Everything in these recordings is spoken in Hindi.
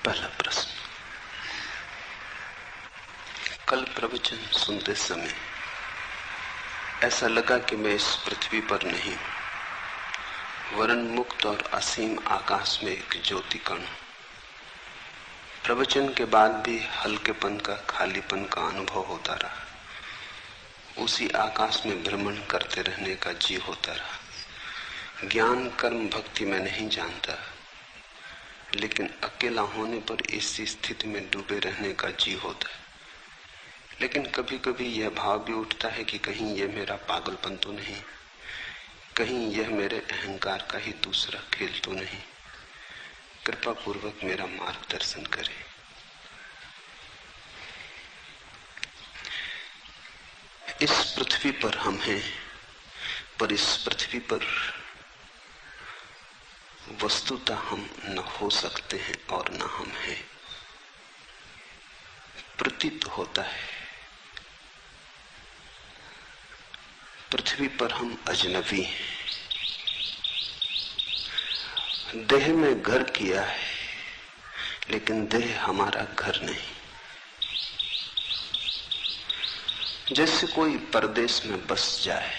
पहला प्रश्न। कल प्रवचन सुनते समय ऐसा लगा कि मैं इस पृथ्वी पर नहीं, वरन मुक्त और असीम आकाश में एक ज्योति कण। प्रवचन के बाद भी हल्केपन का, खालीपन का अनुभव होता रहा। उसी आकाश में भ्रमण करते रहने का जी होता रहा। ज्ञान, कर्म, भक्ति मैं नहीं जानता, लेकिन अकेला होने पर इसी स्थिति में डूबे रहने का जी होता है। लेकिन कभी कभी यह भाव भी उठता है कि कहीं यह मेरा पागलपन तो नहीं, कहीं यह मेरे अहंकार का ही दूसरा खेल तो नहीं। कृपा पूर्वक मेरा मार्गदर्शन करें। इस पृथ्वी पर हम हैं, पर इस पृथ्वी पर वस्तुतः हम न हो सकते हैं और न हम हैं। प्रतीत होता है पृथ्वी पर हम अजनबी हैं। देह में घर किया है, लेकिन देह हमारा घर नहीं। जैसे कोई परदेश में बस जाए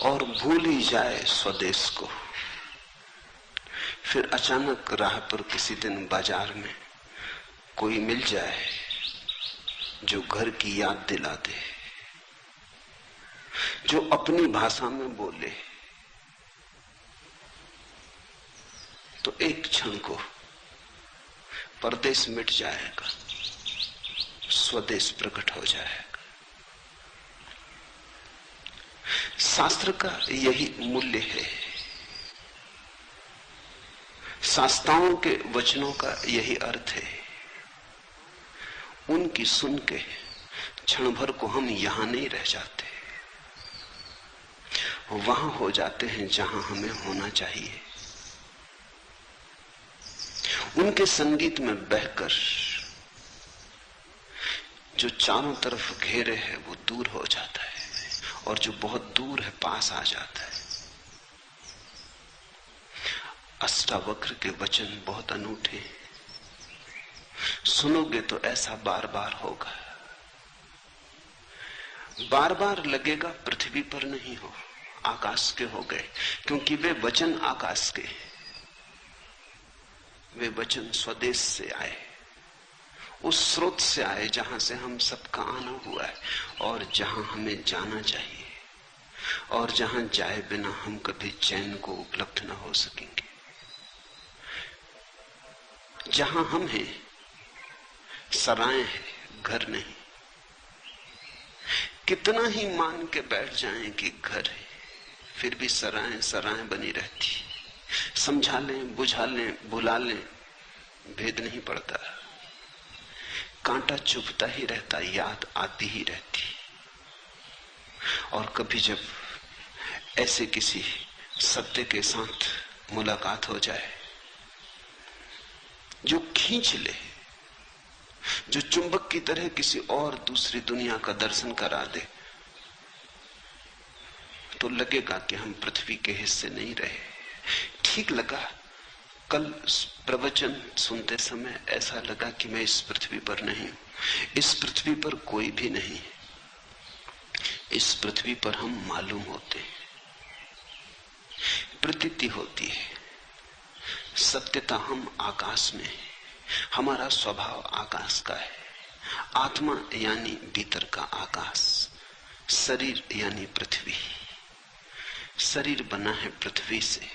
और भूल ही जाए स्वदेश को, फिर अचानक राह पर किसी दिन बाजार में कोई मिल जाए जो घर की याद दिला दे, जो अपनी भाषा में बोले, तो एक क्षण को परदेश मिट जाएगा, स्वदेश प्रकट हो जाएगा। शास्त्र का यही मूल्य है, शास्त्राओं के वचनों का यही अर्थ है। उनकी सुन के क्षण भर को हम यहां नहीं रह जाते, वहां हो जाते हैं जहां हमें होना चाहिए। उनके संगीत में बहकर जो चारों तरफ घेरे है वो दूर हो जाता है, और जो बहुत दूर है पास आ जाता है। अष्टावक्र के वचन बहुत अनूठे हैं। सुनोगे तो ऐसा बार बार होगा, बार बार लगेगा पृथ्वी पर नहीं हो, आकाश के हो गए, क्योंकि वे वचन आकाश के, वे वचन स्वदेश से आए, उस स्रोत से आए जहां से हम सबका आना हुआ है, और जहां हमें जाना चाहिए, और जहां जाए बिना हम कभी चैन को उपलब्ध न हो सकेंगे। जहां हम हैं सराय है, घर नहीं। कितना ही मान के बैठ जाएं कि घर है, फिर भी सराय सराय बनी रहती। समझा लें, बुझा लें, भुला लें, भेद नहीं पड़ता। कांटा चुभता ही रहता, याद आती ही रहती। और कभी जब ऐसे किसी सत्य के साथ मुलाकात हो जाए जो खींच ले, जो चुंबक की तरह किसी और दूसरी दुनिया का दर्शन करा दे, तो लगेगा कि हम पृथ्वी के हिस्से नहीं रहे। ठीक लगा। कल प्रवचन सुनते समय ऐसा लगा कि मैं इस पृथ्वी पर नहीं हूं, इस पृथ्वी पर कोई भी नहीं। इस पृथ्वी पर हम मालूम होते हैं, प्रतीति होती है। सत्यता हम आकाश में है, हमारा स्वभाव आकाश का है। आत्मा यानी भीतर का आकाश, शरीर यानी पृथ्वी। शरीर बना है पृथ्वी से,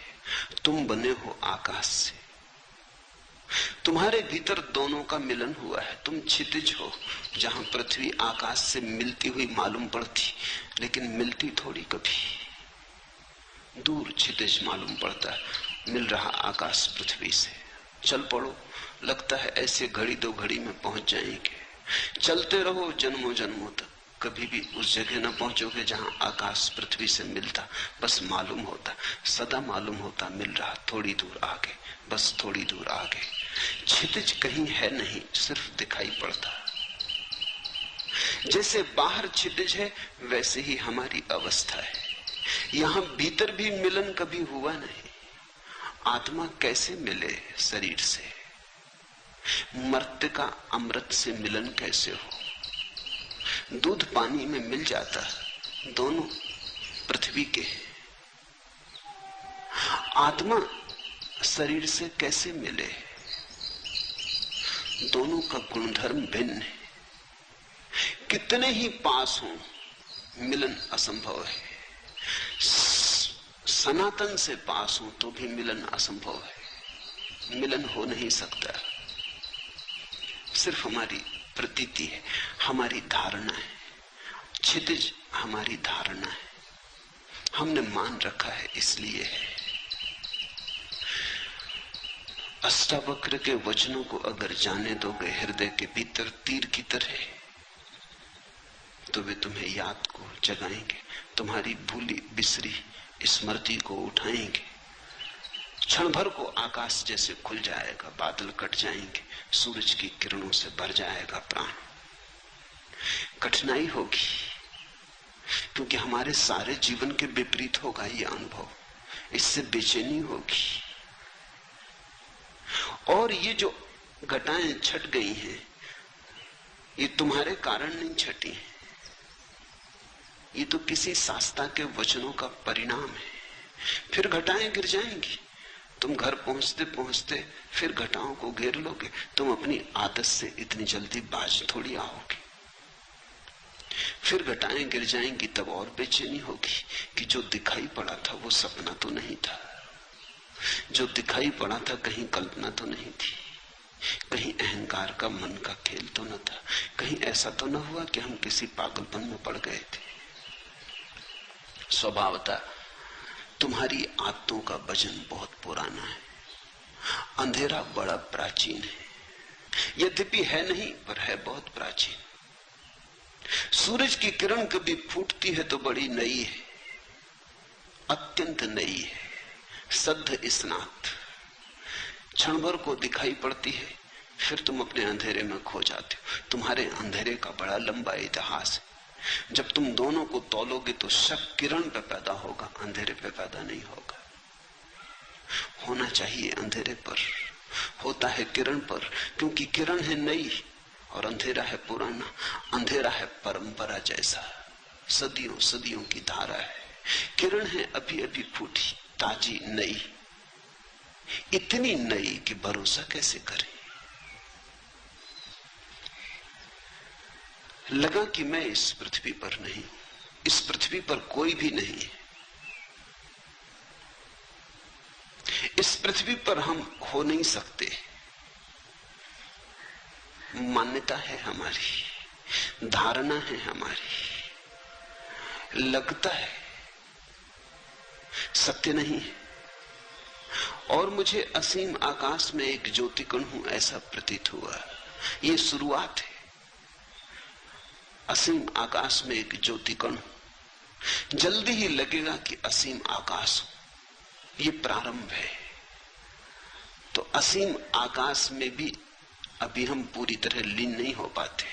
तुम बने हो आकाश से। तुम्हारे भीतर दोनों का मिलन हुआ है। तुम क्षितिज हो, जहां पृथ्वी आकाश से मिलती हुई मालूम पड़ती, लेकिन मिलती थोड़ी कभी। दूर क्षितिज मालूम पड़ता है, मिल रहा आकाश पृथ्वी से। चल पड़ो, लगता है ऐसे घड़ी दो घड़ी में पहुंच जाएंगे। चलते रहो जन्मों जन्मों तक, कभी भी उस जगह न पहुंचोगे जहां आकाश पृथ्वी से मिलता। बस मालूम होता, सदा मालूम होता, मिल रहा थोड़ी दूर आगे, बस थोड़ी दूर आगे। क्षितिज कहीं है नहीं, सिर्फ दिखाई पड़ता। जैसे बाहर क्षितिज है, वैसे ही हमारी अवस्था है। यहां भीतर भी मिलन कभी हुआ नहीं। आत्मा कैसे मिले शरीर से? मर्त्य का अमृत से मिलन कैसे हो? दूध पानी में मिल जाता, दोनों पृथ्वी के। आत्मा शरीर से कैसे मिले? दोनों का गुणधर्म भिन्न है। कितने ही पास हो, मिलन असंभव है। सनातन से पास हो तो भी मिलन असंभव है। मिलन हो नहीं सकता। सिर्फ हमारी प्रतीति है, हमारी धारणा है। क्षितिज हमारी धारणा है, हमने मान रखा है, इसलिए है। अष्टावक्र के वचनों को अगर जाने दोगे हृदय के भीतर तीर की तरह, तो वे तुम्हें याद को जगाएंगे, तुम्हारी भूली बिसरी स्मृति को उठाएंगे। क्षण भर को आकाश जैसे खुल जाएगा, बादल कट जाएंगे, सूरज की किरणों से भर जाएगा प्राण। कठिनाई होगी, क्योंकि हमारे सारे जीवन के विपरीत होगा ये अनुभव। इससे बेचैनी होगी। और ये जो घटाएं छट गई हैं, ये तुम्हारे कारण नहीं छटी हैं, ये तो किसी शास्त्रा के वचनों का परिणाम है। फिर घटाएं गिर जाएंगी, तुम घर पहुंचते पहुंचते फिर घटाओं को घेर लोगे। तुम अपनी आदत से इतनी जल्दी बाज थोड़ी आओगे। फिर घटाएं गिर जाएंगी, तब और बेचैनी होगी कि जो दिखाई पड़ा था वो सपना तो नहीं था, जो दिखाई पड़ा था कहीं कल्पना तो नहीं थी, कहीं अहंकार का मन का खेल तो न था, कहीं ऐसा तो न हुआ कि हम किसी पागलपन में पड़ गए थे। स्वभावतः तुम्हारी आदतों का वजन बहुत पुराना है। अंधेरा बड़ा प्राचीन है, यद्यपि है नहीं पर है बहुत प्राचीन। सूरज की किरण कभी फूटती है तो बड़ी नई है, अत्यंत नई है, सद्ध स्नात। क्षण भर को दिखाई पड़ती है, फिर तुम अपने अंधेरे में खो जाते हो। तुम्हारे अंधेरे का बड़ा लंबा इतिहास है। जब तुम दोनों को तौलोगे तो शक किरण पे पैदा होगा, अंधेरे पे पैदा नहीं होगा। होना चाहिए अंधेरे पर, होता है किरण पर, क्योंकि किरण है नई और अंधेरा है पुराना। अंधेरा है परंपरा जैसा, सदियों सदियों की धारा है। किरण है अभी अभी फूटी, ताजी, नई, इतनी नई कि भरोसा कैसे करें। लगा कि मैं इस पृथ्वी पर नहीं, इस पृथ्वी पर कोई भी नहीं है, इस पृथ्वी पर हम हो नहीं सकते। मान्यता है हमारी, धारणा है हमारी, लगता है, सत्य नहीं है। और मुझे असीम आकाश में एक ज्योतिकण हूं ऐसा प्रतीत हुआ। ये शुरुआत है। असीम आकाश में एक ज्योतिकण, जल्दी ही लगेगा कि असीम आकाश हो। ये प्रारंभ है। तो असीम आकाश में भी अभी हम पूरी तरह लीन नहीं हो पाते।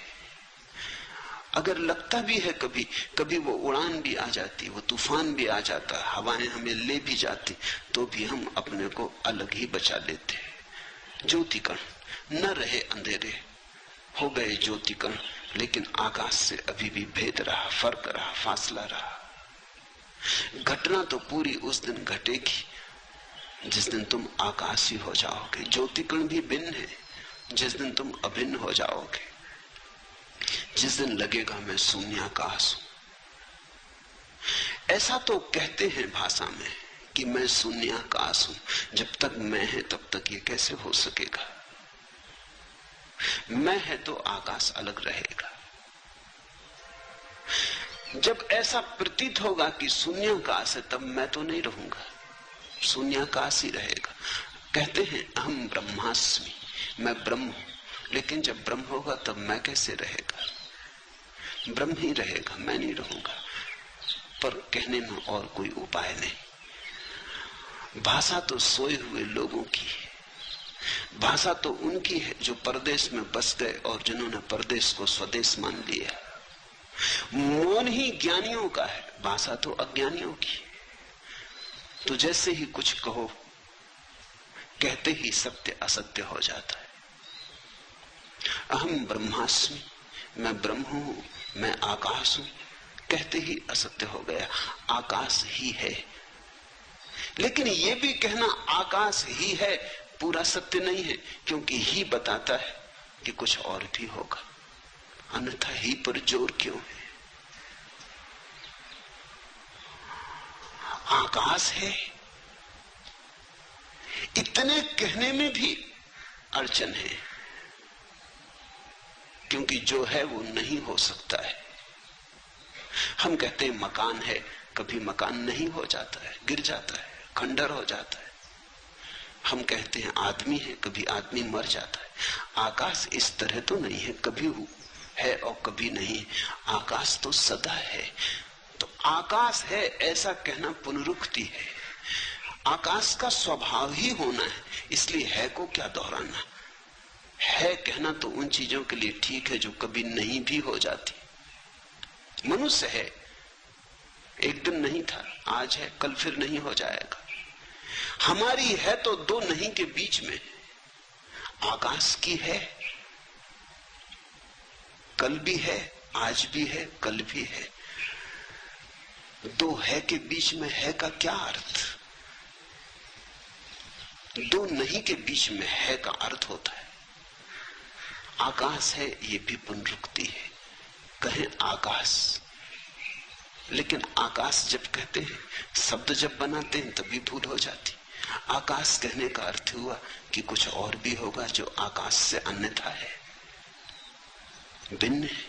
अगर लगता भी है कभी कभी वो उड़ान भी आ जाती, वो तूफान भी आ जाता, हवाएं हमें ले भी जाती, तो भी हम अपने को अलग ही बचा लेते। ज्योतिकण न रहे, अंधेरे हो गए ज्योतिकण, लेकिन आकाश से अभी भी भेद रहा, फर्क रहा, फासला रहा। घटना तो पूरी उस दिन घटेगी जिस दिन तुम आकाशी हो जाओगे। ज्योतिकण भी भिन्न है जिस दिन तुम अभिन्न हो जाओगे, जिस दिन लगेगा मैं शून्याकाश हूं। ऐसा तो कहते हैं भाषा में कि मैं शून्याकाश हूं। जब तक मैं है तब तक ये कैसे हो सकेगा? मैं है तो आकाश अलग रहेगा। जब ऐसा प्रतीत होगा कि शून्याकाश है, तब मैं तो नहीं रहूंगा, शून्याकाश ही रहेगा। कहते हैं अहम ब्रह्मास्मि, मैं ब्रह्म हूं। लेकिन जब ब्रह्म होगा तब मैं कैसे रहेगा? ब्रह्म ही रहेगा, मैं नहीं रहूंगा। पर कहने में और कोई उपाय नहीं। भाषा तो सोए हुए लोगों की है, भाषा तो उनकी है जो परदेश में बस गए और जिन्होंने परदेश को स्वदेश मान लिया। मौन ही ज्ञानियों का है, भाषा तो अज्ञानियों की है। तो जैसे ही कुछ कहो कहते ही सत्य असत्य हो जाता है। अहम ब्रह्मास्मि, मैं ब्रह्म हूं, मैं आकाश हूं, कहते ही असत्य हो गया। आकाश ही है। लेकिन यह भी कहना आकाश ही है पूरा सत्य नहीं है, क्योंकि ही बताता है कि कुछ और भी होगा, अन्यथा ही पर जोर क्यों है? आकाश है, इतने कहने में भी अड़चन है, क्योंकि जो है वो नहीं हो सकता है। हम कहते हैं मकान है, कभी मकान नहीं हो जाता है, गिर जाता है, खंडर हो जाता है। हम कहते हैं आदमी है, कभी आदमी मर जाता है। आकाश इस तरह तो नहीं है, कभी है और कभी नहीं। आकाश तो सदा है। तो आकाश है ऐसा कहना पुनरुक्ति है। आकाश का स्वभाव ही होना है, इसलिए है को क्या दोहराना। है कहना तो उन चीजों के लिए ठीक है जो कभी नहीं भी हो जाती। मनुष्य है, एक दिन नहीं था, आज है, कल फिर नहीं हो जाएगा। हमारी है तो दो नहीं के बीच में। आकाश की है, कल भी है, आज भी है, कल भी है। दो है के बीच में है का क्या अर्थ? दो नहीं के बीच में है का अर्थ होता है। आकाश है, ये भी पुनरुक्ति है। कहें आकाश, लेकिन आकाश जब कहते हैं, शब्द जब बनाते हैं तभी भूल हो जाती। आकाश कहने का अर्थ हुआ कि कुछ और भी होगा जो आकाश से अन्यथा है, भिन्न है।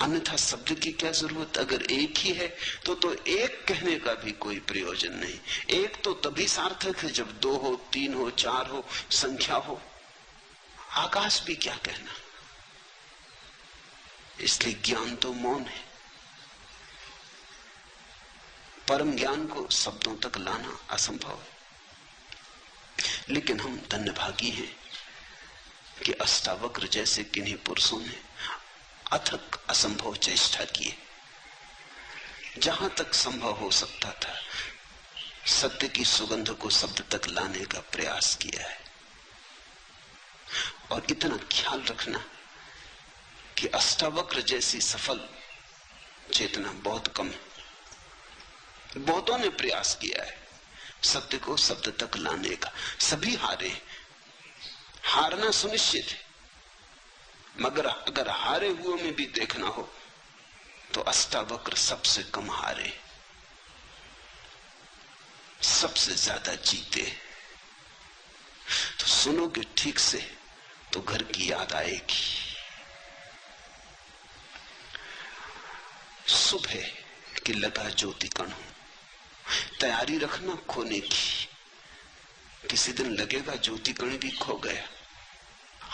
अन्यथा शब्द की क्या जरूरत? अगर एक ही है तो एक कहने का भी कोई प्रयोजन नहीं। एक तो तभी सार्थक है जब दो हो, तीन हो, चार हो, संख्या हो। आकाश भी क्या कहना। इसलिए ज्ञान तो मौन है। परम ज्ञान को शब्दों तक लाना असंभव है। लेकिन हम धन्यभागी हैं कि अष्टावक्र जैसे किन्हीं पुरुषों ने अथक असंभव चेष्टा की। जहां तक संभव हो सकता था सत्य की सुगंध को शब्द तक लाने का प्रयास किया है। और इतना ख्याल रखना कि अष्टावक्र जैसी सफल चेतना बहुत कम है। बहुतों ने प्रयास किया है सत्य को शब्द तक लाने का, सभी हारे। हारना सुनिश्चित है, मगर अगर हारे हुए में भी देखना हो तो अष्टावक्र सबसे कम हारे, सबसे ज्यादा जीते। तो सुनोगे ठीक से तो घर की याद आएगी। सुबह की लगा ज्योति कण हो, तैयारी रखना खोने की। किसी दिन लगेगा ज्योति कण भी खो गया,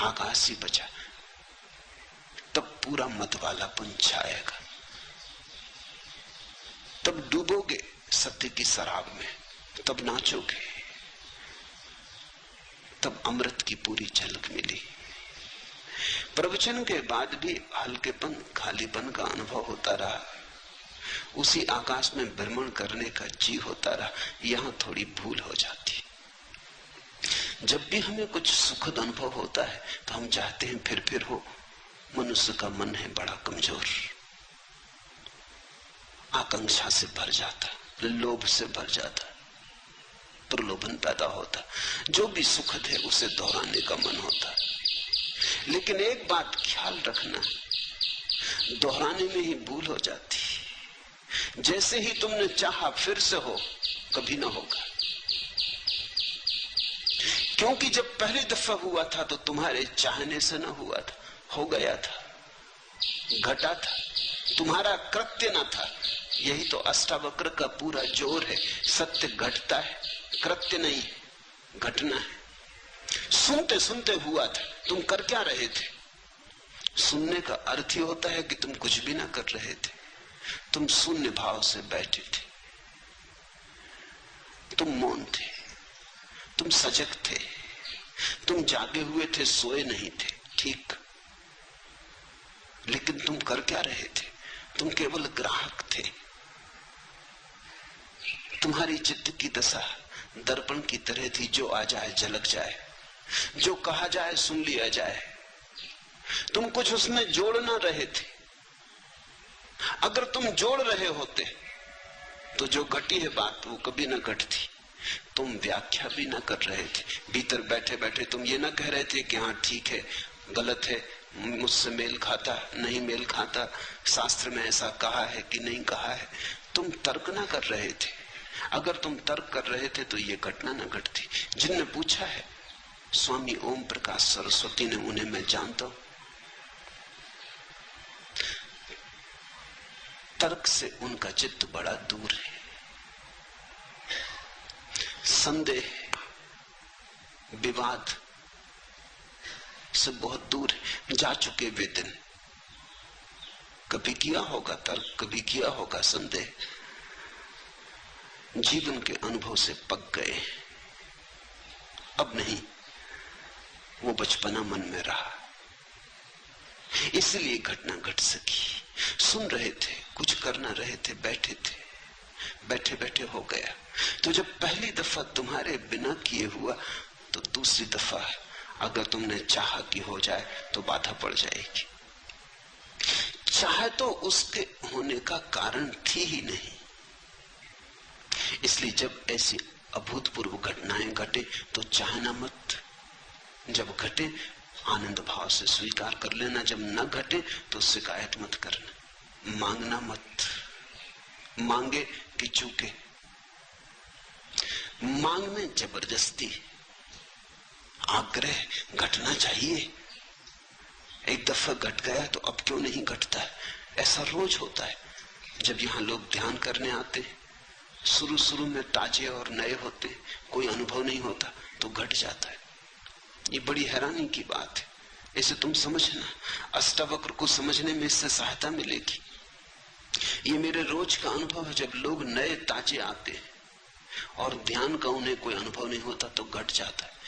आकाश ही बचा, तब पूरा मत वालापन छाएगा। तब डूबोगे सत्य की शराब में, तब नाचोगे, तब अमृत की पूरी झलक मिली। प्रवचन के बाद भी हल्केपन, खालीपन का अनुभव होता रहा। उसी आकाश में भ्रमण करने का जी होता रहा। यहां थोड़ी भूल हो जाती। जब भी हमें कुछ सुखद अनुभव होता है तो हम चाहते हैं फिर हो। मनुष्य का मन है बड़ा कमजोर, आकांक्षा से भर जाता, लोभ से भर जाता, प्रलोभन पैदा होता। जो भी सुखद है उसे दोहराने का मन होता। लेकिन एक बात ख्याल रखना, दोहराने में ही भूल हो जाती। जैसे ही तुमने चाहा फिर से हो, कभी ना होगा। क्योंकि जब पहली दफा हुआ था तो तुम्हारे चाहने से ना हुआ था, हो गया था, घटा था, तुम्हारा कृत्य ना था। यही तो अष्टावक्र का पूरा जोर है। सत्य घटता है, कृत्य नहीं, घटना है। सुनते सुनते हुआ था, तुम कर क्या रहे थे? सुनने का अर्थ ही होता है कि तुम कुछ भी ना कर रहे थे, तुम शून्य भाव से बैठे थे, तुम मौन थे, तुम सजग थे, तुम जागे हुए थे, सोए नहीं थे, ठीक। लेकिन तुम कर क्या रहे थे? तुम केवल ग्राहक थे। तुम्हारी चित्त की दशा दर्पण की तरह थी, जो आ जाए झलक जाए, जो कहा जाए सुन लिया जाए। तुम कुछ उसमें जोड़ ना रहे थे। अगर तुम जोड़ रहे होते तो जो घटी है बात वो कभी ना घटती। तुम व्याख्या भी ना कर रहे थे। भीतर बैठे बैठे तुम ये ना कह रहे थे कि हाँ ठीक है, गलत है, मुझसे मेल खाता नहीं मेल खाता, शास्त्र में ऐसा कहा है कि नहीं कहा है। तुम तर्क ना कर रहे थे। अगर तुम तर्क कर रहे थे तो ये घटना ना घटती। जिनने पूछा है, स्वामी ओम प्रकाश सरस्वती ने, उन्हें मैं जानता हूं। तर्क से उनका चित्त बड़ा दूर है, संदेह विवाद से बहुत दूर है। जा चुके वे दिन, कभी किया होगा तर्क, कभी किया होगा संदेह, जीवन के अनुभव से पक गए। अब नहीं, वो बचपना मन में रहा, इसलिए घटना घट सकी। सुन रहे थे, कुछ कर ना रहे थे, बैठे थे, बैठे बैठे हो गया। तो जब पहली दफा तुम्हारे बिना किए हुआ, तो दूसरी दफा अगर तुमने चाहा कि हो जाए तो बाधा पड़ जाएगी। चाहे तो उसके होने का कारण थी ही नहीं। इसलिए जब ऐसी अभूतपूर्व घटनाएं घटे तो चाहना मत। जब घटे आनंद भाव से स्वीकार कर लेना, जब न घटे तो शिकायत मत करना, मांगना मत। मांगे कि चूके, मांगने जबरदस्ती, आग्रह घटना चाहिए। एक दफा घट गया तो अब क्यों नहीं घटता है? ऐसा रोज होता है। जब यहां लोग ध्यान करने आते, शुरू में ताजे और नए होते, कोई अनुभव नहीं होता, तो घट जाता है। ये बड़ी हैरानी की बात है। इसे तुम समझना, अष्टावक्र को समझने में इससे सहायता मिलेगी। ये मेरे रोज का अनुभव है। जब लोग नए ताजे आते हैं और ध्यान का उन्हें कोई अनुभव नहीं होता तो घट जाता है।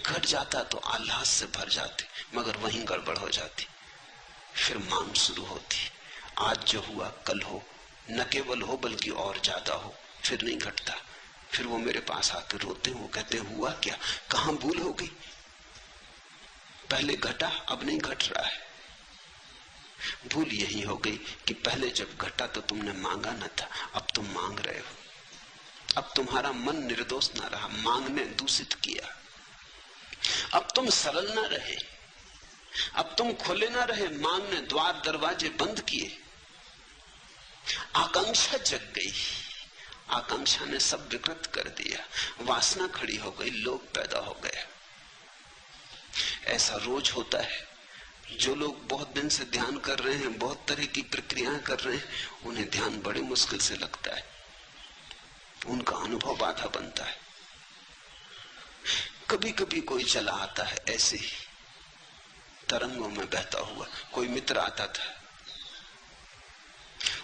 घट जाता तो आह्लाद से भर जाते, मगर वहीं गड़बड़ हो जाती। फिर मांग शुरू होती, आज जो हुआ कल हो, न केवल हो बल्कि और ज्यादा हो। फिर नहीं घटता। फिर वो मेरे पास आकर रोते, वो कहते हुआ क्या, कहां भूल हो गई? पहले घटा, अब नहीं घट रहा है। भूल यही हो गई कि पहले जब घटा तो तुमने मांगा न था, अब तुम मांग रहे हो। अब तुम्हारा मन निर्दोष न रहा, मांगने दूषित किया। अब तुम सरल न रहे, अब तुम खुले न रहे, मांगने द्वार दरवाजे बंद किए। आकांक्षा जग गई, आकांक्षा ने सब विकृत कर दिया, वासना खड़ी हो गई, लोभ पैदा हो गया। ऐसा रोज होता है। जो लोग बहुत दिन से ध्यान कर रहे हैं, बहुत तरह की प्रक्रियाएं कर रहे हैं, उन्हें ध्यान बड़े मुश्किल से लगता है, उनका अनुभव बाधा बनता है। कभी कभी कोई चला आता है ऐसे ही तरंगों में बहता हुआ। कोई मित्र आता था,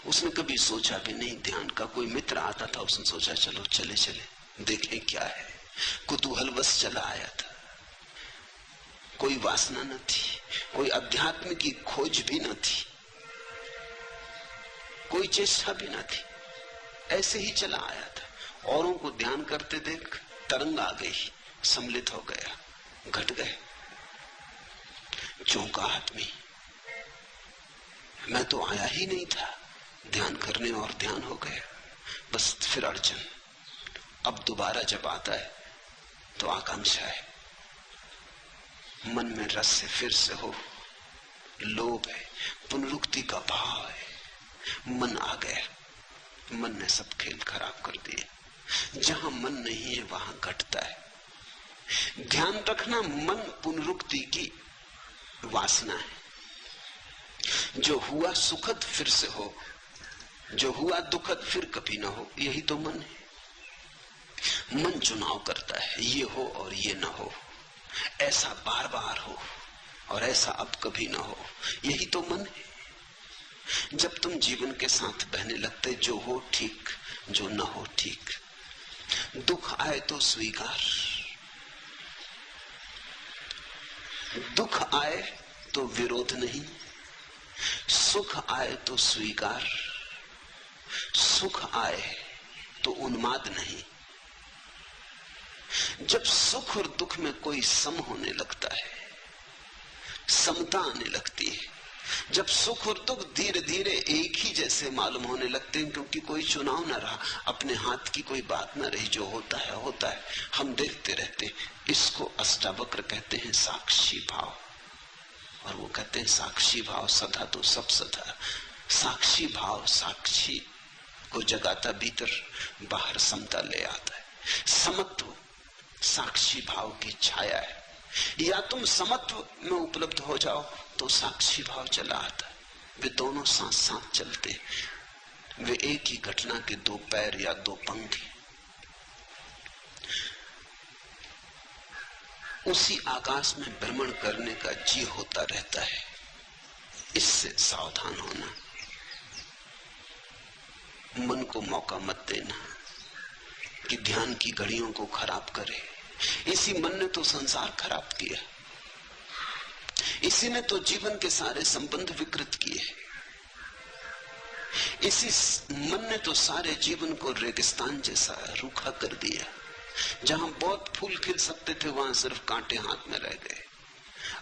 उसने कभी सोचा भी नहीं ध्यान का। कोई मित्र आता था, उसने सोचा चलो चले चले देखें क्या है, कुतूहलवश चला आया था। कोई वासना न थी, कोई अध्यात्म की खोज भी न थी, कोई चेष्टा भी न थी, ऐसे ही चला आया था। औरों को ध्यान करते देख तरंग आ गई, सम्मिलित हो गया, घट गए। चौंका आदमी, मैं तो आया ही नहीं था ध्यान करने, और ध्यान हो गया। बस फिर अड़चन। अब दोबारा जब आता है तो आकांक्षा है, मन में रस से फिर से हो, लोभ है, पुनरुक्ति का भाव है। मन आ गया, मन ने सब खेल खराब कर दिए। जहां मन नहीं है वहां घटता है। ध्यान रखना, मन पुनरुक्ति की वासना है। जो हुआ सुखद फिर से हो, जो हुआ दुखद फिर कभी ना हो, यही तो मन है। मन चुनाव करता है, ये हो और ये ना हो, ऐसा बार बार हो और ऐसा अब कभी ना हो, यही तो मन है। जब तुम जीवन के साथ बहने लगते, जो हो ठीक, जो ना हो ठीक। दुख आए तो स्वीकार, दुख आए तो विरोध नहीं, सुख आए तो स्वीकार, सुख आए तो उन्माद नहीं। जब सुख और दुख में कोई सम होने लगता है, समता आने लगती है, जब सुख और दुख धीरे धीरे एक ही जैसे मालूम होने लगते हैं, क्योंकि कोई चुनाव न रहा, अपने हाथ की कोई बात न रही, जो होता है होता है, हम देखते रहते। इसको अष्टावक्र कहते हैं साक्षी भाव। और वो कहते हैं साक्षी भाव सदा तो सब सदा। साक्षी भाव साक्षी को जगाता, भीतर बाहर समता ले आता है। समत्व साक्षी भाव की छाया है। या तुम समत्व में उपलब्ध हो जाओ तो साक्षी भाव चला आता है। वे दोनों साथ साथ चलते, वे एक ही घटना के दो पैर या दो पंख हैं। उसी आकाश में भ्रमण करने का जी होता रहता है। इससे सावधान होना, मन को मौका मत देना कि ध्यान की घड़ियों को खराब करे। इसी मन ने तो संसार खराब किया, इसी ने तो जीवन के सारे संबंध विकृत किए, इसी मन ने तो सारे जीवन को रेगिस्तान जैसा रूखा कर दिया। जहां बहुत फूल खिल सकते थे वहां सिर्फ कांटे हाथ में रह गए।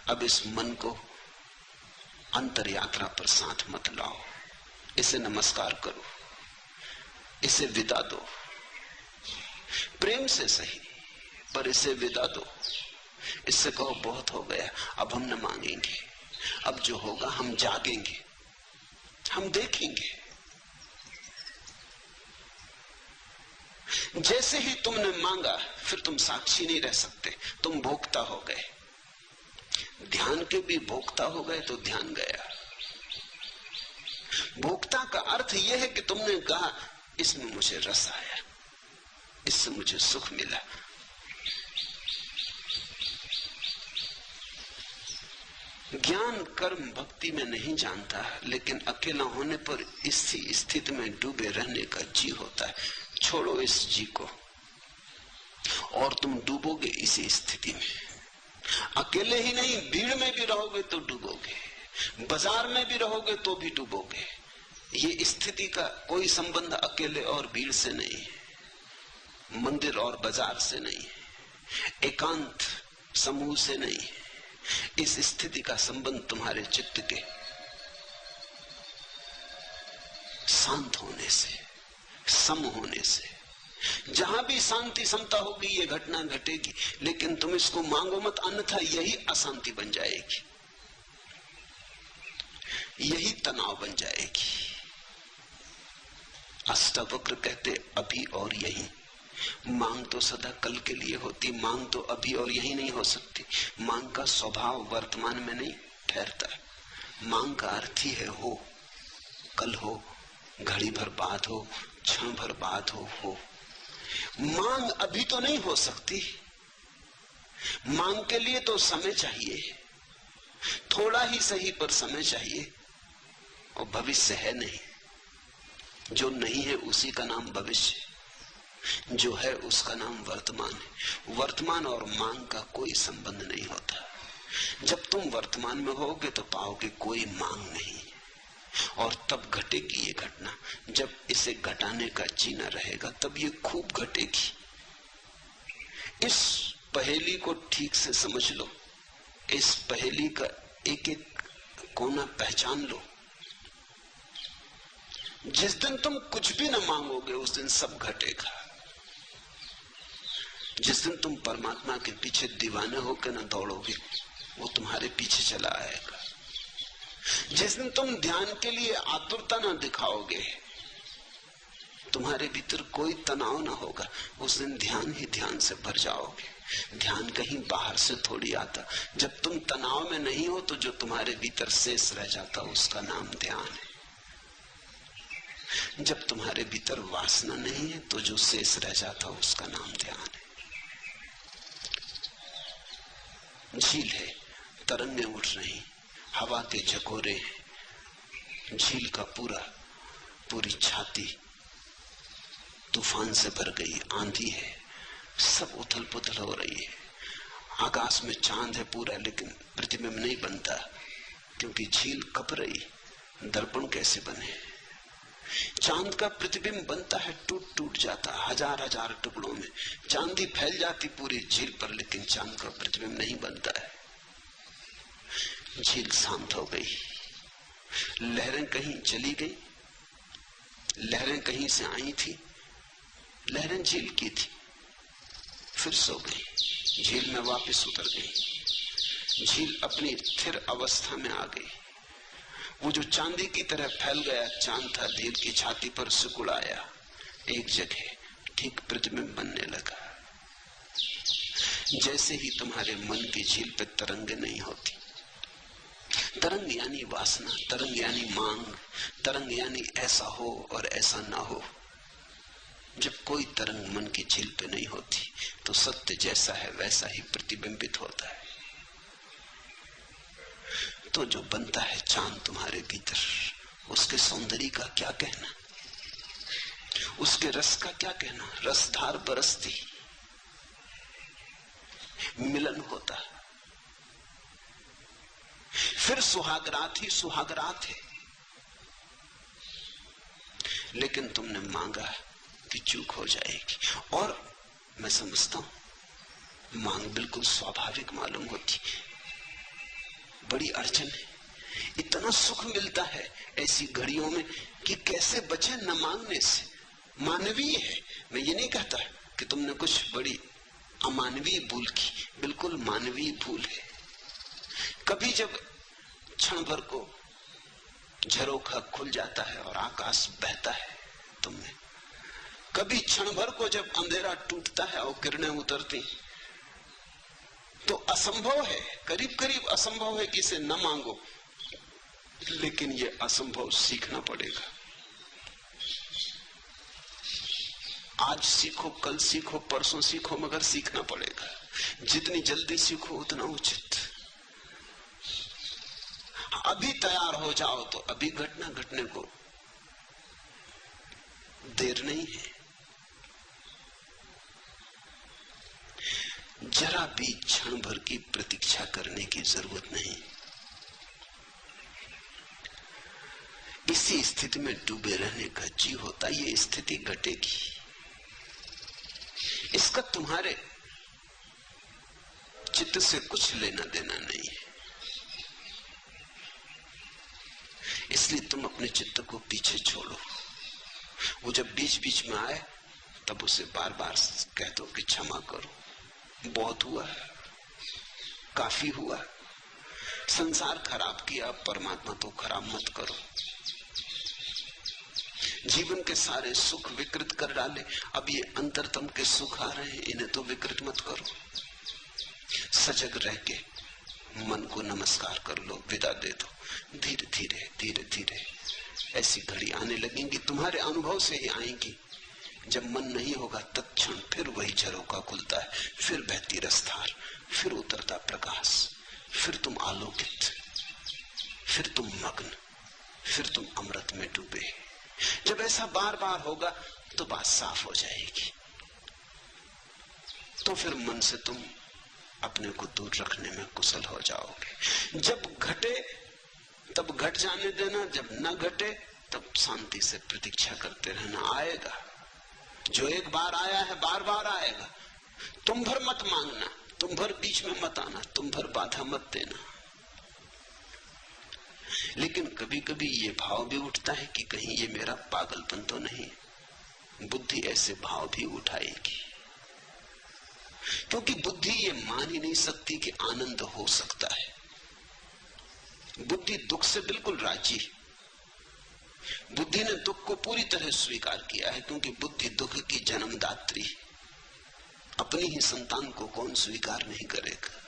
अब इस मन को अंतर यात्रा पर साथ मत लाओ, इसे नमस्कार करो, इसे विदा दो, प्रेम से सही पर इसे विदा दो। इससे कहो बहुत हो गया, अब हम न मांगेंगे, अब जो होगा हम जागेंगे, हम देखेंगे। जैसे ही तुमने मांगा फिर तुम साक्षी नहीं रह सकते, तुम भोक्ता हो गए। ध्यान के भी भोक्ता हो गए तो ध्यान गया। भोक्ता का अर्थ यह है कि तुमने कहा इसमें मुझे रस आया, इससे मुझे सुख मिला। ज्ञान कर्म भक्ति में नहीं जानता, लेकिन अकेला होने पर इसी स्थिति में डूबे रहने का जी होता है। छोड़ो इस जी को और तुम डूबोगे इसी स्थिति में। अकेले ही नहीं, भीड़ में भी रहोगे तो डूबोगे, बाजार में भी रहोगे तो भी डूबोगे। ये स्थिति का कोई संबंध अकेले और भीड़ से नहीं है, मंदिर और बाजार से नहीं है, एकांत समूह से नहीं है। इस स्थिति का संबंध तुम्हारे चित्त के शांत होने से, सम होने से। जहां भी शांति समता होगी ये घटना घटेगी, लेकिन तुम इसको मांगो मत, अन्यथा यही अशांति बन जाएगी, यही तनाव बन जाएगी। अष्टावक्र कहते अभी और यही। मांग तो सदा कल के लिए होती, मांग तो अभी और यही नहीं हो सकती। मांग का स्वभाव वर्तमान में नहीं ठहरता। मांग का अर्थ ही है हो, कल हो, घड़ी भर बाद हो, क्षण भर बाद हो। मांग अभी तो नहीं हो सकती। मांग के लिए तो समय चाहिए, थोड़ा ही सही पर समय चाहिए, और भविष्य है नहीं। जो नहीं है उसी का नाम भविष्य, जो है उसका नाम वर्तमान है। वर्तमान और मांग का कोई संबंध नहीं होता। जब तुम वर्तमान में होगे तो पाओगे कोई मांग नहीं, और तब घटेगी ये घटना। जब इसे घटाने का जीना रहेगा तब ये खूब घटेगी। इस पहेली को ठीक से समझ लो, इस पहेली का एक एक कोना पहचान लो। जिस दिन तुम कुछ भी न मांगोगे उस दिन सब घटेगा। जिस दिन तुम परमात्मा के पीछे दीवाने होकर न दौड़ोगे वो तुम्हारे पीछे चला आएगा। जिस दिन तुम ध्यान के लिए आतुरता न दिखाओगे, तुम्हारे भीतर कोई तनाव न होगा, उस दिन ध्यान ही ध्यान से भर जाओगे। ध्यान कहीं बाहर से थोड़ी आता। जब तुम तनाव में नहीं हो तो जो तुम्हारे भीतर शेष रह जाता उसका नाम ध्यान है। जब तुम्हारे भीतर वासना नहीं है तो जो शेष रह जाता उसका नाम ध्यान है। झील है, तरंगें उठ रही, हवा के झकोरे, झील का पूरी छाती तूफान से भर गई, आंधी है, सब उथल पुथल हो रही है। आकाश में चांद है पूरा, लेकिन प्रतिबिंब नहीं बनता क्योंकि झील कप रही। दर्पण कैसे बने? चांद का प्रतिबिंब बनता है, टूट टूट जाता, हजार हजार टुकड़ों में चांदी फैल जाती पूरी झील पर, लेकिन चांद का प्रतिबिंब नहीं बनता है। झील शांत हो गई, लहरें कहीं चली गई, लहरें कहीं से आई थी, लहरें झील की थी, फिर सो गई, झील में वापस उतर गई। झील अपनी स्थिर अवस्था में आ गई। वो जो चांदी की तरह फैल गया चांद था, झील की छाती पर सिकुड़ आया, एक जगह ठीक प्रतिबिंब बनने लगा। जैसे ही तुम्हारे मन की झील पे तरंगे नहीं होती, तरंग यानी वासना, तरंग यानी मांग, तरंग यानी ऐसा हो और ऐसा ना हो। जब कोई तरंग मन की झील पे नहीं होती तो सत्य जैसा है वैसा ही प्रतिबिंबित होता है। तो जो बनता है चांद तुम्हारे भीतर, उसके सौंदर्य का क्या कहना, उसके रस का क्या कहना। रसधार बरसती, मिलन होता, फिर सुहागरात ही सुहागरात है। लेकिन तुमने मांगा कि चूक हो जाएगी, और मैं समझता हूं मांग बिल्कुल स्वाभाविक मालूम होती। बड़ी अड़चन है, इतना सुख मिलता है ऐसी घड़ियों में कि कैसे बचे न मांगने से। मानवीय है, मैं ये नहीं कहता कि तुमने कुछ बड़ी अमानवीय भूल की, बिल्कुल मानवीय भूल है। कभी जब क्षण भर को झरोखा खुल जाता है और आकाश बहता है तुमने, कभी क्षण भर को जब अंधेरा टूटता है और किरणें उतरती, तो असंभव है, करीब करीब असंभव है कि इसे न मांगो, लेकिन ये असंभव सीखना पड़ेगा। आज सीखो, कल सीखो, परसों सीखो, मगर सीखना पड़ेगा। जितनी जल्दी सीखो उतना उचित। अभी तैयार हो जाओ तो अभी घटना घटने को देर नहीं है। जरा भी क्षण भर की प्रतीक्षा करने की जरूरत नहीं। इसी स्थिति में डूबे रहने का जी होता, ये स्थिति घटेगी, इसका तुम्हारे चित्त से कुछ लेना देना नहीं है। इसलिए तुम अपने चित्त को पीछे छोड़ो। वो जब बीच बीच में आए तब उसे बार बार कह दो कि क्षमा करो, बहुत हुआ, काफी हुआ, संसार खराब किया, परमात्मा तो खराब मत करो। जीवन के सारे सुख विकृत कर डाले, अब ये अंतरतम के सुख आ रहे हैं, इन्हें तो विकृत मत करो। सजग रह के मन को नमस्कार कर लो, विदा दे दो। धीरे धीरे धीरे धीरे ऐसी घड़ी आने लगेंगी, तुम्हारे अनुभव से ही आएंगी। जब मन नहीं होगा तत्क्षण फिर वही झरोखा खुलता है, फिर बहती रसधार, फिर उतरता प्रकाश, फिर तुम आलोकित, फिर तुम मग्न, फिर तुम अमृत में डूबे। जब ऐसा बार बार होगा तो बात साफ हो जाएगी। तो फिर मन से तुम अपने को दूर रखने में कुशल हो जाओगे। जब घटे तब घट जाने देना, जब न घटे तब शांति से प्रतीक्षा करते रहना। आएगा, जो एक बार आया है बार बार आएगा। तुम भर मत मांगना, तुम भर बीच में मत आना, तुम भर बाधा मत देना। लेकिन कभी कभी ये भाव भी उठता है कि कहीं ये मेरा पागलपन तो नहीं। बुद्धि ऐसे भाव भी उठाएगी, क्योंकि बुद्धि ये मान ही नहीं सकती कि आनंद हो सकता है। बुद्धि दुख से बिल्कुल राजी है। बुद्धि ने दुख को पूरी तरह स्वीकार किया है, क्योंकि बुद्धि दुख की जन्मदात्री है। अपनी ही संतान को कौन स्वीकार नहीं करेगा।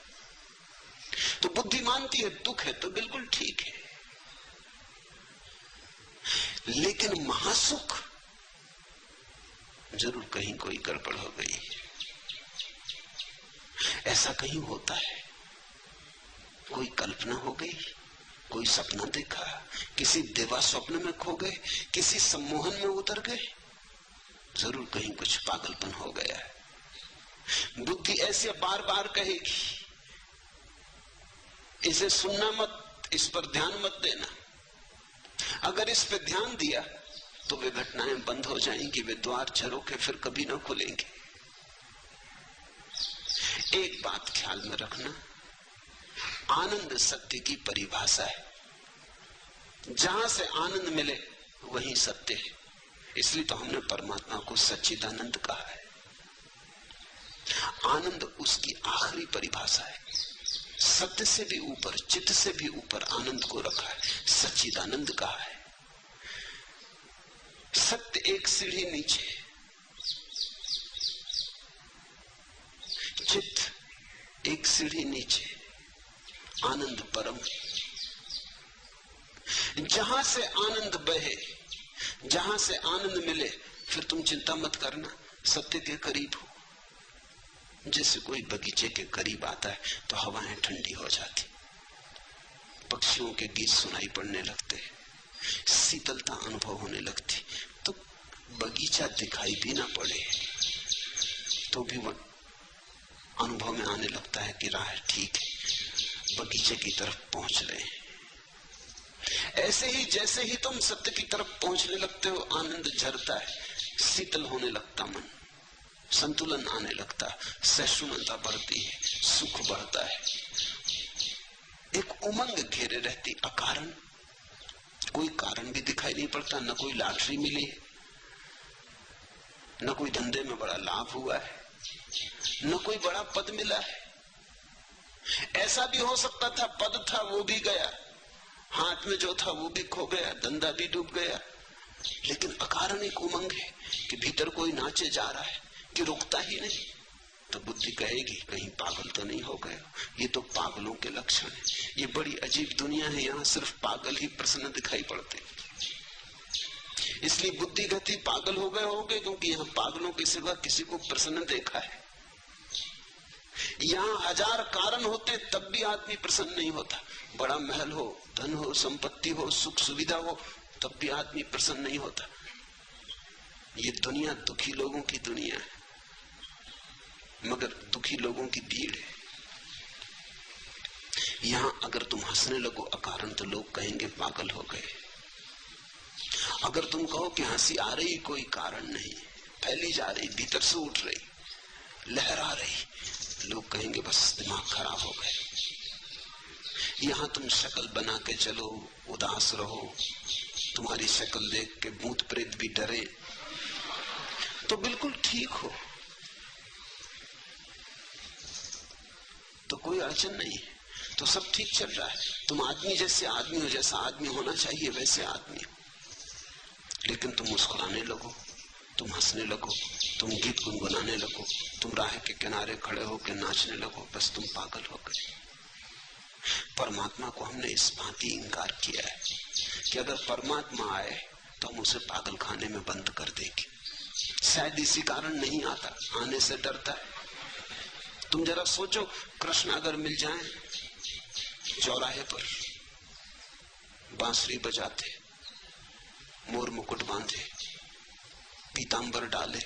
तो बुद्धि मानती है दुख है तो बिल्कुल ठीक है। लेकिन महासुख, जरूर कहीं कोई गड़बड़ हो गई। ऐसा कहीं होता है, कोई कल्पना हो गई, कोई सपना देखा, किसी देवा स्वप्न में खो गए, किसी सम्मोहन में उतर गए, जरूर कहीं कुछ पागलपन हो गया है। बुद्धि ऐसे बार बार कहेगी, इसे सुनना मत, इस पर ध्यान मत देना। अगर इस पर ध्यान दिया तो वे घटनाएं बंद हो जाएंगी, वे द्वार झरोखे फिर कभी ना खुलेंगे। एक बात ख्याल में रखना, आनंद सत्य की परिभाषा है। जहां से आनंद मिले वही सत्य है। इसलिए तो हमने परमात्मा को सच्चिदानंद कहा है। आनंद उसकी आखिरी परिभाषा है। सत्य से भी ऊपर, चित्त से भी ऊपर आनंद को रखा है, सच्चिदानंद कहा है। सत्य एक सीढ़ी नीचे, चित्त एक सीढ़ी नीचे, आनंद परम। जहां से आनंद बहे, जहां से आनंद मिले, फिर तुम चिंता मत करना, सत्य के करीब हो। जैसे कोई बगीचे के करीब आता है तो हवाएं ठंडी हो जाती, पक्षियों के गीत सुनाई पड़ने लगते, शीतलता अनुभव होने लगती। तो बगीचा दिखाई भी ना पड़े तो भी वह अनुभव में आने लगता है कि राह ठीक है, बगीचे की तरफ पहुंच रहे हैं। ऐसे ही जैसे ही तुम सत्य की तरफ पहुंचने लगते हो, आनंद झरता है, शीतल होने लगता मन, संतुलन आने लगता, सहिष्णुता बढ़ती है, सुख बढ़ता है, एक उमंग घेरे रहती अकारण। कोई कारण भी दिखाई नहीं पड़ता, न कोई लॉटरी मिली, न कोई धंधे में बड़ा लाभ हुआ है, न कोई बड़ा पद मिला है। ऐसा भी हो सकता था पद था वो भी गया, हाथ में जो था वो भी खो गया, धंधा भी डूब गया, लेकिन अकारण एक उमंग है कि भीतर कोई नाचे जा रहा है कि रुकता ही नहीं। तो बुद्धि कहेगी कहीं पागल तो नहीं हो गए। ये तो पागलों के लक्षण है। ये बड़ी अजीब दुनिया है, यहाँ सिर्फ पागल ही प्रसन्न दिखाई पड़ते। इसलिए बुद्धि कहती पागल हो गए होगे, क्योंकि यहाँ पागलों के सिवा किसी को प्रसन्न देखा है। यहाँ हजार कारण होते तब भी आदमी प्रसन्न नहीं होता। बड़ा महल हो, धन हो, संपत्ति हो, सुख सुविधा हो, तब भी आदमी प्रसन्न नहीं होता। ये दुनिया दुखी लोगों की दुनिया है, मगर दुखी लोगों की भीड़ है। यहां अगर तुम हंसने लगो अकारण तो लोग कहेंगे पागल हो गए। अगर तुम कहो कि हंसी आ रही कोई कारण नहीं, फैली जा रही, भीतर से उठ रही, लहरा रही, लोग कहेंगे बस दिमाग खराब हो गए। यहां तुम शक्ल बना के चलो, उदास रहो, तुम्हारी शक्ल देख के भूत प्रेत भी डरे, तो बिल्कुल ठीक हो, तो कोई अड़चन नहीं है, तो सब ठीक चल रहा है। तुम आदमी जैसे आदमी हो, जैसा आदमी होना चाहिए वैसे आदमी हो। लेकिन तुम मुस्कुराने लगो, तुम हंसने लगो, तुम गीत गुनगुनाने लगो, तुम राह के किनारे खड़े होकर नाचने लगो, बस तुम पागल हो गए। परमात्मा को हमने इस भांति इंकार किया है कि अगर परमात्मा आए तो हम उसे पागल खाने में बंद कर देंगे। शायद इसी कारण नहीं आता, आने से डरता है। तुम जरा सोचो, कृष्ण अगर मिल जाएं चौराहे पर, बांसुरी बजाते, मोर मुकुट बांधे, पीतांबर डाले,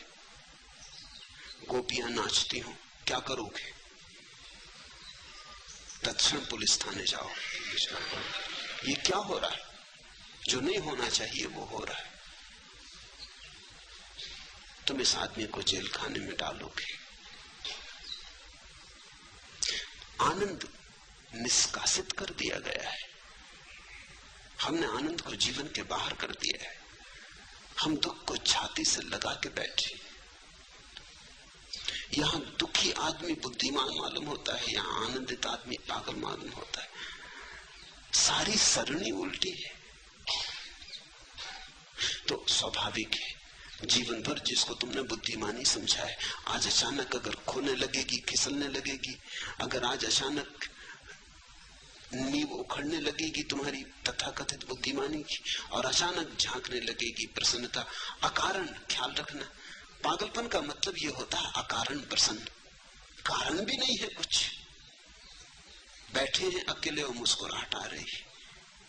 गोपियां नाचती हो, क्या करोगे? तत्क्षण पुलिस थाने जाओ। ये क्या हो रहा है? जो नहीं होना चाहिए वो हो रहा है। तुम इस आदमी को जेल खाने में डालोगे। आनंद निष्कासित कर दिया गया है। हमने आनंद को जीवन के बाहर कर दिया है। हम दुख को छाती से लगा के बैठे। यहां दुखी आदमी बुद्धिमान मालूम होता है, यहां आनंदित आदमी पागल मालूम होता है। सारी सरणी उल्टी है। तो स्वाभाविक है, जीवन भर जिसको तुमने बुद्धिमानी समझा है, आज अचानक अगर खोने लगेगी, फिसलने लगेगी, अगर आज अचानक नींव उखड़ने लगेगी तुम्हारी तथाकथित बुद्धिमानी की, और अचानक झांकने लगेगी प्रसन्नता अकारण। ख्याल रखना, पागलपन का मतलब यह होता है अकारण प्रसन्न। कारण भी नहीं है कुछ, बैठे हैं अकेले और मुस्कुराहट आ रही,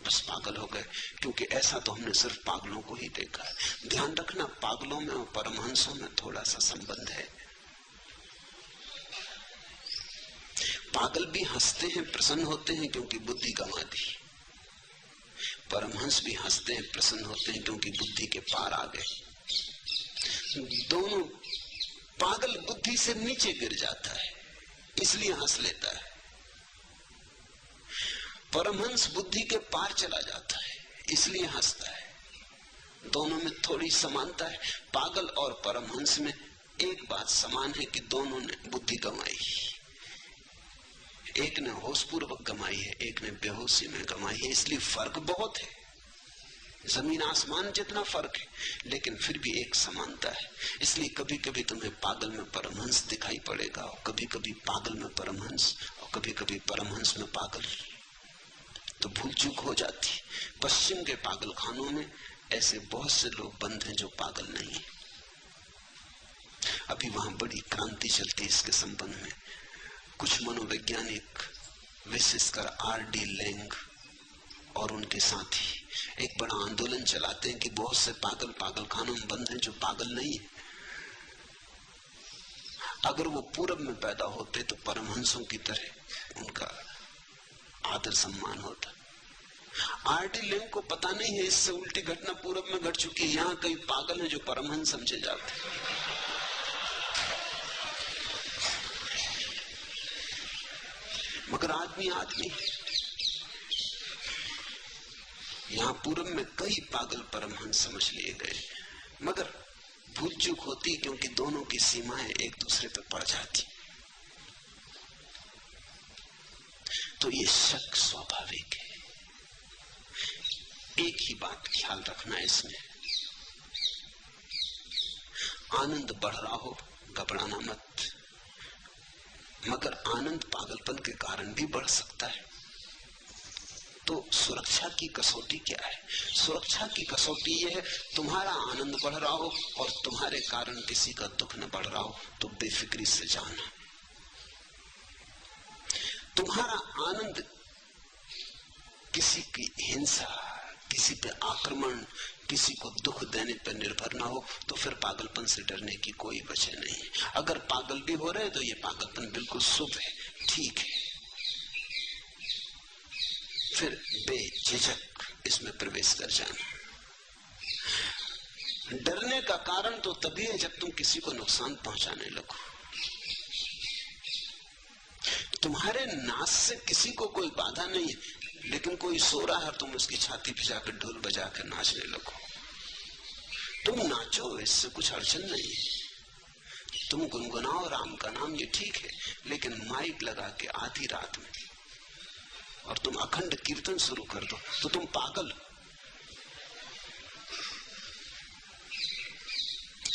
बस पागल हो गए। क्योंकि ऐसा तो हमने सिर्फ पागलों को ही देखा है। ध्यान रखना, पागलों में और परमहंसों में थोड़ा सा संबंध है। पागल भी हंसते हैं, प्रसन्न होते हैं, क्योंकि बुद्धि गंवा दी। परमहंस भी हंसते हैं, प्रसन्न होते हैं, क्योंकि बुद्धि के पार आ गए। दोनों पागल बुद्धि से नीचे गिर जाता है, इसलिए हंस लेता है। परमहंस बुद्धि के पार चला जाता है, इसलिए हंसता है। दोनों में थोड़ी समानता है। पागल और परमहंस में एक बात समान है कि दोनों ने बुद्धि गंवाई। एक ने होशपूर्वक गंवाई है, एक ने बेहोशी में गंवाई है। इसलिए फर्क बहुत है, जमीन आसमान जितना फर्क है, लेकिन फिर भी एक समानता है। इसलिए कभी कभी तुम्हें पागल में परमहंस दिखाई पड़ेगा, और कभी कभी पागल में परमहंस, और कभी कभी परमहंस में पागल। तो भूल चूक हो जाती। पश्चिम के पागल खानों में ऐसे बहुत से लोग बंद हैं जो पागल नहीं है। अभी वहां बड़ी क्रांति चलती है इसके संबंध में। कुछ मनोवैज्ञानिक, विशेषकर R.D. लैंग और उनके साथी एक बड़ा आंदोलन चलाते हैं कि बहुत से पागल पागल खानों में बंद हैं जो पागल नहीं है। अगर वो पूरब में पैदा होते तो परमहंसों की तरह उनका आदर सम्मान होता। R.D. लैंग को पता नहीं है इससे उल्टी घटना पूरब में घट चुकी है। यहाँ कई पागल हैं जो परमहंस समझे जाते। मगर आदमी आदमी है। यहाँ पूरब में कई पागल परमहंस समझ लिए गए, मगर भूल चूक होती क्योंकि दोनों की सीमाएं एक दूसरे पर पड़ जाती। तो ये शक स्वाभाविक है। एक ही बात ख्याल रखना इसमें, आनंद बढ़ रहा हो घबराना मत। मगर आनंद पागलपन के कारण भी बढ़ सकता है। तो सुरक्षा की कसौटी क्या है? सुरक्षा की कसौटी यह है, तुम्हारा आनंद बढ़ रहा हो और तुम्हारे कारण किसी का दुख न बढ़ रहा हो तो बेफिक्री से जाना। तुम्हारा आनंद किसी की हिंसा, किसी पे आक्रमण, किसी को दुख देने पर निर्भर ना हो तो फिर पागलपन से डरने की कोई वजह नहीं। अगर पागल भी हो रहे तो ये पागलपन बिल्कुल शुभ है, ठीक है। फिर बेझिझक इसमें प्रवेश कर जाना। डरने का कारण तो तभी है जब तुम किसी को नुकसान पहुंचाने लगो। तुम्हारे नाच से किसी को कोई बाधा नहीं है, लेकिन कोई सो रहा है, तुम उसकी छाती पे जाकर ढोल बजा कर नाचने लगो। तुम नाचो, इससे कुछ अड़चन नहीं है। तुम गुनगुनाओ राम का नाम, ये ठीक है। लेकिन माइक लगा के आधी रात में और तुम अखंड कीर्तन शुरू कर दो तो तुम पागल हो।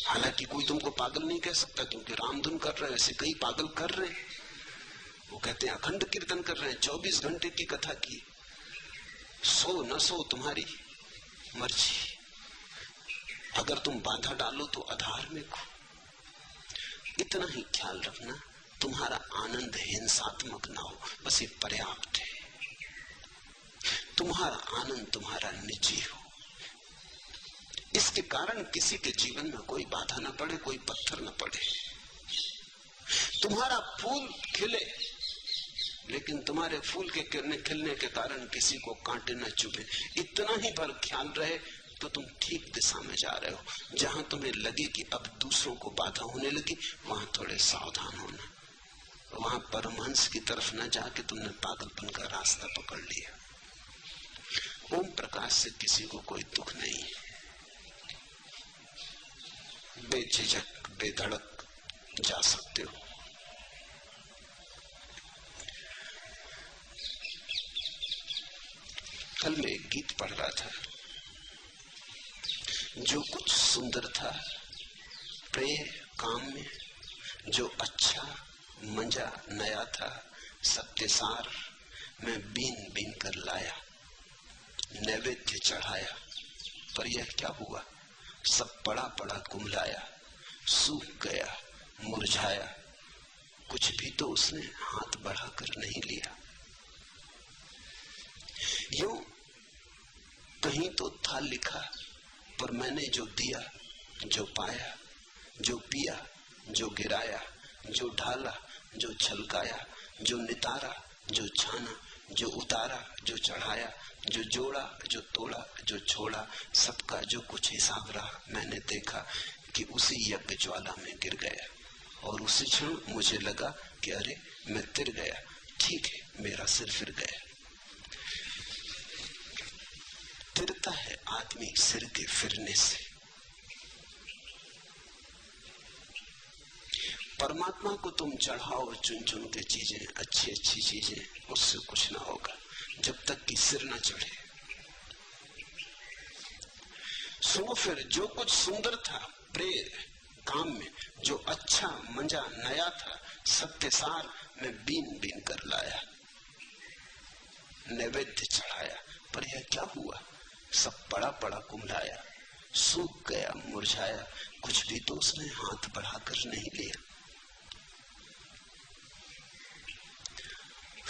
हालांकि कोई तुमको पागल नहीं कह सकता, क्योंकि रामधुन कर रहे हैं, ऐसे कई पागल कर रहे हैं। वो कहते हैं अखंड कीर्तन कर रहे हैं, 24 घंटे की कथा की। सो न सो तुम्हारी मर्जी। अगर तुम बाधा डालो तो अधार्मिक हो। इतना ही ख्याल रखना, तुम्हारा आनंद हिंसात्मक ना हो, बस ये पर्याप्त है। तुम्हारा आनंद तुम्हारा निजी हो, इसके कारण किसी के जीवन में कोई बाधा न पड़े, कोई पत्थर न पड़े। तुम्हारा फूल खिले, लेकिन तुम्हारे फूल के खिलने के कारण किसी को कांटे न चुभे। इतना ही पर ख्याल रहे तो तुम ठीक दिशा में जा रहे हो। जहां तुम्हें लगे कि अब दूसरों को बाधा होने लगी, वहां थोड़े सावधान होना। वहां परमहंस की तरफ न जाके तुमने पागलपन का रास्ता पकड़ लिया। ओम प्रकाश से किसी को कोई दुख नहीं है। बेझिझक बेधड़क जा सकते हो। कल मैं एक गीत पढ़ रहा था, जो कुछ सुंदर था प्रेय काम में, जो अच्छा मंजा नया था सत्यसार, मैं बीन बीन कर लाया, नैवेद्य चढ़ाया, पर यह क्या हुआ, सब पड़ा पड़ा कुमलाया, सूख गया मुरझाया, कुछ भी तो उसने हाथ बढ़ाकर नहीं लिया। यूं कहीं तो था लिखा, पर मैंने जो दिया, जो पाया, जो पिया, जो गिराया, जो ढाला, जो छलकाया, जो नितारा, जो छाना, जो उतारा, जो चढ़ाया, जो जोड़ा, जो तोड़ा, जो छोड़ा, सबका जो कुछ हिसाब रहा, मैंने देखा कि उसी यज्ञ ज्वाला में गिर गया। और उसी क्षण मुझे लगा कि अरे मैं तिर गया, ठीक है, मेरा सिर फिर गया। तिरता है आदमी सिर के फिरने से। परमात्मा को तुम चढ़ाओ चुन चुन के चीजें, अच्छी अच्छी चीजें, उससे कुछ ना होगा जब तक कि सिर ना चढ़े। सुनो, फिर जो कुछ सुंदर था प्रेम काम में, जो अच्छा मंजा नया था, सत्य सार में बीन बीन कर लाया, नैवेद्य चढ़ाया। पर यह क्या हुआ? सब पड़ा पड़ा कुम्हलाया, सूख गया, मुरझाया, कुछ भी तो उसने हाथ बढ़ाकर नहीं लिया।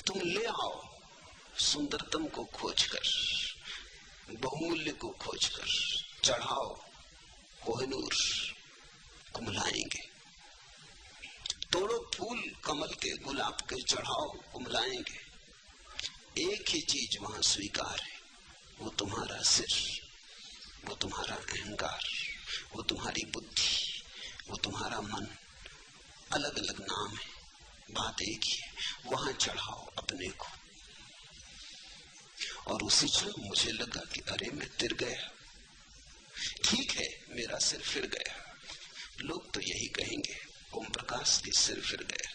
तुम ले आओ सुंदरतम को खोजकर, बहुमूल्य को खोजकर, चढ़ाओ कोहिनूर, कुम्हलाएंगे। तोड़ो फूल कमल के, गुलाब के, चढ़ाओ, कुम्हलाएंगे। एक ही चीज वहां स्वीकार है, वो तुम्हारा सिर, वो तुम्हारा अहंकार, वो तुम्हारी बुद्धि, वो तुम्हारा मन। अलग अलग नाम है, बात एक ही है। वहां चढ़ाओ अपने को। और उसी क्षण मुझे लगा कि अरे मैं तिर गया, ठीक है, मेरा सिर फिर गया। लोग तो यही कहेंगे, ओम प्रकाश के सिर फिर गया।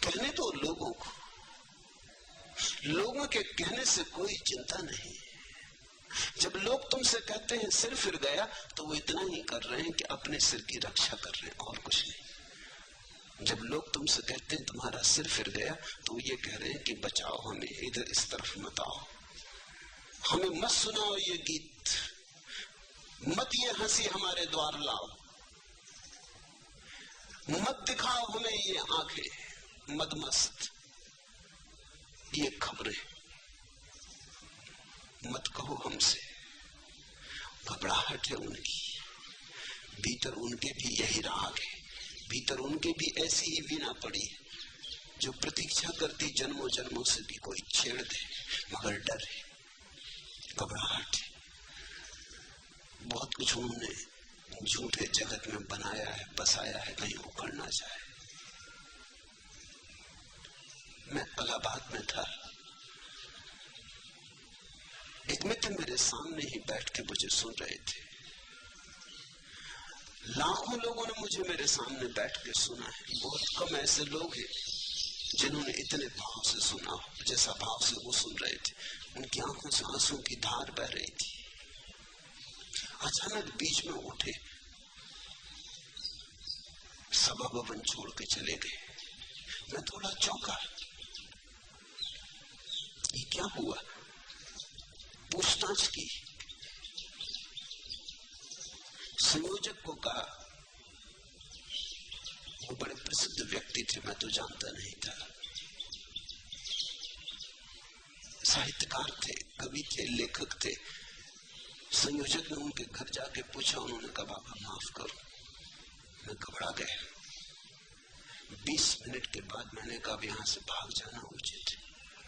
कहने दो लोगों को, लोगों के कहने से कोई चिंता नहीं। जब लोग तुमसे कहते हैं सिर फिर गया, तो वो इतना ही कर रहे हैं कि अपने सिर की रक्षा कर रहे हैं, और कुछ नहीं। जब लोग तुमसे कहते हैं तुम्हारा सिर फिर गया, तो वो ये कह रहे हैं कि बचाओ हमें, इधर इस तरफ मत आओ, हमें मत सुनाओ ये गीत, मत ये हंसी हमारे द्वार लाओ, मत दिखाओ हमें ये आंखें मदमस्त, ये खबरें मत कहो हमसे। घबराहट है उनकी, भीतर उनके भी यही राग है, भीतर उनके भी ऐसी ही वीणा पड़ी है जो प्रतीक्षा करती जन्मों जन्मों से भी कोई छेड़ दे, मगर डर है, घबराहट है। बहुत कुछ उन्होंने झूठे जगत में बनाया है, बसाया है, कहीं उखड़ ना जाए। मैं इलाहाबाद में था, एक मित्र मेरे सामने ही बैठ के मुझे सुन रहे थे। लाखों लोगों ने मुझे मेरे सामने बैठ के सुना है, बहुत कम ऐसे लोग हैं जिन्होंने इतने भाव से सुना हो जैसा भाव से वो सुन रहे थे। उनकी आंखों से आंसू की धार बह रही थी। अचानक बीच में उठे, सभा भवन छोड़ के चले गए। मैं थोड़ा चौंका, ये क्या हुआ? पूछताछ की, संयोजक को कहा, वो बड़े प्रसिद्ध व्यक्ति थे, मैं तो जानता नहीं था, साहित्यकार थे, कवि थे, लेखक थे। संयोजक ने उनके घर जाके पूछा, उन्होंने कहा बाबा माफ करो, मैं घबरा गया। 20 मिनट के बाद मैंने कहा यहां से भाग जाना उचित है,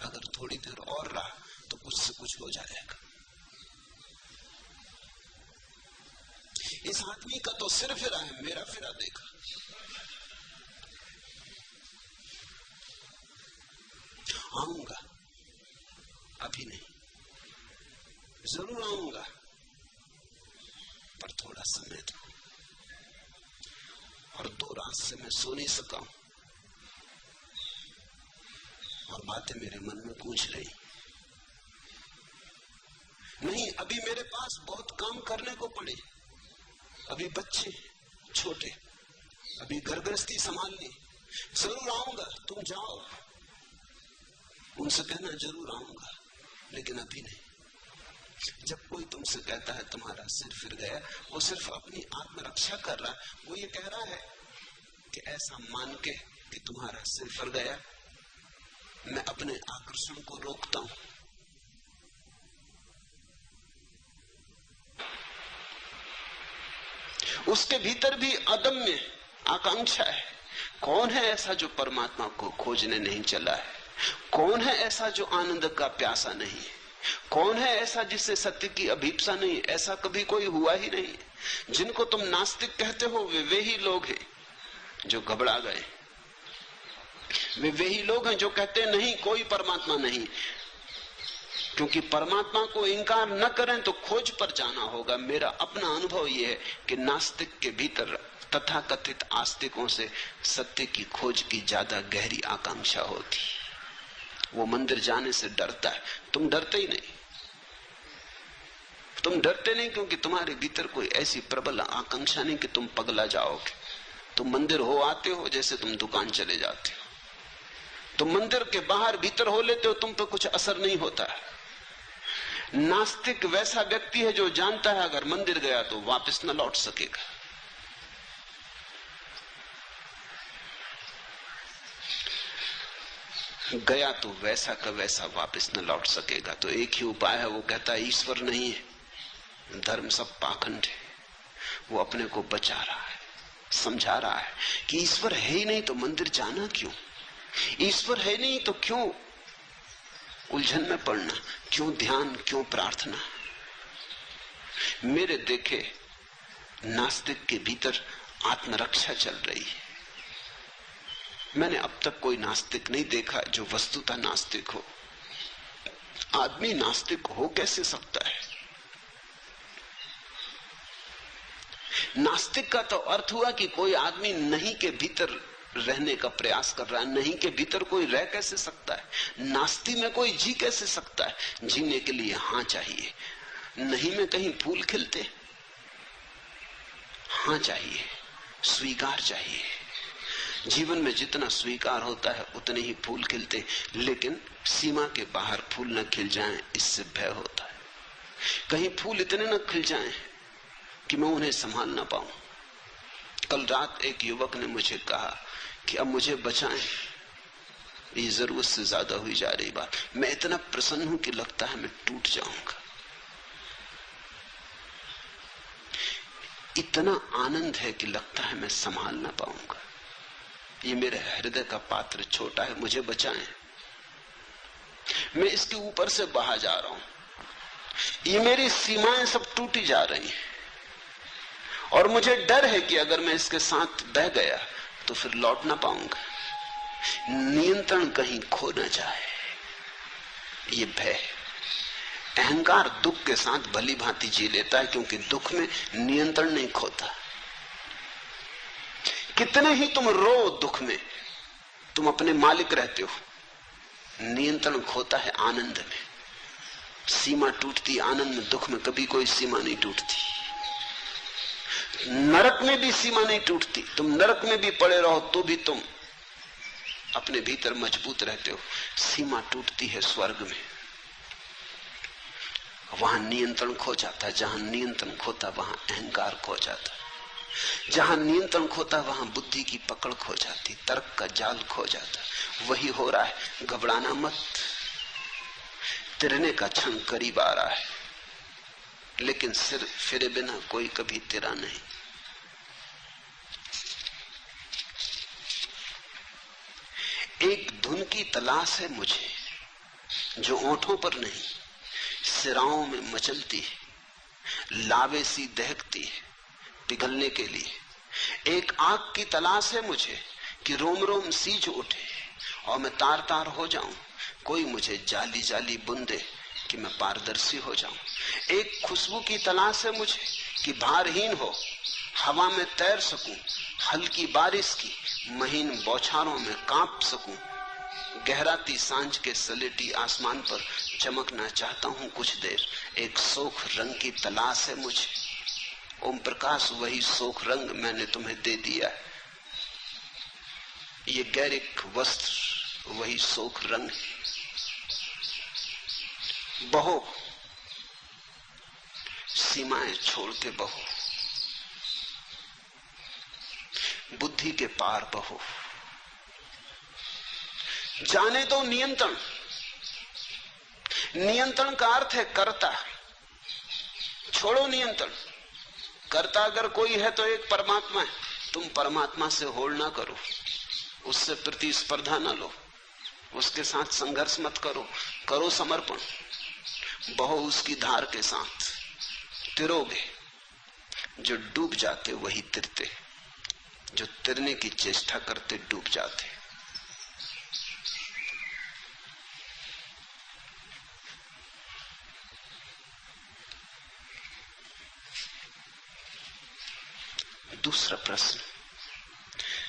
अगर थोड़ी देर और रहा तो कुछ से कुछ हो जाएगा। इस आदमी का तो सिर फिरा है, मेरा फिरा देखा। आऊंगा, अभी नहीं, जरूर आऊंगा, पर थोड़ा समय दो। और 2 रात से मैं सो नहीं सका हूं, और बातें मेरे मन में गूंज रही। नहीं, अभी मेरे पास बहुत काम करने को पड़े, अभी बच्चे छोटे, अभी घर गृहस्थी संभालनी। जरूर आऊंगा, तुम जाओ, उनसे कहना जरूर आऊंगा, लेकिन अभी नहीं। जब कोई तुमसे कहता है तुम्हारा सिर फिर गया, वो सिर्फ अपनी आत्मरक्षा कर रहा है। वो ये कह रहा है कि ऐसा मान के कि तुम्हारा सिर फिर गया, मैं अपने आकर्षण को रोकता हूं। उसके भीतर भी अदम्य आकांक्षा है। कौन है ऐसा जो परमात्मा को खोजने नहीं चला है? कौन है ऐसा जो आनंद का प्यासा नहीं है? कौन है ऐसा जिससे सत्य की अभीप्सा नहीं? ऐसा कभी कोई हुआ ही नहीं। जिनको तुम नास्तिक कहते हो वे ही लोग हैं जो घबरा गए। वे ही लोग हैं जो कहते हैं नहीं, कोई परमात्मा नहीं। क्योंकि परमात्मा को इंकार न करें तो खोज पर जाना होगा। मेरा अपना अनुभव यह है कि नास्तिक के भीतर तथाकथित आस्तिकों से सत्य की खोज की ज्यादा गहरी आकांक्षा होती। वो मंदिर जाने से डरता है। तुम डरते ही नहीं। तुम डरते नहीं क्योंकि तुम्हारे भीतर कोई ऐसी प्रबल आकांक्षा नहीं कि तुम पगला जाओगे। तुम मंदिर हो आते हो जैसे तुम दुकान चले जाते हो। तुम मंदिर के बाहर भीतर हो लेते हो, तुम पे कुछ असर नहीं होता है। नास्तिक वैसा व्यक्ति है जो जानता है अगर मंदिर गया तो वापस न लौट सकेगा। गया तो वैसा का वैसा वापस न लौट सकेगा। तो एक ही उपाय है, वो कहता है ईश्वर नहीं है, धर्म सब पाखंड है। वो अपने को बचा रहा है, समझा रहा है कि ईश्वर है ही नहीं तो मंदिर जाना क्यों? ईश्वर है नहीं तो क्यों उलझन में पड़ना, क्यों ध्यान, क्यों प्रार्थना? मेरे देखे नास्तिक के भीतर आत्मरक्षा चल रही है। मैंने अब तक कोई नास्तिक नहीं देखा जो वस्तुतः नास्तिक हो। आदमी नास्तिक हो कैसे सकता है? नास्तिक का तो अर्थ हुआ कि कोई आदमी नहीं के भीतर रहने का प्रयास कर रहा है। नहीं के भीतर कोई रह कैसे सकता है? नास्ति में कोई जी कैसे सकता है? जीने के लिए हां चाहिए। नहीं में कहीं फूल खिलते? हां चाहिए, स्वीकार चाहिए। जीवन में जितना स्वीकार होता है उतने ही फूल खिलते, लेकिन सीमा के बाहर फूल न खिल जाएं इससे भय होता है। कहीं फूल इतने न खिल जाएं कि मैं उन्हें संभाल ना पाऊं। कल रात एक युवक ने मुझे कहा कि अब मुझे बचाएं, ये जरूरत से ज्यादा हुई जा रही बात। मैं इतना प्रसन्न हूं कि लगता है मैं टूट जाऊंगा। इतना आनंद है कि लगता है मैं संभाल ना पाऊंगा। ये मेरे हृदय का पात्र छोटा है, मुझे बचाएं। मैं इसके ऊपर से बहा जा रहा हूं। ये मेरी सीमाएं सब टूटी जा रही हैं और मुझे डर है कि अगर मैं इसके साथ बह गया तो फिर लौट ना पाऊंगा। नियंत्रण कहीं खो न जाए, ये भय। अहंकार दुख के साथ भली भांति जी लेता है क्योंकि दुख में नियंत्रण नहीं खोता। कितने ही तुम रो दुख में, तुम अपने मालिक रहते हो। नियंत्रण खोता है आनंद में। सीमा टूटती आनंद में, दुख में कभी कोई सीमा नहीं टूटती। नरक में भी सीमा नहीं टूटती। तुम नरक में भी पड़े रहो तो भी तुम अपने भीतर मजबूत रहते हो। सीमा टूटती है स्वर्ग में, वहां नियंत्रण खो जाता है। जहां नियंत्रण खोता वहां अहंकार खो जाता है। जहां नियंत्रण खोता वहां बुद्धि की पकड़ खो जाती, तर्क का जाल खो जाता। वही हो रहा है। घबराना मत, तिरने का क्षण करीब आ रहा है, लेकिन सिर फिरे बिना कोई कभी तिरा नहीं। एक धुन की तलाश है मुझे जो ओंठों पर नहीं सिराओं में मचलती है, लावे सी दहकती है पिघलने के लिए। एक आग की तलाश है मुझे कि रोम रोम सीज उठे और मैं तार तार हो जाऊं। कोई मुझे जाली जाली बुंदे कि मैं पारदर्शी हो जाऊं। एक खुशबू की तलाश है मुझे कि भारहीन हो, हवा में तैर सकूं, हल्की बारिश की महीन बौछारों में कांप सकूं। गहराती सांझ के सलेटी आसमान पर चमकना चाहता हूं कुछ देर। एक सोख रंग की तलाश है मुझे। ओम प्रकाश, वही सोख रंग मैंने तुम्हें दे दिया है। ये गैरिक वस्त्र वही सोख रंग है। बहो, सीमाएं छोड़ के बहो, बुद्धि के पार बहो। जाने दो नियंत्रण। नियंत्रण का अर्थ है कर्ता। छोड़ो नियंत्रण। कर्ता अगर कोई है तो एक परमात्मा है। तुम परमात्मा से होड़ ना करो, उससे प्रतिस्पर्धा ना लो। उसके साथ संघर्ष मत करो, करो समर्पण, बहो उसकी धार के साथ, तिरोगे। जो डूब जाते वही तिरते, जो तिरने की चेष्टा करते डूब जाते। दूसरा प्रश्न,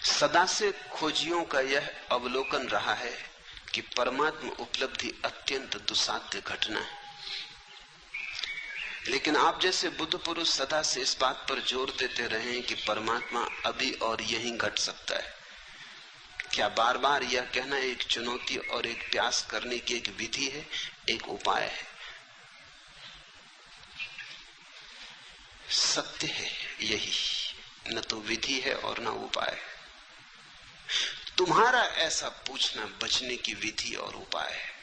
सदा से खोजियों का यह अवलोकन रहा है कि परमात्मा उपलब्धि अत्यंत दुस्साध्य घटना है, लेकिन आप जैसे बुद्ध पुरुष सदा से इस बात पर जोर देते रहे हैं कि परमात्मा अभी और यहीं घट सकता है। क्या बार बार यह कहना एक चुनौती और एक प्रयास करने की एक विधि है, एक उपाय है? सत्य है यही, न तो विधि है और न उपाय। तुम्हारा ऐसा पूछना बचने की विधि और उपाय है।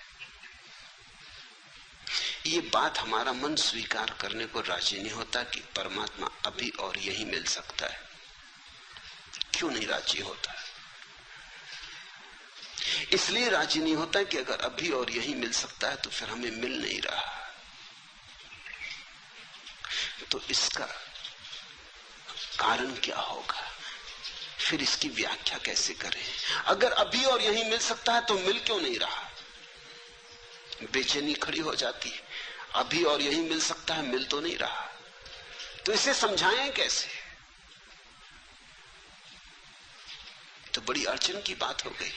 ये बात हमारा मन स्वीकार करने को राजी नहीं होता कि परमात्मा अभी और यहीं मिल सकता है। क्यों नहीं राजी होता? इसलिए राजी नहीं होता कि अगर अभी और यहीं मिल सकता है तो फिर हमें मिल नहीं रहा। तो इसका कारण क्या होगा? फिर इसकी व्याख्या कैसे करें? अगर अभी और यहीं मिल सकता है तो मिल क्यों नहीं रहा? बेचैनी खड़ी हो जाती है। अभी और यहीं मिल सकता है, मिल तो नहीं रहा, तो इसे समझाएं कैसे? तो बड़ी अड़चन की बात हो गई।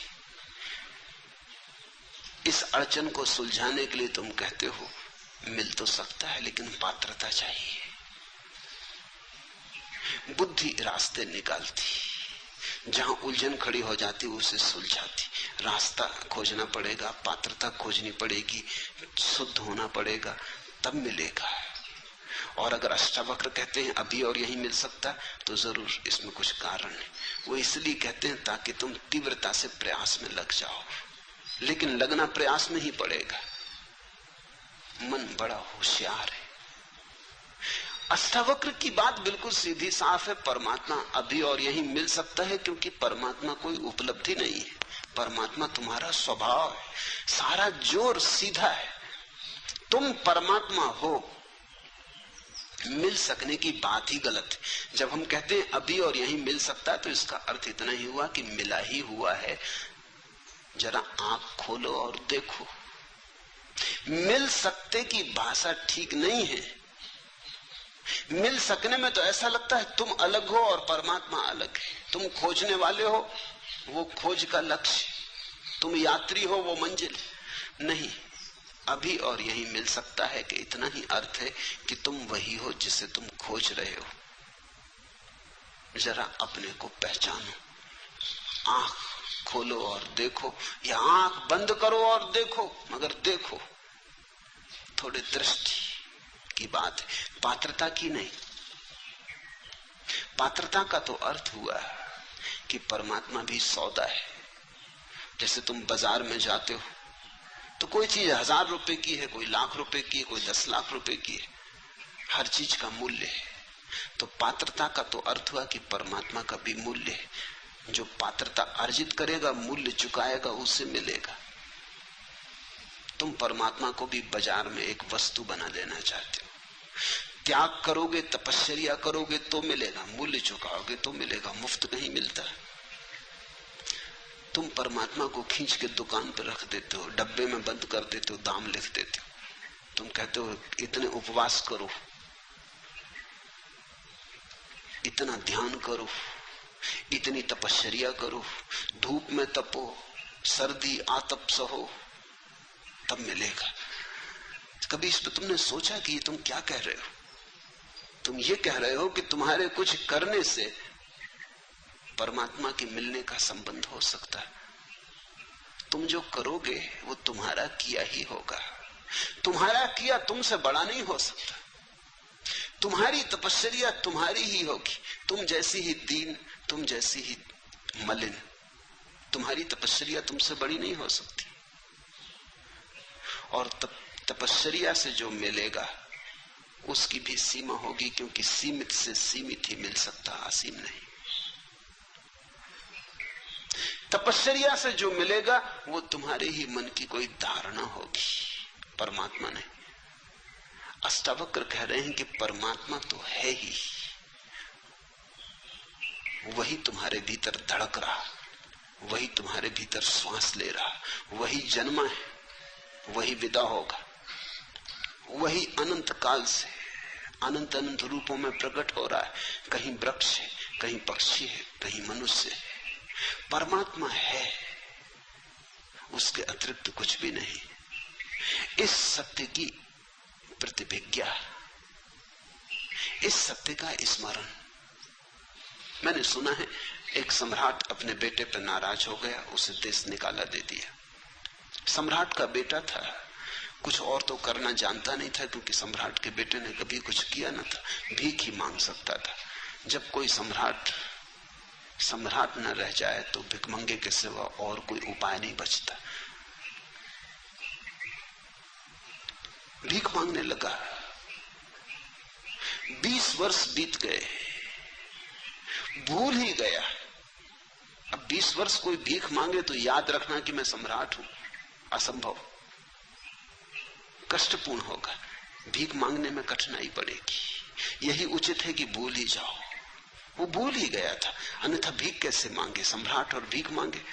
इस अड़चन को सुलझाने के लिए तुम कहते हो मिल तो सकता है लेकिन पात्रता चाहिए। बुद्धि रास्ते निकालती, जहां उलझन खड़ी हो जाती उसे सुलझाती। रास्ता खोजना पड़ेगा, पात्रता खोजनी पड़ेगी, शुद्ध होना पड़ेगा, तब मिलेगा। और अगर अष्टावक्र कहते हैं अभी और यहीं मिल सकता तो जरूर इसमें कुछ कारण है। वो इसलिए कहते हैं ताकि तुम तीव्रता से प्रयास में लग जाओ, लेकिन लगना प्रयास में ही पड़ेगा। मन बड़ा होशियार है। अष्टावक्र की बात बिल्कुल सीधी साफ है, परमात्मा अभी और यहीं मिल सकता है क्योंकि परमात्मा कोई उपलब्धि नहीं है, परमात्मा तुम्हारा स्वभाव है। सारा जोर सीधा है, तुम परमात्मा हो, मिल सकने की बात ही गलत है। जब हम कहते हैं अभी और यहीं मिल सकता है तो इसका अर्थ इतना ही हुआ कि मिला ही हुआ है। जरा आंख खोलो और देखो। मिल सकते की भाषा ठीक नहीं है। मिल सकने में तो ऐसा लगता है तुम अलग हो और परमात्मा अलग है। तुम खोजने वाले हो, वो खोज का लक्ष्य, तुम यात्री हो, वो मंजिल नहीं। अभी और यहीं मिल सकता है कि इतना ही अर्थ है कि तुम वही हो जिसे तुम खोज रहे हो। जरा अपने को पहचानो, आंख खोलो और देखो, या आंख बंद करो और देखो, मगर देखो। थोड़ी दृष्टि की बात है, पात्रता की नहीं। पात्रता का तो अर्थ हुआ कि परमात्मा भी सौदा है। जैसे तुम बाजार में जाते हो तो कोई चीज 1000 रुपए की है, कोई लाख रुपए की है, कोई 10 लाख रुपए की है, हर चीज का मूल्य है। तो पात्रता का तो अर्थ हुआ कि परमात्मा का भी मूल्य है। जो पात्रता अर्जित करेगा, मूल्य चुकाएगा, उसे मिलेगा। तुम परमात्मा को भी बाजार में एक वस्तु बना देना चाहते हो। त्याग करोगे, तपस्या करोगे तो मिलेगा, मूल्य चुकाओगे तो मिलेगा, मुफ्त नहीं मिलता। तुम परमात्मा को खींच के दुकान पर रख देते हो, डब्बे में बंद कर देते हो, दाम लिख देते हो। तुम कहते हो इतने उपवास करो, इतना ध्यान करो, इतनी तपस्या करो, धूप में तपो, सर्दी आतप सहो, तब मिलेगा। कभी इस पर तुमने सोचा कि ये तुम क्या कह रहे हो? तुम ये कह रहे हो कि तुम्हारे कुछ करने से परमात्मा के मिलने का संबंध हो सकता है। तुम जो करोगे वो तुम्हारा किया ही होगा। तुम्हारा किया तुमसे बड़ा नहीं हो सकता। तुम्हारी तपस्या तुम्हारी ही होगी। तुम जैसी ही दीन, तुम जैसी ही मलिन, तुम्हारी तपस्या तुमसे बड़ी नहीं हो सकती। और तपस्या से जो मिलेगा उसकी भी सीमा होगी, क्योंकि सीमित से सीमित ही मिल सकता, असीम नहीं। तपश्चर्या से जो मिलेगा वो तुम्हारे ही मन की कोई धारणा होगी, परमात्मा नहीं। अष्टावक्र कह रहे हैं कि परमात्मा तो है ही, वही तुम्हारे भीतर धड़क रहा, वही तुम्हारे भीतर श्वास ले रहा, वही जन्मा है, वही विदा होगा, वही अनंत काल से अनंत अनंत रूपों में प्रकट हो रहा है। कहीं वृक्ष है, कहीं पक्षी है, कहीं मनुष्य है। परमात्मा है, उसके अतिरिक्त कुछ भी नहीं। इस सत्य की प्रतिभिज्ञा, इस सत्य का स्मरण। मैंने सुना है एक सम्राट अपने बेटे पर नाराज हो गया, उसे देश निकाला दे दिया। सम्राट का बेटा था, कुछ और तो करना जानता नहीं था, क्योंकि सम्राट के बेटे ने कभी कुछ किया न था, भीख ही मांग सकता था। जब कोई सम्राट न रह जाए तो भिखमंगे के सिवा और कोई उपाय नहीं बचता। भीख मांगने लगा। 20 वर्ष बीत गए, भूल ही गया। अब 20 वर्ष कोई भीख मांगे तो याद रखना कि मैं सम्राट हूं, असंभव, कष्टपूर्ण होगा। भीख मांगने में कठिनाई पड़ेगी। यही उचित है कि भूल ही जाओ। वो भूल ही गया था, अन्यथा भीख कैसे मांगे? सम्राट और भीख मांगे,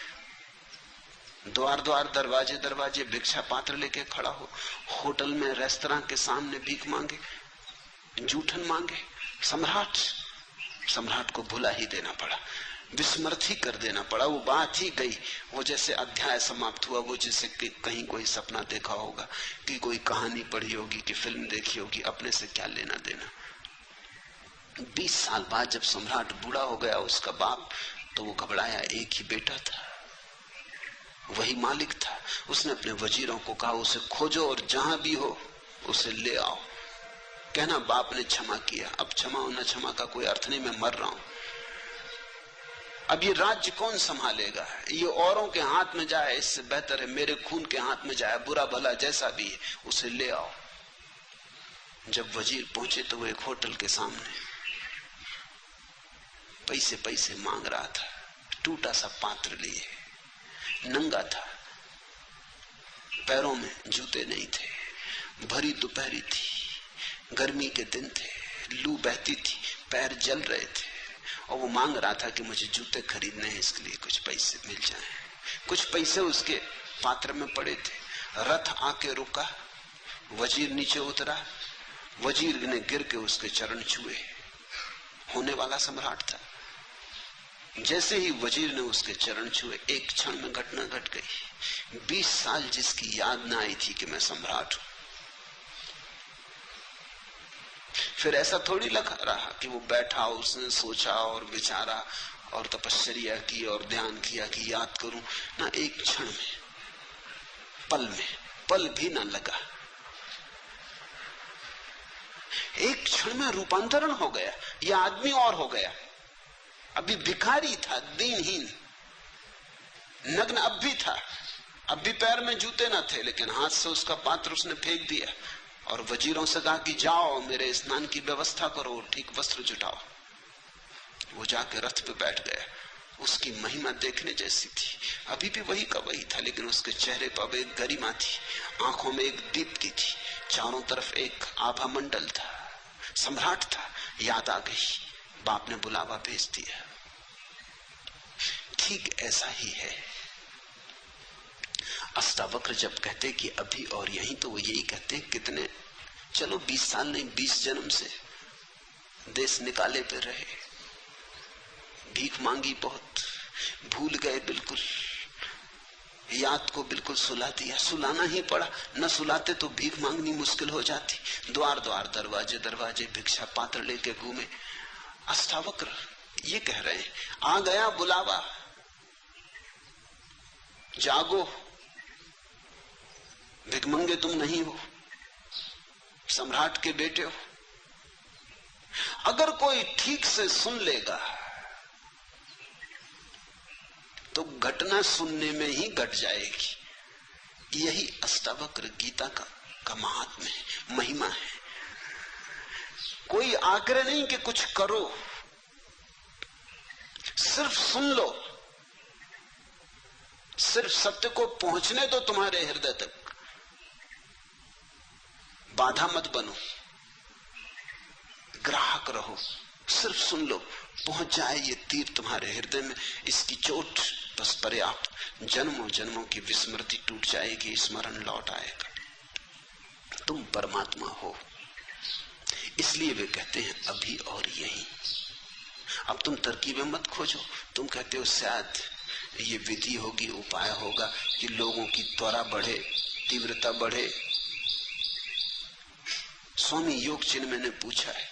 द्वार द्वार दरवाजे दरवाजे भिक्षा पात्र लेके खड़ा हो, होटल में रेस्तरां के सामने भीख मांगे, जूठन मांगे। सम्राट को भुला ही देना पड़ा, विस्मृत ही कर देना पड़ा। वो बात ही गई। वो जैसे अध्याय समाप्त हुआ, वो जैसे कि कहीं कोई सपना देखा होगा, कि कोई कहानी पढ़ी होगी, कि फिल्म देखी होगी, अपने से क्या लेना देना। 20 साल बाद जब सम्राट बूढ़ा हो गया, उसका बाप, तो वो घबराया। एक ही बेटा था, वही मालिक था। उसने अपने वजीरों को कहा, उसे खोजो और जहां भी हो उसे ले आओ। कहना बाप ने क्षमा किया। अब क्षमा और न क्षमा का कोई अर्थ नहीं, मैं मर रहा हूं। अब ये राज्य कौन संभालेगा? ये औरों के हाथ में जाए, इससे बेहतर है मेरे खून के हाथ में जाए। बुरा भला जैसा भी है, उसे ले आओ। जब वजीर पहुंचे तो वो एक होटल के सामने पैसे मांग रहा था, टूटा सा पात्र लिए, नंगा था, पैरों में जूते नहीं थे, भरी दोपहरी थी, गर्मी के दिन थे, लू बहती थी, पैर जल रहे थे, और वो मांग रहा था कि मुझे जूते खरीदने हैं, इसके लिए कुछ पैसे मिल जाएं। कुछ पैसे उसके पात्र में पड़े थे। रथ आके रुका, वजीर नीचे उतरा, वजीर ने गिर के उसके चरण छुए। होने वाला सम्राट था। जैसे ही वजीर ने उसके चरण छुए, एक क्षण में घटना घट गई। 20 साल जिसकी याद ना आई थी कि मैं सम्राट हूं, फिर ऐसा थोड़ी लग रहा कि वो बैठा, उसने सोचा और विचारा और तपश्चर्या की और ध्यान किया कि याद करूं ना। एक क्षण में, पल भी ना लगा। एक क्षण में रूपांतरण हो गया। यह आदमी और हो गया। अभी भिखारी था, दीनहीन, नग्न अब भी था, अब भी पैर में जूते न थे, लेकिन हाथ से उसका पात्र उसने फेंक दिया और वजीरों से कहा कि जाओ मेरे स्नान की व्यवस्था करो, ठीक वस्त्र जुटाओ। वो जाके रथ पे बैठ गया। उसकी महिमा देखने जैसी थी। अभी भी वही का वही था, लेकिन उसके चेहरे पर एक गरिमा थी, आंखों में एक दीप्ति थी, चारों तरफ एक आभा मंडल था। सम्राट था। याद आ गई, बाप ने बुलावा भेज दिया। ठीक ऐसा ही है। अष्टावक्र जब कहते कि अभी और यहीं, तो वो यही कहते कितने, चलो 20 साल नहीं, 20 जन्म से देश निकाले पे रहे, भीख मांगी बहुत, भूल गए बिल्कुल, याद को बिल्कुल सुला दिया, सुलाना ही पड़ा, न सुलाते तो भीख मांगनी मुश्किल हो जाती। द्वार द्वार दरवाजे दरवाजे भिक्षा पात्र लेके घूमे। अष्टावक्र ये कह रहे हैं, आ गया बुलावा, जागो, भिखमंगे तुम नहीं हो, सम्राट के बेटे हो। अगर कोई ठीक से सुन लेगा तो घटना सुनने में ही घट जाएगी। यही अष्टावक्र गीता का महात्म्य है, महिमा है। कोई आग्रह नहीं कि कुछ करो, सिर्फ सुन लो। सिर्फ सत्य को पहुंचने दो तुम्हारे हृदय तक, बाधा मत बनो, ग्राहक रहो, सिर्फ सुन लो, पहुंच जाए ये तीर तुम्हारे हृदय में, इसकी चोट बस पर्याप्त, जन्मों जन्मों की विस्मृति टूट जाएगी, स्मरण लौट आएगा, तुम परमात्मा हो। इसलिए वे कहते हैं अभी और यही। अब तुम तरकीबें मत खोजो, तुम कहते हो शायद ये विधि होगी, उपाय होगा कि लोगों की त्वरा बढ़े, तीव्रता बढ़े। स्वामी योग चिन्मय ने पूछा है,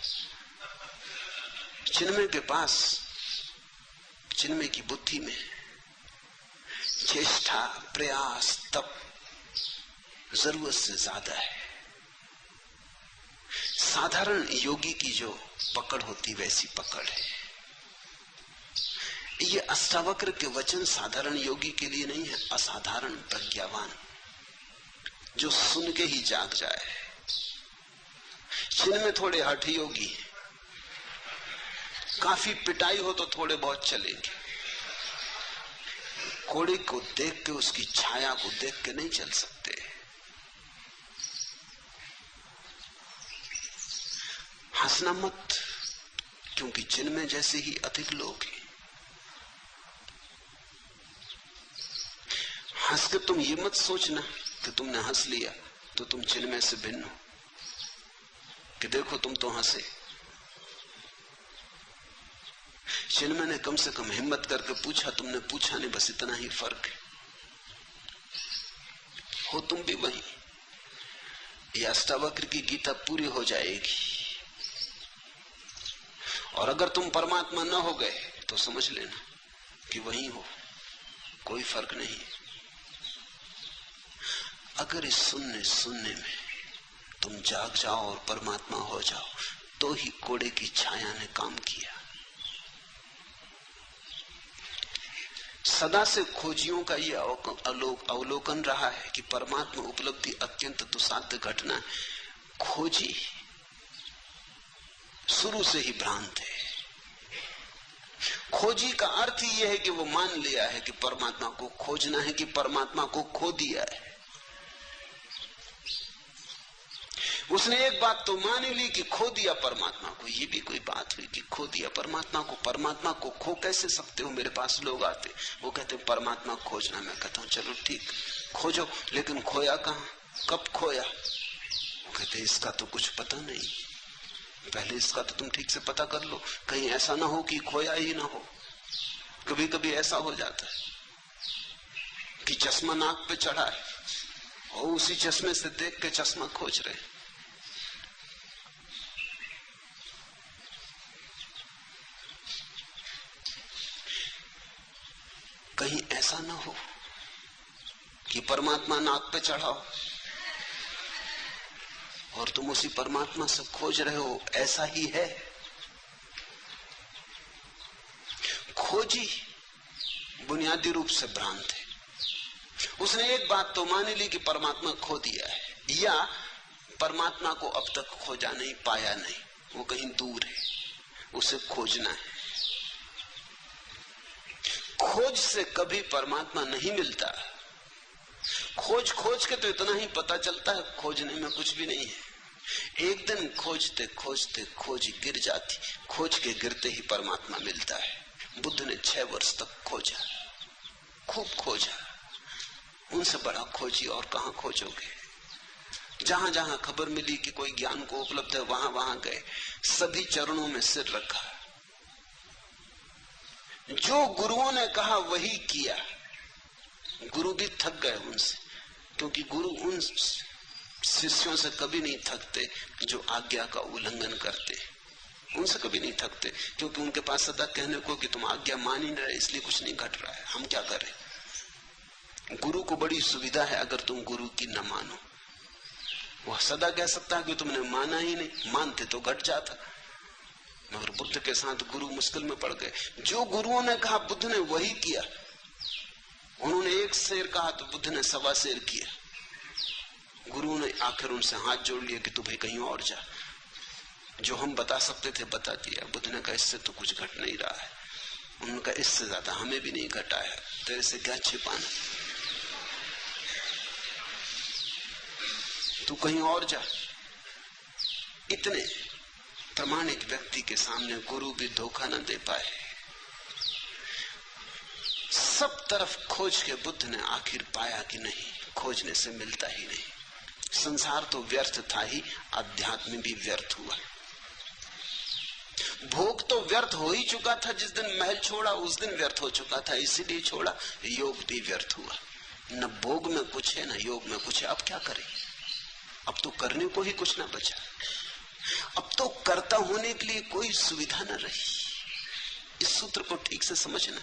चिन्मय के पास, चिन्मय की बुद्धि में चेष्टा, प्रयास, तप जरूरत से ज्यादा है। साधारण योगी की जो पकड़ होती वैसी पकड़ है। ये अष्टावक्र के वचन साधारण योगी के लिए नहीं है, असाधारण प्रज्ञावान जो सुन के ही जाग जाए। चिन्ह में थोड़े हठ योगी, काफी पिटाई हो तो थोड़े बहुत चलेंगे, कोड़ी को देख के, उसकी छाया को देख के नहीं चल सकते। हंसना मत, क्योंकि जिनमें जैसे ही अधिक लोग हैं। हंस के तुम ये मत सोचना कि तुमने हंस लिया तो तुम जिनमें से भिन्न हो, कि देखो तुम तो हंसे। चिन्मय ने कम से कम हिम्मत करके पूछा, तुमने पूछा नहीं, बस इतना ही फर्क है। हो तुम भी वही। ये अष्टावक्र की गीता पूरी हो जाएगी, और अगर तुम परमात्मा न हो गए तो समझ लेना कि वही हो, कोई फर्क नहीं। अगर इस सुनने में तुम जाग जाओ और परमात्मा हो जाओ तो ही कोड़े की छाया ने काम किया। सदा से खोजियों का यह अवलोकन रहा है कि परमात्मा उपलब्धि अत्यंत दुस्साध्य घटना है। खोजी शुरू से ही भ्रांत है। खोजी का अर्थ ही यह है कि वो मान लिया है कि परमात्मा को खोजना है, कि परमात्मा को खो दिया है। उसने एक बात तो मान ही ली कि खो दिया परमात्मा को। ये भी कोई बात हुई कि खो दिया परमात्मा को? परमात्मा को खो कैसे सकते हो? मेरे पास लोग आते, वो कहते परमात्मा खोजना। मैं कहता हूं चलो ठीक, खोजो, लेकिन खोया कहां, कब खोया? वो कहते इसका तो कुछ पता नहीं, पहले इसका तो तुम ठीक से पता कर लो, कहीं ऐसा ना हो कि खोया ही ना हो। कभी कभी ऐसा हो जाता है कि चश्मा नाक पे चढ़ा है और उसी चश्मे से देख के चश्मा खोज रहे। कहीं ऐसा ना हो कि परमात्मा नाक पे चढ़ा हो और तुम उसी परमात्मा से खोज रहे हो। ऐसा ही है। खोजी बुनियादी रूप से भ्रांत है। उसने एक बात तो मान ली कि परमात्मा खो दिया है, या परमात्मा को अब तक खोजा नहीं, पाया नहीं, वो कहीं दूर है, उसे खोजना है। खोज से कभी परमात्मा नहीं मिलता। खोज खोज के तो इतना ही पता चलता है, खोजने में कुछ भी नहीं है। एक दिन खोजते खोजते खोज गिर जाती, खोज के गिरते ही परमात्मा मिलता है। बुद्ध ने 6 वर्ष तक खोजा, खूब खोजा। उनसे बड़ा खोजी और कहां खोजोगे? जहां जहां खबर मिली कि कोई ज्ञान को उपलब्ध है, वहां वहां गए, सभी चरणों में सिर रखा। जो गुरुओं ने कहा वही किया। गुरु भी थक गए उनसे, क्योंकि गुरु उन शिष्यों से कभी नहीं थकते जो आज्ञा का उल्लंघन करते। उनसे कभी नहीं थकते, क्योंकि उनके पास सदा कहने को कि तुम आज्ञा मान ही नहीं रहे, इसलिए कुछ नहीं घट रहा है, हम क्या करें। गुरु को बड़ी सुविधा है, अगर तुम गुरु की न मानो। वह सदा कह सकता है कि तुमने माना ही नहीं, मानते तो घट जाता। मगर बुद्ध के साथ गुरु मुश्किल में पड़ गए। जो गुरुओं ने कहा बुद्ध ने वही किया। उन्होंने 1 शेर कहा तो बुद्ध ने 1.25 शेर किया। गुरु ने आखिर उनसे हाथ जोड़ लिया कि तू भाई कहीं और जा। जो हम बता सकते थे बता दिया। बुद्ध ने कहा इससे तो कुछ घट नहीं रहा है, उनका इससे ज्यादा हमें भी नहीं घटा है, तेरे से क्या छिपाना, तू कहीं और जा। इतने प्रामाणिक व्यक्ति के सामने गुरु भी धोखा न दे पाए। सब तरफ खोज के बुद्ध ने आखिर पाया कि नहीं, खोजने से मिलता ही नहीं। संसार तो व्यर्थ था ही, अध्यात्म भी व्यर्थ हुआ। भोग तो व्यर्थ हो ही चुका था, जिस दिन महल छोड़ा उस दिन व्यर्थ हो चुका था, इसीलिए छोड़ा। योग भी व्यर्थ हुआ, न भोग में कुछ है न योग में कुछ है। अब क्या करें? अब तो करने को ही कुछ ना बचा। अब तो कर्ता होने के लिए कोई सुविधा न रही। इस सूत्र को ठीक से समझना।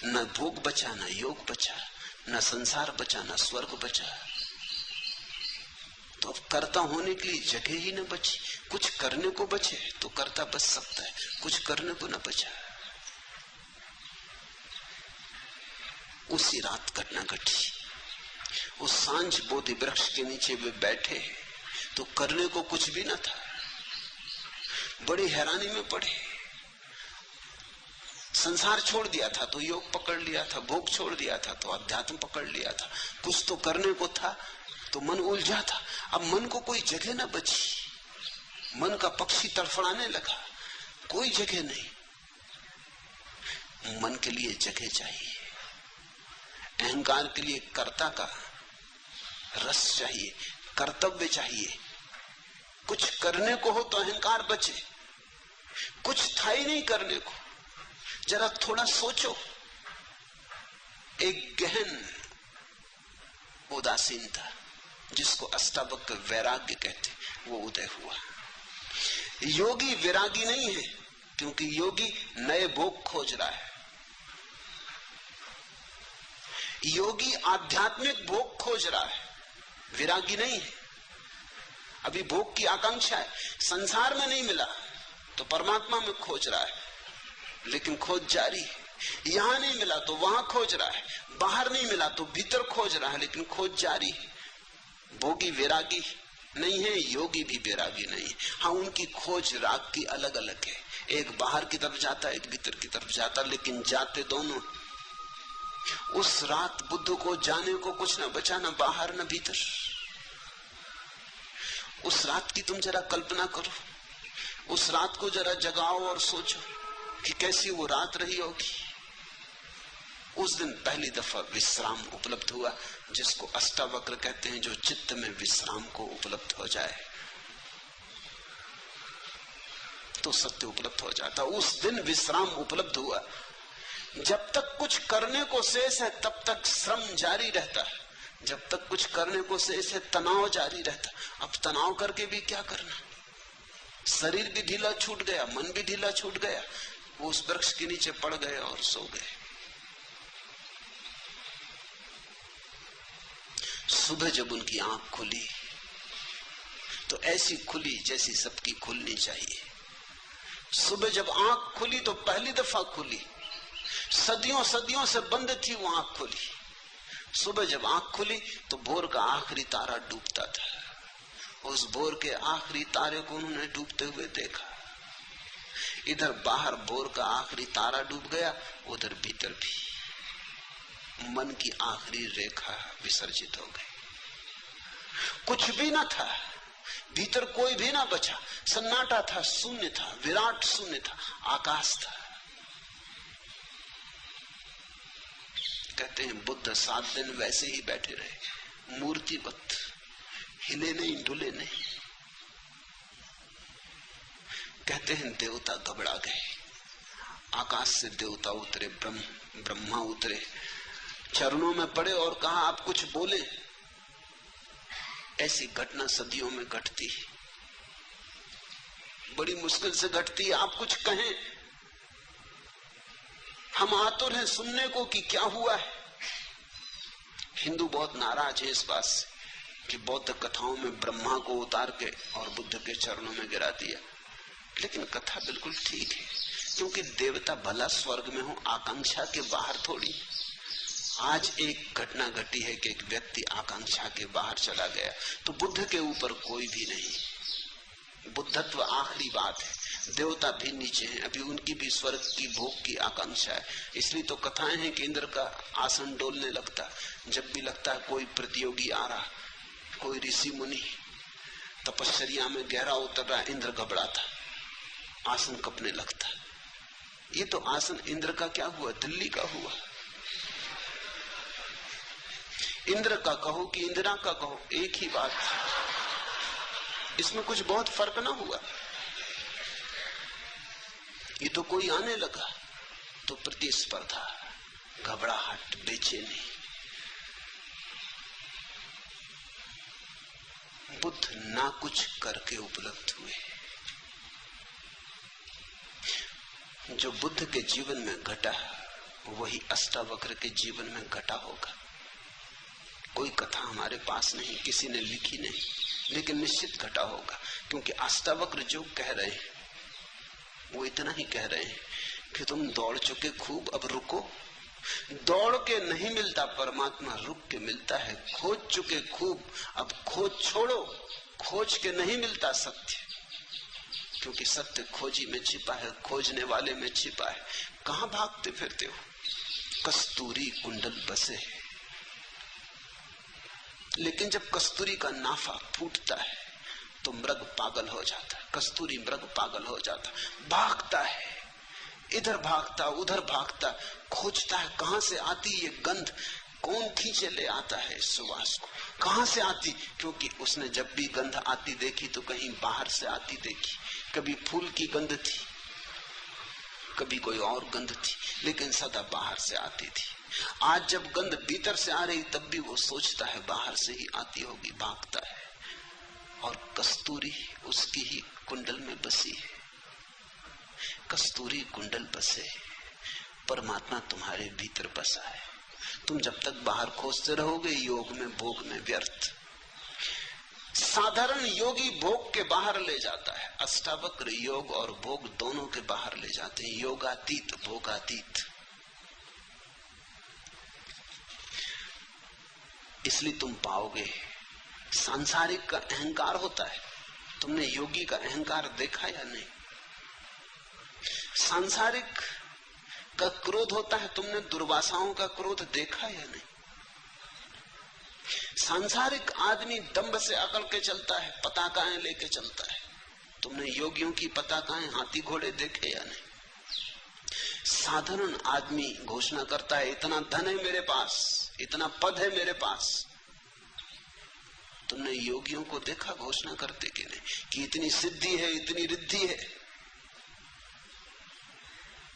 न भोग बचा, न योग बचा, न संसार बचा, न स्वर्ग बचा। तो अब कर्ता होने के लिए जगह ही न बची। कुछ करने को बचे तो कर्ता बच सकता है, कुछ करने को न बचा। उसी रात घटना घटी। उस सांझ बोधि वृक्ष के नीचे वे बैठे तो करने को कुछ भी न था। बड़ी हैरानी में पड़े। संसार छोड़ दिया था तो योग पकड़ लिया था, भोग छोड़ दिया था तो अध्यात्म पकड़ लिया था। कुछ तो करने को था तो मन उलझा था। अब मन को कोई जगह न बची। मन का पक्षी तड़फड़ाने लगा, कोई जगह नहीं। मन के लिए जगह चाहिए, अहंकार के लिए कर्ता का रस चाहिए, कर्तव्य चाहिए। कुछ करने को हो तो अहंकार बचे। कुछ था ही नहीं करने को। जरा थोड़ा सोचो, एक गहन उदासीनता जिसको अष्टावक्र वैराग्य कहते, वो उदय हुआ। योगी विरागी नहीं है, क्योंकि योगी नए भोग खोज रहा है। योगी आध्यात्मिक भोग खोज रहा है, विरागी नहीं है। अभी भोग की आकांक्षा है। संसार में नहीं मिला तो परमात्मा में खोज रहा है, लेकिन खोज जारी है। यहां नहीं मिला तो वहां खोज रहा है, बाहर नहीं मिला तो भीतर खोज रहा है, लेकिन खोज जारी है। भोगी विरागी नहीं है, योगी भी विरागी नहीं है। हाँ, उनकी खोज राग की अलग अलग है। एक बाहर की तरफ जाता, एक भीतर की तरफ जाता, लेकिन जाते दोनों। उस रात बुद्ध को जाने को कुछ न बचा, न बाहर न भीतर। उस रात की तुम जरा कल्पना करो। उस रात को जरा जगाओ और सोचो कि कैसी वो रात रही होगी। उस दिन पहली दफा विश्राम उपलब्ध हुआ, जिसको अष्टावक्र कहते हैं, जो चित्त में विश्राम को उपलब्ध हो जाए तो सत्य उपलब्ध हो जाता। उस दिन विश्राम उपलब्ध हुआ। जब तक कुछ करने को शेष है तब तक श्रम जारी रहता है। जब तक कुछ करने को शेष है तनाव जारी रहता। अब तनाव करके भी क्या करना? शरीर भी ढीला छूट गया, मन भी ढीला छूट गया। वो उस वृक्ष के नीचे पड़ गए और सो गए। सुबह जब उनकी आंख खुली तो ऐसी खुली जैसी सबकी खुलनी चाहिए। सुबह जब आंख खुली तो पहली दफा खुली। सदियों सदियों से बंद थी वो आंख खुली। सुबह जब आंख खुली तो भोर का आखिरी तारा डूबता था। उस भोर के आखिरी तारे को उन्होंने डूबते हुए देखा। इधर बाहर भोर का आखिरी तारा डूब गया, उधर भीतर भी मन की आखिरी रेखा विसर्जित हो गई। कुछ भी न था, भीतर कोई भी ना बचा। सन्नाटा था, शून्य था, विराट शून्य था, आकाश था। कहते हैं बुद्ध 7 दिन वैसे ही बैठे रहे, मूर्तिवत, हिले नहीं, डुले नहीं। कहते हैं देवता घबरा गए। आकाश से देवता उतरे, ब्रह्मा उतरे, चरणों में पड़े और कहा आप कुछ बोले। ऐसी घटना सदियों में घटती है, बड़ी मुश्किल से घटती है। आप कुछ कहें, हम आतुर हैं सुनने को कि क्या हुआ है। हिंदू बहुत नाराज है इस बात से कि बौद्ध कथाओं में ब्रह्मा को उतार के और बुद्ध के चरणों में गिरा दिया। लेकिन कथा बिल्कुल ठीक है, क्योंकि देवता भला स्वर्ग में हो, आकांक्षा के बाहर थोड़ी। आज एक घटना घटी है कि एक व्यक्ति आकांक्षा के बाहर चला गया, तो बुद्ध के ऊपर कोई भी नहीं। बुद्धत्व आखिरी बात है। देवता भी नीचे हैं, अभी उनकी भी स्वर्ग की भोग की आकांक्षा है। इसलिए तो कथाएं हैं कि इंद्र का आसन डोलने लगता, जब भी लगता है कोई प्रतियोगी आ रहा, कोई ऋषि मुनि तपश्चर्या में गहरा उतर रहा, इंद्र घबराता, आसन कपने लगता। ये तो आसन इंद्र का क्या हुआ, दिल्ली का हुआ। इंद्र का कहो कि इंदिरा का कहो, एक ही बात, इसमें कुछ बहुत फर्क ना हुआ। ये तो कोई आने लगा तो प्रतिस्पर्धा, घबराहट, बेचैनी। बुद्ध ना कुछ करके उपलब्ध हुए। जो बुद्ध के जीवन में घटा वही अष्टावक्र के जीवन में घटा होगा। कोई कथा हमारे पास नहीं, किसी ने लिखी नहीं, लेकिन निश्चित घटा होगा, क्योंकि अष्टावक्र जो कह रहे हैं वो इतना ही कह रहे हैं कि तुम दौड़ चुके खूब, अब रुको। दौड़ के नहीं मिलता परमात्मा, रुक के मिलता है। खोज चुके खूब, अब खोज छोड़ो। खोज के नहीं मिलता सत्य, क्योंकि सत्य खोजी में छिपा है, खोजने वाले में छिपा है। कहां भागते फिरते हो? कस्तूरी कुंडल बसे। लेकिन जब कस्तूरी का नाफा फूटता है तो मृग पागल हो जाता है। कस्तूरी मृग पागल हो जाता, भागता है, इधर भागता उधर भागता, खोजता है कहां से आती ये गंध, कौन खींचे ले आता है इस सुवास को, कहां से आती। क्योंकि उसने जब भी गंध आती देखी तो कहीं बाहर से आती देखी। कभी फूल की गंध थी, कभी कोई और गंध थी, लेकिन सदा बाहर से आती थी। आज जब गंध भीतर से आ रही तब भी वो सोचता है बाहर से ही आती होगी, भागता है। और कस्तूरी उसकी ही कुंडल में बसी है। कस्तूरी कुंडल बसे, परमात्मा तुम्हारे भीतर बसा है। तुम जब तक बाहर खोजते रहोगे योग में भोग में व्यर्थ। साधारण योगी भोग के बाहर ले जाता है, अष्टावक्र योग और भोग दोनों के बाहर ले जाते हैं। योगातीत भोगातीत। इसलिए तुम पाओगे सांसारिक का अहंकार होता है। तुमने योगी का अहंकार देखा या नहीं? सांसारिक का क्रोध होता है, तुमने दुर्वासाओं का क्रोध देखा या नहीं? सांसारिक आदमी दंभ से अकड़ के चलता है, पताकाएं लेके चलता है। तुमने योगियों की पताकाएं, हाथी घोड़े देखे या नहीं? साधारण आदमी घोषणा करता है इतना धन है मेरे पास, इतना पद है मेरे पास। तुमने योगियों को देखा घोषणा करते कि नहीं कि इतनी सिद्धि है, इतनी रिद्धि है?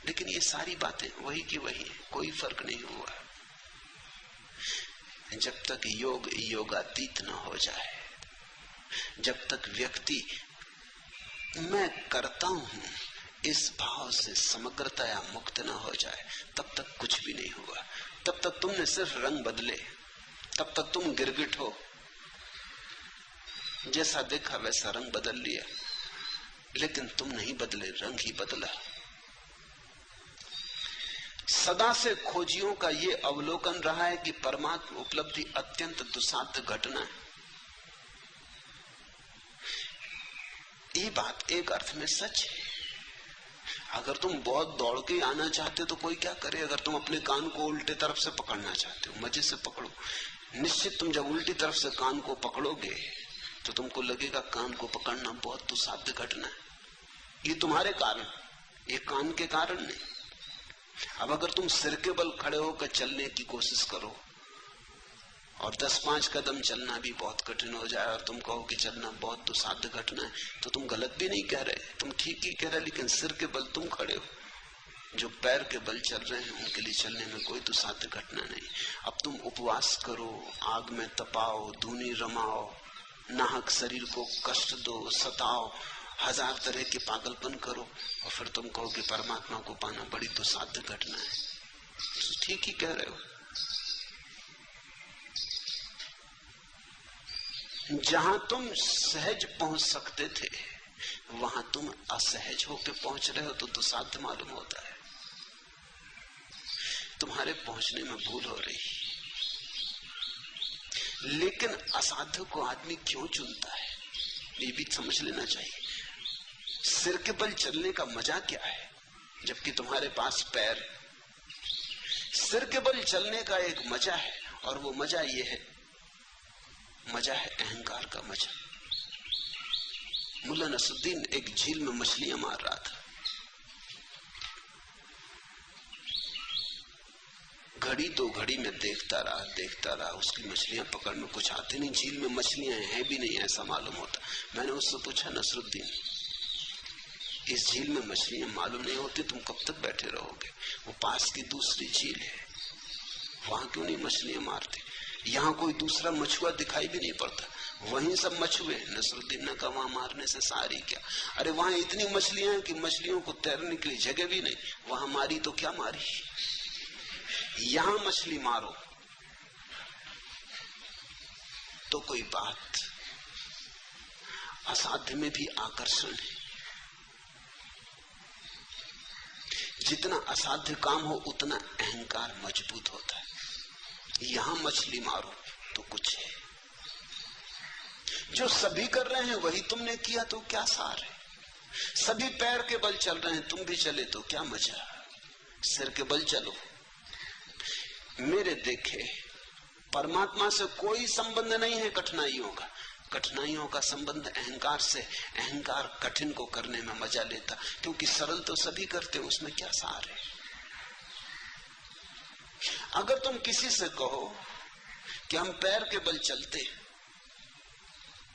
लेकिन ये सारी बातें वही की वही है, कोई फर्क नहीं हुआ। जब तक योग योगातीत न हो जाए, जब तक व्यक्ति मैं करता हूं इस भाव से समग्रता या मुक्त न हो जाए, तब तक कुछ भी नहीं हुआ। तब तक तुमने सिर्फ रंग बदले, तब तक तुम गिरगिट हो, जैसा देखा वैसा रंग बदल लिया, लेकिन तुम नहीं बदले, रंग ही बदला। सदा से खोजियों का ये अवलोकन रहा है कि परमात्मा उपलब्धि अत्यंत दुस्साध्य घटना है। ये बात एक अर्थ में सच है। अगर तुम बहुत दौड़ के आना चाहते हो तो कोई क्या करे? अगर तुम अपने कान को उल्टे तरफ से पकड़ना चाहते हो, मजे से पकड़ो। निश्चित तुम जब उल्टी तरफ से कान को पकड़ोगे तो तुमको लगेगा कान को पकड़ना बहुत दुस्साध्य घटना है। ये तुम्हारे कारण, ये कान के कारण नहीं। अब अगर तुम सिर के बल खड़े होकर चलने की कोशिश करो और 10-5 कदम चलना भी बहुत कठिन हो जाए और तुम कहो कि चलना बहुत दुस्साध्य घटना है, तो तुम गलत भी नहीं कह रहे, तुम ठीक ही कह रहे। लेकिन सिर के बल तुम खड़े हो, जो पैर के बल चल रहे हैं उनके लिए चलने में कोई दुस्साध्य घटना नहीं। अब तुम उपवास करो, आग में तपाओ, धूनी रमाओ, नाहक शरीर को कष्ट दो, सताओ, 1000 तरह के पागलपन करो और फिर तुम कहो कि परमात्मा को पाना बड़ी दुस्साध्य घटना है, तो ठीक ही कह रहे हो। जहां तुम सहज पहुंच सकते थे वहां तुम असहज होकर पहुंच रहे हो तो दुस्साध्य मालूम होता है। तुम्हारे पहुंचने में भूल हो रही। लेकिन असाध्य को आदमी क्यों चुनता है, ये भी समझ लेना चाहिए। सिर के बल चलने का मजा क्या है जबकि तुम्हारे पास पैर। सिर के बल चलने का एक मजा है, और वो मजा ये है, मजा है अहंकार का मजा। मुल्ला नसरुद्दीन एक झील में मछलियां मार रहा था। घड़ी दो घड़ी में देखता रहा, उसकी मछलियां पकड़ में कुछ आती नहीं। झील में मछलियां हैं भी नहीं ऐसा मालूम होता। मैंने उससे पूछा, नसरुद्दीन इस झील में मछलियां मालूम नहीं होती, तुम कब तक बैठे रहोगे? वो पास की दूसरी झील है, वहां क्यों नहीं मछलियां मारते? यहाँ कोई दूसरा मछुआ दिखाई भी नहीं पड़ता, वहीं सब मछुए। नसरुद्दीन ने कहा, वहां मारने से सारी क्या? अरे वहां इतनी मछलियां हैं कि मछलियों को तैरने के लिए जगह भी नहीं, वहां मारी तो क्या मारी। यहां मछली मारो तो कोई बात। असाध्य में भी आकर्षण है। जितना असाध्य काम हो उतना अहंकार मजबूत होता है। यहां मछली मारो तो कुछ है। जो सभी कर रहे हैं वही तुमने किया तो क्या सार है? सभी पैर के बल चल रहे हैं, तुम भी चले तो क्या मजा। सिर के बल चलो। मेरे देखे परमात्मा से कोई संबंध नहीं है कठिनाइयों का। कठिनाइयों का संबंध अहंकार से। अहंकार कठिन को करने में मजा लेता, क्योंकि सरल तो सभी करते, उसमें क्या सार है। अगर तुम किसी से कहो कि हम पैर के बल चलते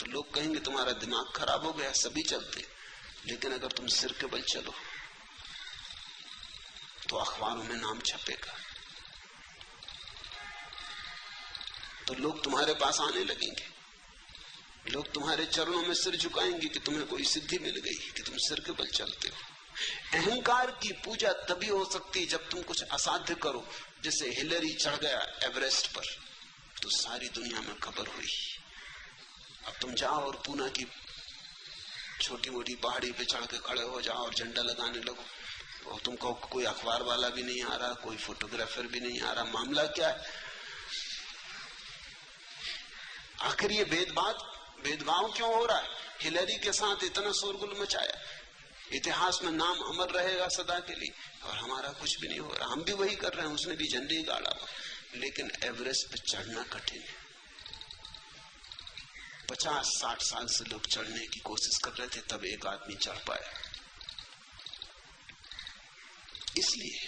तो लोग कहेंगे तुम्हारा दिमाग खराब हो गया, सभी चलते। लेकिन अगर तुम सिर के बल चलो तो अखबारों में नाम छपेगा, तो लोग तुम्हारे पास आने लगेंगे। लोग तुम्हारे चरणों में सिर झुकाएंगे कि तुम्हें कोई सिद्धि मिल गई कि तुम सिर के बल चलते हो। अहंकार की पूजा तभी हो सकती है जब तुम कुछ असाध्य करो। जैसे हिलरी चढ़ गया एवरेस्ट पर तो सारी दुनिया में खबर हुई। अब तुम जाओ और पूना की छोटी मोटी पहाड़ी पे चढ़ के खड़े हो जाओ और झंडा लगाने लगो, और तुम कहो कोई अखबार वाला भी नहीं आ रहा, कोई फोटोग्राफर भी नहीं आ रहा, मामला क्या है? आखिर ये भेदभाव क्यों हो रहा है? हिलरी के साथ इतना शोरगुल मचाया, इतिहास में नाम अमर रहेगा सदा के लिए, और हमारा कुछ भी नहीं हो रहा। हम भी वही कर रहे हैं, उसने भी झंडे गाड़ा हुआ। लेकिन एवरेस्ट पे चढ़ना कठिन है। 50-60 साल से लोग चढ़ने की कोशिश कर रहे थे, तब एक आदमी चढ़ पाया। इसलिए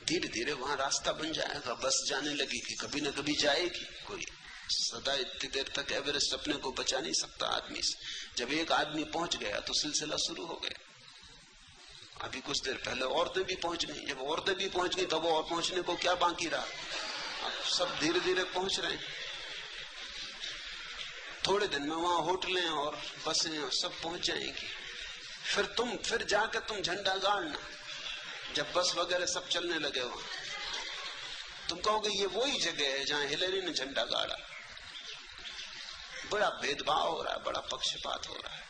धीरे धीरे वहां रास्ता बन जाएगा, बस जाने लगी कि कभी न कभी जाएगी। कोई सदा इतनी देर तक एवरेस्ट अपने को बचा नहीं सकता आदमी से। जब एक आदमी पहुंच गया तो सिलसिला शुरू हो गया। अभी कुछ देर पहले औरतें भी पहुंच गई। जब औरतें भी पहुंच गई तब और पहुंचने को क्या बाकी रहा? अब सब धीरे धीरे पहुंच रहे हैं। थोड़े दिन में वहां होटलें और बसें और सब पहुंच जाएंगी। फिर जाकर तुम झंडा गाड़ना। जब बस वगैरह सब चलने लगे वहां, तुम कहोगे ये वही जगह है जहां हिलरी ने झंडा गाड़ा। बड़ा भेदभाव हो रहा है, बड़ा पक्षपात हो रहा है।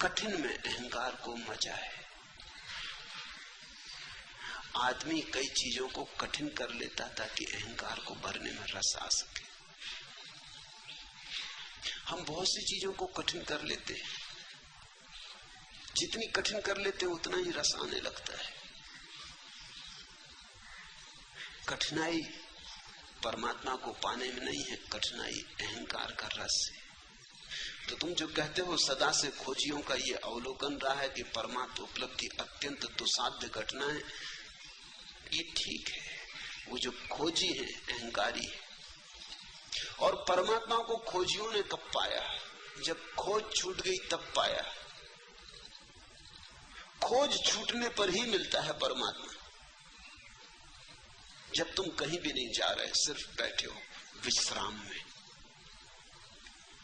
कठिन में अहंकार को मजा है। आदमी कई चीजों को कठिन कर लेता ताकि अहंकार को भरने में रस आ सके। हम बहुत सी चीजों को कठिन कर लेते हैं, जितनी कठिन कर लेते हैं उतना ही रस आने लगता है। कठिनाई परमात्मा को पाने में नहीं है, कठिनाई अहंकार का रस है। तो तुम जो कहते हो सदा से खोजियों का ये अवलोकन रहा है कि परमात्मा उपलब्धि अत्यंत दुसाध्य घटना है, ये ठीक है। वो जो खोजी है अहंकारी है। और परमात्मा को खोजियों ने कब पाया? जब खोज छूट गई तब पाया। खोज छूटने पर ही मिलता है परमात्मा। जब तुम कहीं भी नहीं जा रहे, सिर्फ बैठे हो विश्राम में,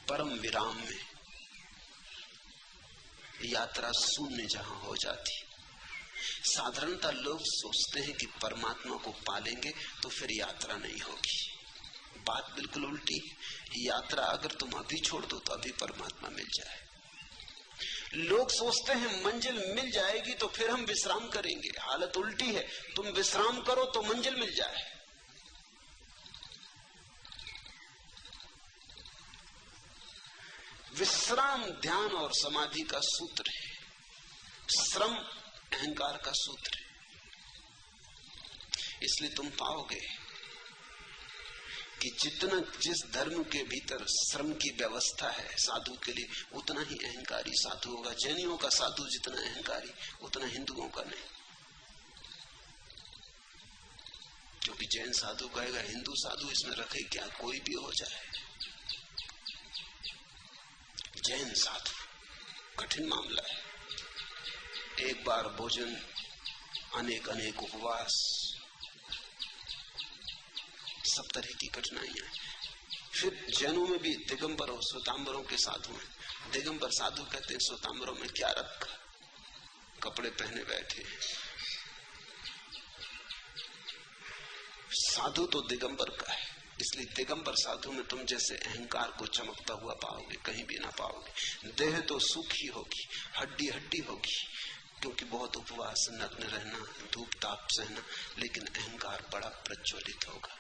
परम विराम में, यात्रा शून्य जहां हो जाती। साधारणतः लोग सोचते हैं कि परमात्मा को पालेंगे तो फिर यात्रा नहीं होगी। बात बिल्कुल उल्टी। यात्रा अगर तुम अभी छोड़ दो तो अभी परमात्मा मिल जाए। लोग सोचते हैं मंजिल मिल जाएगी तो फिर हम विश्राम करेंगे। हालत उल्टी है, तुम विश्राम करो तो मंजिल मिल जाए। विश्राम ध्यान और समाधि का सूत्र है, श्रम अहंकार का सूत्र है। इसलिए तुम पाओगे कि जितना जिस धर्म के भीतर श्रम की व्यवस्था है साधु के लिए, उतना ही अहंकारी साधु होगा। जैनियों का साधु जितना अहंकारी, उतना हिंदुओं का नहीं। क्योंकि जैन साधु कहेगा हिंदू साधु इसमें रखे क्या, कोई भी हो जाए। जैन साधु कठिन मामला है। एक बार भोजन, अनेक अनेक उपवास, सब तरह की कठिनाइयां। फिर जैनों में भी दिगंबर और श्वेतांबरों के साधु हैं। दिगंबर साधु कहते हैं श्वेतांबरों में क्या रखा, कपड़े पहने बैठे। साधु तो दिगंबर का है, इसलिए दिगंबर साधु में तुम जैसे अहंकार को चमकता हुआ पाओगे, कहीं भी ना पाओगे। देह तो सूखी होगी, हड्डी हड्डी होगी, क्योंकि बहुत उपवास, नग्न रहना, धूप ताप सहना, लेकिन अहंकार बड़ा प्रज्वलित होगा।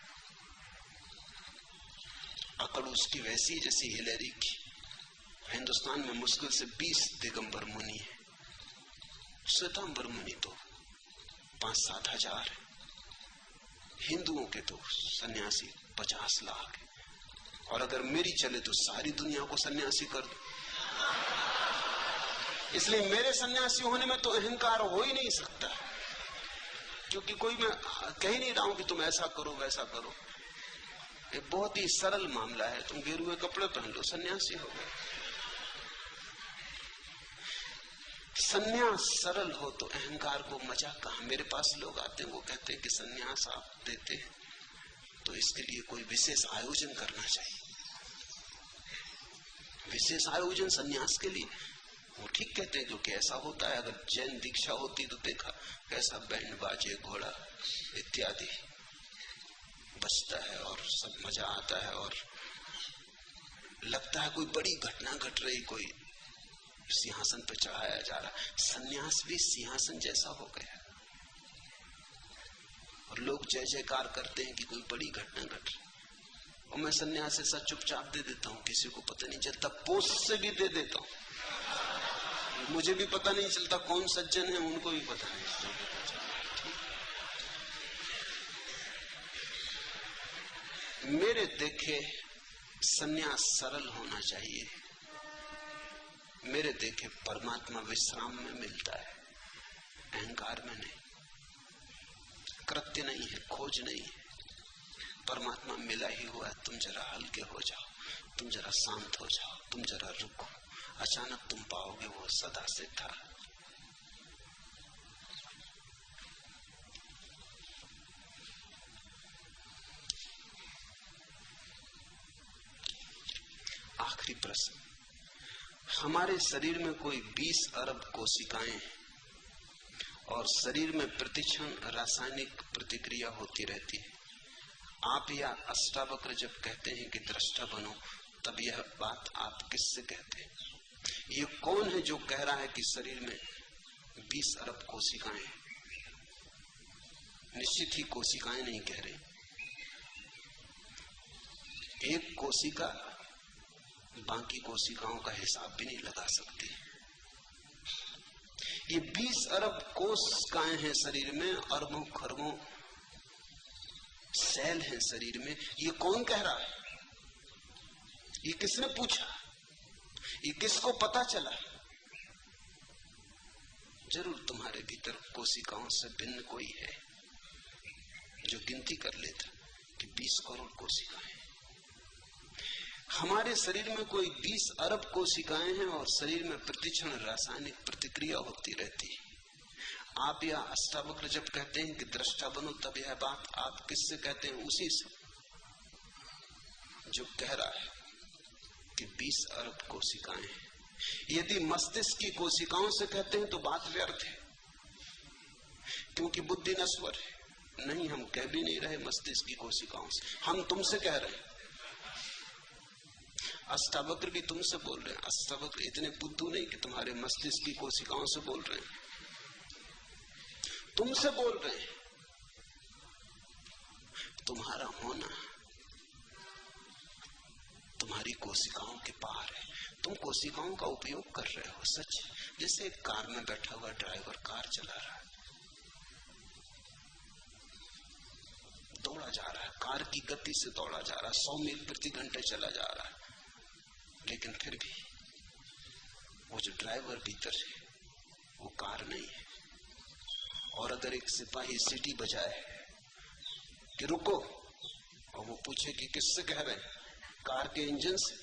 अकड़ उसकी वैसी जैसी हिलेरी की। हिंदुस्तान में मुश्किल से 20 दिगंबर मुनि है, श्वेतांबर मुनि तो 5-7 हजार है। हिंदुओं के तो सन्यासी 50 लाख है। और अगर मेरी चले तो सारी दुनिया को सन्यासी कर दो। इसलिए मेरे सन्यासी होने में तो अहंकार हो ही नहीं सकता, क्योंकि कोई मैं कह ही नहीं रहा हूं कि तुम ऐसा करो वैसा करो। ये बहुत ही सरल मामला है। तुम गेरुए कपड़े पहन लो, सन्यासी हो गए। सन्यास सरल हो तो अहंकार को मजा कहां। मेरे पास लोग आते हैं, वो कहते हैं कि सन्यास आप देते तो इसके लिए कोई विशेष आयोजन करना चाहिए। विशेष आयोजन सन्यास के लिए? वो ठीक कहते हैं, क्योंकि ऐसा होता है। अगर जैन दीक्षा होती तो देखा कैसा बैंड बाजे घोड़ा इत्यादि बजता है और सब मजा आता है और लगता है कोई बड़ी घटना घट रही, कोई सिंहासन पर चढ़ाया जा रहा। सन्यास भी सिंहासन जैसा हो गया और लोग जय जयकार करते हैं कि कोई बड़ी घटना घट रही। और मैं सन्यास ऐसा चुपचाप दे देता हूं, किसी को पता नहीं चलता। पोस्ट से भी दे देता हूं, मुझे भी पता नहीं चलता कौन सज्जन है, उनको भी पता नहीं चलता। मेरे देखे सन्यास सरल होना चाहिए। मेरे देखे परमात्मा विश्राम में मिलता है, अहंकार में नहीं। कृत्य नहीं है, खोज नहीं है, परमात्मा मिला ही हुआ है। तुम जरा हल्के हो जाओ, तुम जरा शांत हो जाओ, तुम जरा रुको, अचानक तुम पाओगे वो सदा से था। आखिरी प्रश्न, हमारे शरीर में कोई 20 अरब कोशिकाएं हैं और शरीर में प्रतिक्षण रासायनिक प्रतिक्रिया होती रहती है। आप या अष्टावक्र जब कहते हैं कि दृष्टा बनो, तब यह बात आप किससे कहते हैं? ये कौन है जो कह रहा है कि शरीर में 20 अरब कोशिकाएं हैं? निश्चित ही कोशिकाएं नहीं कह रहे। एक कोशिका बाकी कोशिकाओं का हिसाब भी नहीं लगा सकती। ये 20 अरब कोशिकाएं हैं शरीर में, अरबों खरबों सेल हैं शरीर में। ये कौन कह रहा है? ये किसने पूछा? ये किसको पता चला? जरूर तुम्हारे भीतर कोशिकाओं से भिन्न कोई है जो गिनती कर लेता कि 20 करोड़ कोशिकाएं। हमारे शरीर में कोई 20 अरब कोशिकाएं हैं और शरीर में प्रतिक्षण रासायनिक प्रतिक्रिया होती रहती है। आप या अष्टावक्र जब कहते हैं कि दृष्टा बनो, तब यह बात आप किससे कहते हैं? उसी से जो कह रहा है कि 20 अरब कोशिकाएं हैं। यदि मस्तिष्क की कोशिकाओं से कहते हैं तो बात व्यर्थ है, क्योंकि बुद्धि नश्वर है। नहीं, हम कह भी नहीं रहे मस्तिष्क की कोशिकाओं से, हम तुमसे कह रहे हैं। अष्टावक्र भी तुमसे बोल रहे हैं। अष्टावक्र इतने बुद्धू नहीं कि तुम्हारे मस्तिष्क की कोशिकाओं से बोल रहे हैं, तुमसे बोल रहे हैं। तुम्हारा होना, तुम्हारी कोशिकाओं के पार है। तुम कोशिकाओं का उपयोग कर रहे हो सच, जैसे एक कार में बैठा हुआ ड्राइवर कार चला रहा है, दौड़ा जा रहा है, कार की गति से दौड़ा जा रहा है, 100 मील प्रति घंटे चला जा रहा है, लेकिन फिर भी वो जो ड्राइवर भीतर है वो कार नहीं है। और अगर एक सिपाही सीटी बजाए कि रुको, और वो पूछे कि किससे कह रहे हैं, कार के इंजन से,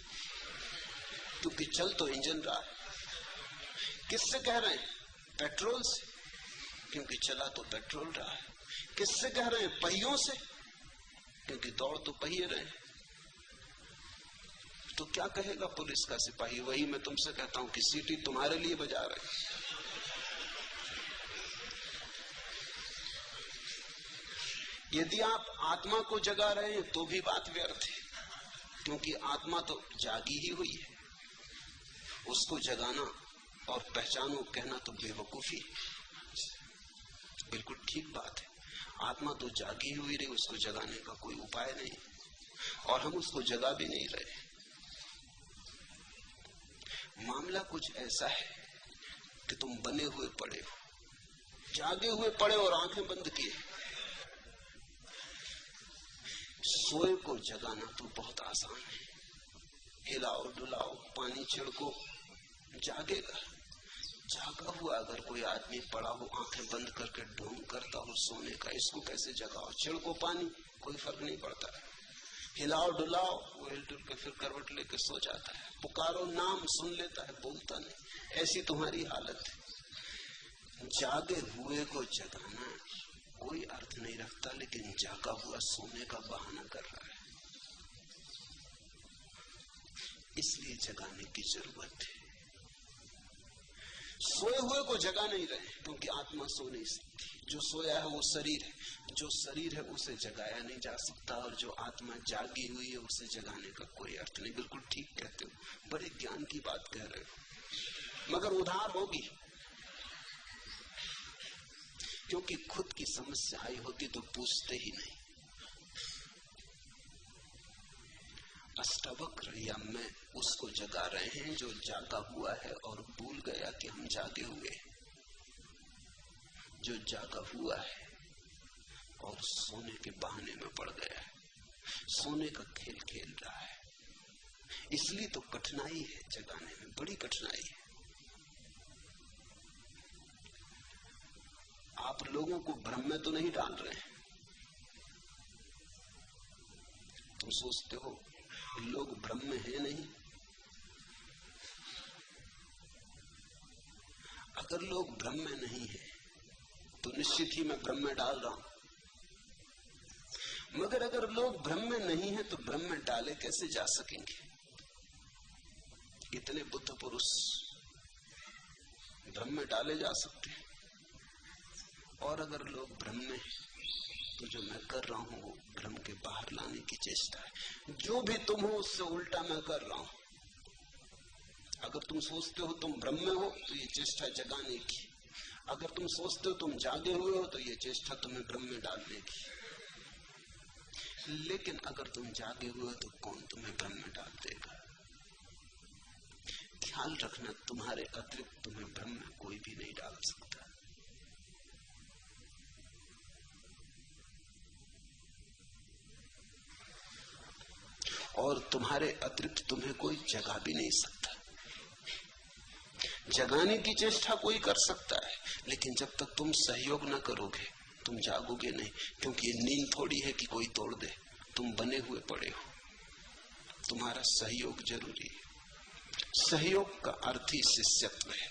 क्योंकि चल तो इंजन रहा है। किससे कह रहे हैं, पेट्रोल से, क्योंकि चला तो पेट्रोल रहा है। किससे कह रहे हैं, पहियों से, क्योंकि दौड़ तो पहिए रहे हैं। तो क्या कहेगा पुलिस का सिपाही? वही मैं तुमसे कहता हूं कि सीटी तुम्हारे लिए बजा रहे। यदि आप आत्मा को जगा रहे हैं तो भी बात व्यर्थ है, क्योंकि आत्मा तो जागी ही हुई है। उसको जगाना और पहचानो कहना तो बेवकूफी है। बिल्कुल ठीक बात है, आत्मा तो जागी हुई रही, उसको जगाने का कोई उपाय नहीं, और हम उसको जगा भी नहीं रहे। मामला कुछ ऐसा है कि तुम बने हुए पड़े हो, जागे हुए पड़े और आंखें बंद किए। सोए को जगाना तो बहुत आसान है, हिलाओ डुलाओ, पानी छिड़को, जागेगा। जागा हुआ अगर कोई आदमी पड़ा हो, आंखें बंद करके ढोंग करता हो सोने का, इसको कैसे जगाओ? छिड़को पानी, कोई फर्क नहीं पड़ता है। हिलाओ डुलाओ, वो हिल डुल के फिर करवट लेके सो जाता है। पुकारो, नाम सुन लेता है, बोलता नहीं। ऐसी तुम्हारी हालत है। जागे हुए को जगाना कोई अर्थ नहीं रखता, लेकिन जागा हुआ सोने का बहाना कर रहा है। इसलिए जगाने की जरूरत है। सोए हुए को जगा नहीं रहे, क्योंकि आत्मा सो नहीं सकती। जो सोया है वो शरीर है, जो शरीर है उसे जगाया नहीं जा सकता, और जो आत्मा जागी हुई है उसे जगाने का कोई अर्थ नहीं। बिल्कुल ठीक कहते हो, बड़े ज्ञान की बात कह रहे हो, मगर उधार होगी। क्योंकि खुद की समस्या आई होती तो पूछते ही नहीं। अष्टावक्र या मैं उसको जगा रहे हैं जो जागा हुआ है और भूल गया कि हम जागे हुए। जो जागा हुआ है और सोने के बहाने में पड़ गया है, सोने का खेल खेल रहा है। इसलिए तो कठिनाई है जगाने में, बड़ी कठिनाई है। आप लोगों को भ्रम में तो नहीं डाल रहे हैं। तुम सोचते हो लोग भ्रम में है, नहीं। अगर लोग भ्रम में नहीं है तो निश्चित ही मैं भ्रम में डाल रहा हूं। मगर अगर लोग भ्रम में नहीं है तो भ्रम में डाले कैसे जा सकेंगे? इतने बुद्ध पुरुष भ्रम में डाले जा सकते हैं। और अगर लोग भ्रम में तो जो मैं कर रहा हूं वो भ्रम के बाहर लाने की चेष्टा है। जो भी तुम हो उससे उल्टा मैं कर रहा हूं। अगर तुम सोचते हो तुम भ्रम में हो तो ये चेष्टा जगाने की। अगर तुम सोचते हो तुम जागे हुए हो तो ये चेष्टा तुम्हें भ्रम में डालने की। लेकिन अगर तुम जागे हुए हो तो कौन तुम्हें भ्रम में डाल देगा? ख्याल रखना, तुम्हारे अतिरिक्त तुम्हें भ्रम में कोई भी नहीं डाल सकता। और तुम्हारे अतिरिक्त तुम्हें कोई जगा भी नहीं सकता। जगाने की चेष्टा कोई कर सकता है, लेकिन जब तक तुम सहयोग न करोगे तुम जागोगे नहीं। क्योंकि ये नींद थोड़ी है कि कोई तोड़ दे, तुम बने हुए पड़े हो। तुम्हारा सहयोग जरूरी है। सहयोग का अर्थ ही शिष्यत्व है।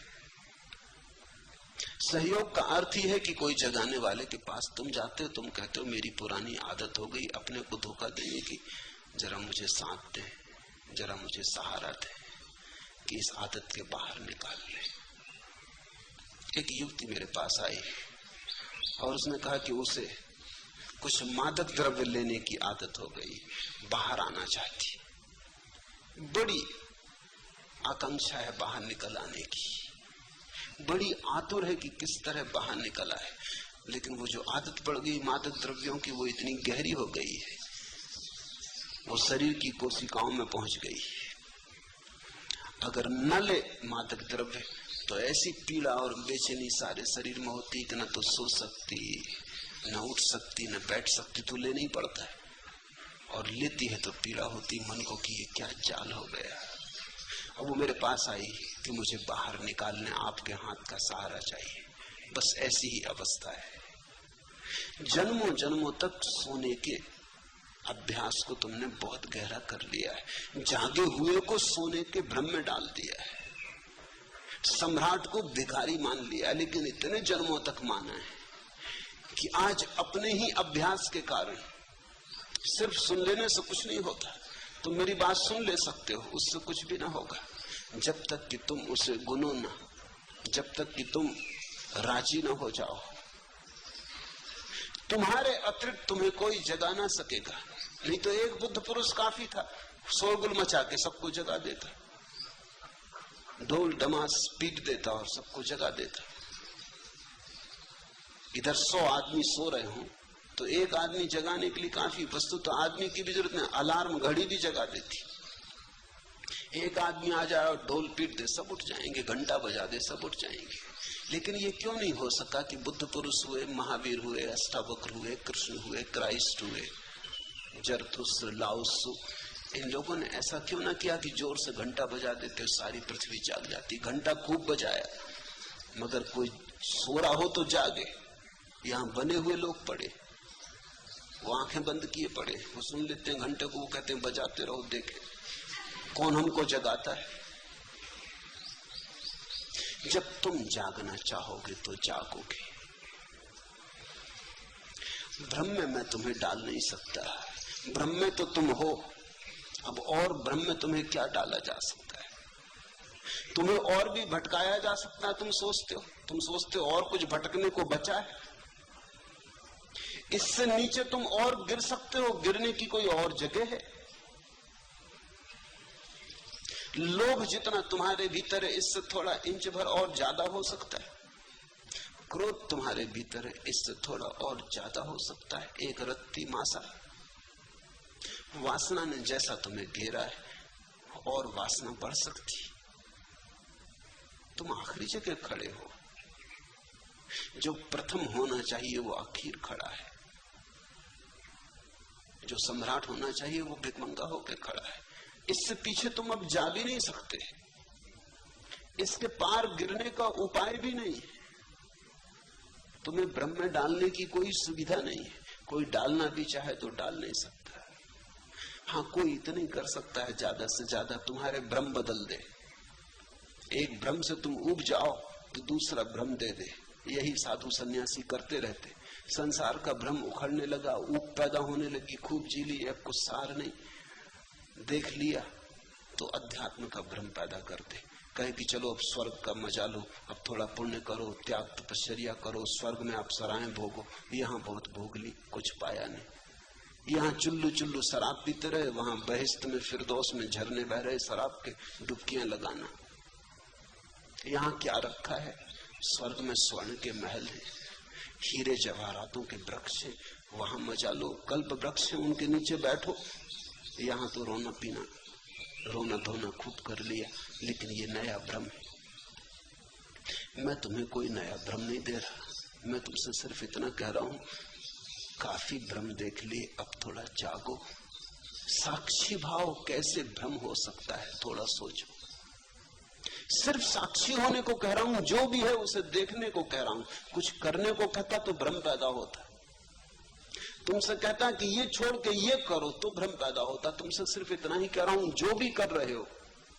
सहयोग का अर्थ ही है कि कोई जगाने वाले के पास तुम जाते हो, तुम कहते हो मेरी पुरानी आदत हो गई अपने को धोखा देने की, जरा मुझे साथ दे, जरा मुझे सहारा दे कि इस आदत के बाहर निकाल ले। एक युवती मेरे पास आई और उसने कहा कि उसे कुछ मादक द्रव्य लेने की आदत हो गई, बाहर आना चाहती, बड़ी आकांक्षा है बाहर निकल आने की, बड़ी आतुर है कि किस तरह बाहर निकल आए। लेकिन वो जो आदत पड़ गई मादक द्रव्यों की वो इतनी गहरी हो गई है वो शरीर की कोशिकाओं में पहुंच गई। अगर न ले मादक द्रव्य तो ऐसी पीड़ा और बेचैनी सारे शरीर में होती कि न तो सो सकती, न उठ सकती, न बैठ सकती। तो लेना ही पड़ता है, और लेती है तो पीड़ा होती मन को कि ये क्या जाल हो गया। अब वो मेरे पास आई कि मुझे बाहर निकालने आपके हाथ का सहारा चाहिए। बस ऐसी ही अवस्था है। जन्मों जन्मों तक सोने के अभ्यास को तुमने बहुत गहरा कर लिया है। जागे हुए को सोने के भ्रम में डाल दिया है। सम्राट को भिखारी मान लिया, लेकिन इतने जन्मों तक माना है कि आज अपने ही अभ्यास के कारण सिर्फ सुन लेने से कुछ नहीं होता। तुम मेरी बात सुन ले सकते हो, उससे कुछ भी ना होगा जब तक कि तुम उसे गुनो ना, जब तक कि तुम राजी ना हो जाओ। तुम्हारे अतिरिक्त तुम्हें कोई जगा ना सकेगा। नहीं तो एक बुद्ध पुरुष काफी था, शोरगुल मचा के सबको जगा देता, ढोल डमास पीट देता और सबको जगा देता। इधर 100 आदमी सो रहे हों तो एक आदमी जगाने के लिए काफी। वस्तु तो आदमी की भी जरूरत नहीं, अलार्म घड़ी भी जगा देती। एक आदमी आ जाए और ढोल पीट दे, सब उठ जाएंगे, घंटा बजा दे, सब उठ जाएंगे। लेकिन ये क्यों नहीं हो सका कि बुद्ध पुरुष हुए, महावीर हुए, अष्टावक्र हुए, कृष्ण हुए, क्राइस्ट हुए, जरथुस्त्र, लाओत्सु, इन लोगों ने ऐसा क्यों ना किया कि जोर से घंटा बजा देते सारी पृथ्वी जाग जाती। घंटा खूब बजाया, मगर कोई सो रहा हो तो जागे। यहाँ बने हुए लोग पड़े, वो आंखें बंद किए पड़े, वो सुन लेते हैं घंटे को, वो कहते हैं बजाते रहो, देखे कौन हमको जगाता है। जब तुम जागना चाहोगे तो जागोगे। भ्रम में मैं तुम्हें डाल नहीं सकता, भ्रम में तो तुम हो। अब और भ्रम में तुम्हें क्या डाला जा सकता है? तुम्हें और भी भटकाया जा सकता है। तुम सोचते हो और कुछ भटकने को बचा है। इससे नीचे तुम और गिर सकते हो, गिरने की कोई और जगह है? लोभ जितना तुम्हारे भीतर है, इससे थोड़ा इंच भर और ज्यादा हो सकता है। क्रोध तुम्हारे भीतर है, इससे थोड़ा और ज्यादा हो सकता है। एक रत्ती मासा। वासना ने जैसा तुम्हें घेरा है, और वासना बढ़ सकती। तुम आखिरी जगह खड़े हो। जो प्रथम होना चाहिए वो आखिर खड़ा है, जो सम्राट होना चाहिए वो भिखमंगा होकर खड़ा है। इससे पीछे तुम अब जा भी नहीं सकते, इसके पार गिरने का उपाय भी नहीं है। तुम्हें भ्रम में डालने की कोई सुविधा नहीं है। कोई डालना भी चाहे तो डाल नहीं सकता। हाँ, कोई इतना ही कर सकता है, ज्यादा से ज्यादा तुम्हारे भ्रम बदल दे। एक भ्रम से तुम उब जाओ तो दूसरा भ्रम दे दे। यही साधु सन्यासी करते रहते। संसार का भ्रम उखड़ने लगा, ऊब पैदा होने लगी, खूब जी ली, अब कुछ सार नहीं, देख लिया तो अध्यात्म का भ्रम पैदा करते। कहे कि चलो अब स्वर्ग का मजा लो, अब थोड़ा पुण्य करो, त्याग तपश्चर्या करो, स्वर्ग में आप सराहें भोगो। यहाँ बहुत भोग ली, कुछ पाया नहीं। यहाँ चुल्लू चुल्लू शराब पीते रहे, वहां बहिश्त में फिरदौस में झरने बह रहे शराब के, डुबकियां लगाना। यहाँ क्या रखा है? स्वर्ग में स्वर्ण के महल है, हीरे जवाहरातों के वृक्ष है, वहां मजा लो। कल्प वृक्ष है, उनके नीचे बैठो। यहाँ तो रोना पीना, रोना धोना खूब कर लिया। लेकिन ये नया भ्रम है। मैं तुम्हें कोई नया भ्रम नहीं दे रहा, मैं तुमसे सिर्फ इतना कह रहा हूं, काफी भ्रम देख लिए, अब थोड़ा जागो। साक्षी भाव कैसे भ्रम हो सकता है, थोड़ा सोचो। सिर्फ साक्षी होने को कह रहा हूं, जो भी है उसे देखने को कह रहा हूं। कुछ करने को कहता तो भ्रम पैदा होता। तुमसे कहता कि ये छोड़ के ये करो तो भ्रम पैदा होता। तुमसे सिर्फ इतना ही कह रहा हूं, जो भी कर रहे हो,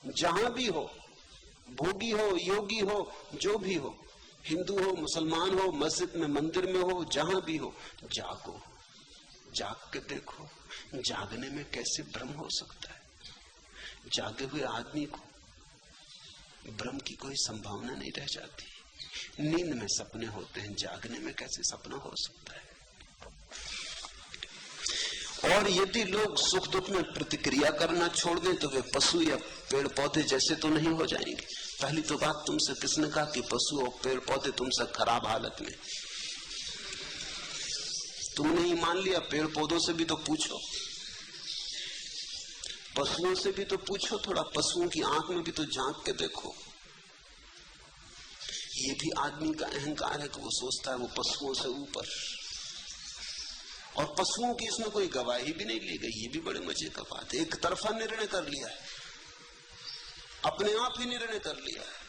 जहां भी हो, भोगी हो, योगी हो, जो भी हो, हिंदू हो, मुसलमान हो, मस्जिद में, मंदिर में हो, जहां भी हो, जागो। जाग के देखो, जागने में कैसे भ्रम हो सकता है। जागे हुए आदमी को भ्रम की कोई संभावना नहीं रह जाती। नींद में सपने होते हैं, जागने में कैसे सपना हो सकता है। और यदि लोग सुख दुख में प्रतिक्रिया करना छोड़ दें तो वे पशु या पेड़ पौधे जैसे तो नहीं हो जाएंगे। पहली तो बात, तुमसे किसने कहा कि पशु और पेड़ पौधे तुमसे खराब हालत में? तुमने ही मान लिया। पेड़ पौधों से भी तो पूछो। पशुओं से भी तो पूछो, थोड़ा पशुओं की आंख में भी तो झांक के देखो। ये भी आदमी का अहंकार है कि वो सोचता है वो पशुओं से ऊपर, और पशुओं की इसमें कोई गवाही भी नहीं ली गई। ये भी बड़े मजे का बात है, एक तरफा निर्णय कर लिया है, अपने आप ही निर्णय कर लिया है।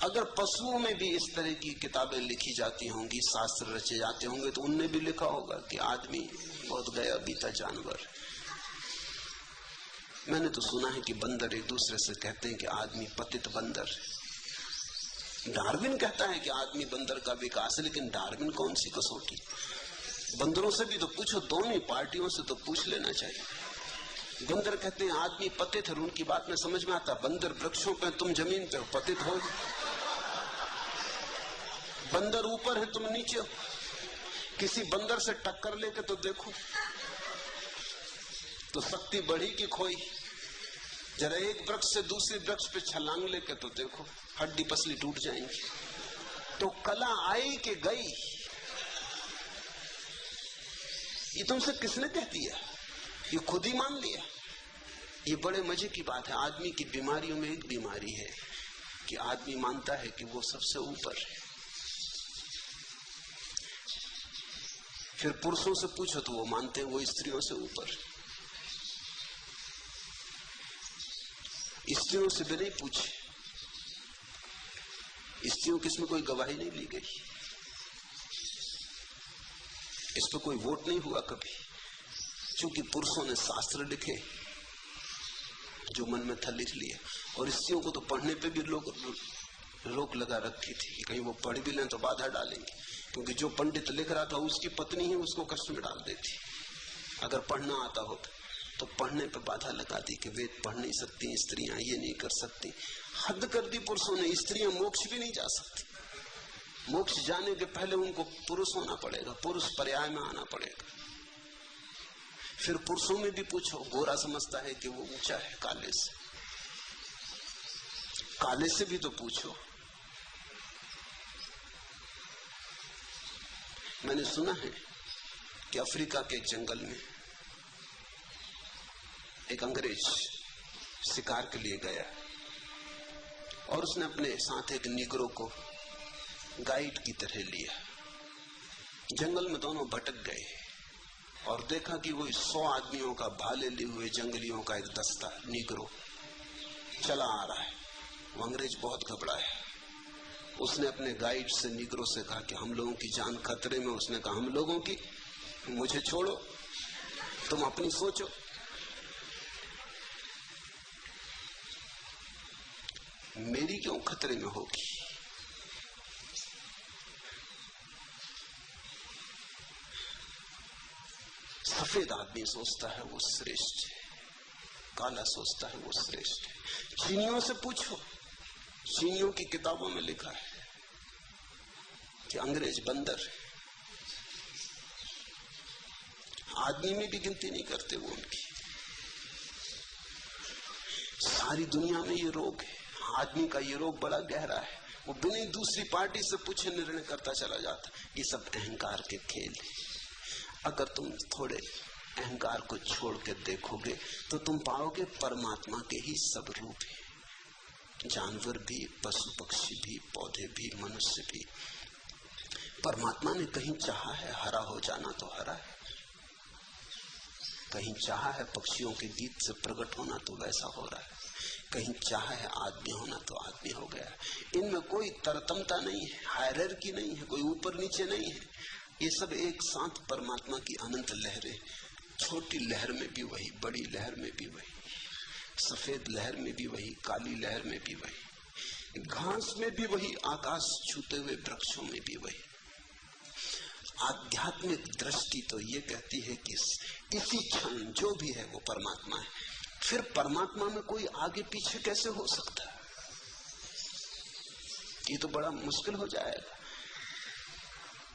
अगर पशुओं में भी इस तरह की किताबें लिखी जाती होंगी, शास्त्र रचे जाते होंगे, तो उनने भी लिखा होगा कि आदमी बहुत गया बीता जानवर। मैंने तो सुना है कि बंदर एक दूसरे से कहते हैं कि आदमी पतित बंदर है। डार्विन कहता है कि आदमी बंदर का विकास है, लेकिन डार्विन कौन सी कसौटी? बंदरों से भी तो पूछो, दोनों ही पार्टियों से तो पूछ लेना चाहिए। बंदर कहते हैं आदमी पतित है, उनकी बात में समझ में आता। बंदर वृक्षों पे, तुम जमीन पे हो, पतित हो। बंदर ऊपर है, तुम नीचे हो। किसी बंदर से टक्कर लेके तो देखो, तो शक्ति बढ़ी कि खोई? जरा एक वृक्ष से दूसरे वृक्ष पे छलांग लेके तो देखो, हड्डी पसली टूट जाएंगी। तो कला आई कि गई, ये तुमसे किसने कह दिया? ये खुद ही मान लिया। ये बड़े मजे की बात है। आदमी की बीमारियों में एक बीमारी है कि आदमी मानता है कि वो सबसे ऊपर है। फिर पुरुषों से पूछो तो वो मानते हैं वो स्त्रियों से ऊपर। स्त्रियों से भी नहीं पूछे, स्त्रियों की इसमें कोई गवाही नहीं ली गई, इस पर कोई वोट नहीं हुआ कभी। क्योंकि पुरुषों ने शास्त्र लिखे, जो मन में था लिख लिया। और स्त्रियों को तो पढ़ने पे भी लोग रोक लगा रखी थी कि कहीं वो पढ़ भी लें तो बाधा डालेंगे, क्योंकि जो पंडित लिख रहा था उसकी पत्नी ही उसको कष्ट में डाल देती। अगर पढ़ना आता होता तो पढ़ने पे बाधा लगा दी कि वेद पढ़ नहीं सकती स्त्रियां, ये नहीं कर सकती। हद कर दी पुरुषों ने, स्त्रियां मोक्ष भी नहीं जा सकती। मोक्ष जाने के पहले उनको पुरुष होना पड़ेगा, पुरुष पर्याय में आना पड़ेगा। फिर पुरुषों में भी पूछो, गोरा समझता है कि वो ऊंचा है काले से, काले से भी तो पूछो। मैंने सुना है कि अफ्रीका के जंगल में एक अंग्रेज शिकार के लिए गया और उसने अपने साथ एक निगरो को गाइड की तरह लिया। जंगल में दोनों भटक गए और देखा कि वो 100 आदमियों का भाले लिए हुए जंगलियों का एक दस्ता निगरो चला आ रहा है। वो अंग्रेज बहुत घबराया। उसने अपने गाइड से निगरो से कहा कि हम लोगों की जान खतरे में। उसने कहा हम लोगों की, मुझे छोड़ो, तुम अपनी सोचो। मेरी क्यों खतरे में होगी? सफेद आदमी सोचता है वो श्रेष्ठ है, काला सोचता है वो श्रेष्ठ है। चीनियों से पूछो, चीनियों की किताबों में लिखा है कि अंग्रेज बंदर है, आदमी में भी गिनती नहीं करते वो उनकी। सारी दुनिया में ये रोग है, आदमी का ये रोग बड़ा गहरा है। वो बिना दूसरी पार्टी से पूछे निर्णय करता चला जाता। ये सब अहंकार के खेल है। अगर तुम थोड़े अहंकार को छोड़ के देखोगे तो तुम पाओगे परमात्मा के ही सब रूप है। जानवर भी, पशु पक्षी भी, पौधे भी, मनुष्य भी। परमात्मा ने कहीं चाहा है हरा हो जाना तो हरा है, कहीं चाहा है पक्षियों के गीत से प्रकट होना तो वैसा हो रहा है, कहीं चाहा है आदमी होना तो आदमी हो गया है। इनमें कोई तरतमता नहीं है, हायरार्की नहीं है, कोई ऊपर नीचे नहीं है। ये सब एक साथ परमात्मा की अनंत लहरें। छोटी लहर में भी वही, बड़ी लहर में भी वही, सफेद लहर में भी वही, काली लहर में भी वही, घास में भी वही, आकाश छूते हुए वृक्षों में भी वही। आध्यात्मिक दृष्टि तो ये कहती है कि इसी क्षण जो भी है वो परमात्मा है। फिर परमात्मा में कोई आगे पीछे कैसे हो सकता है? ये तो बड़ा मुश्किल हो जाएगा।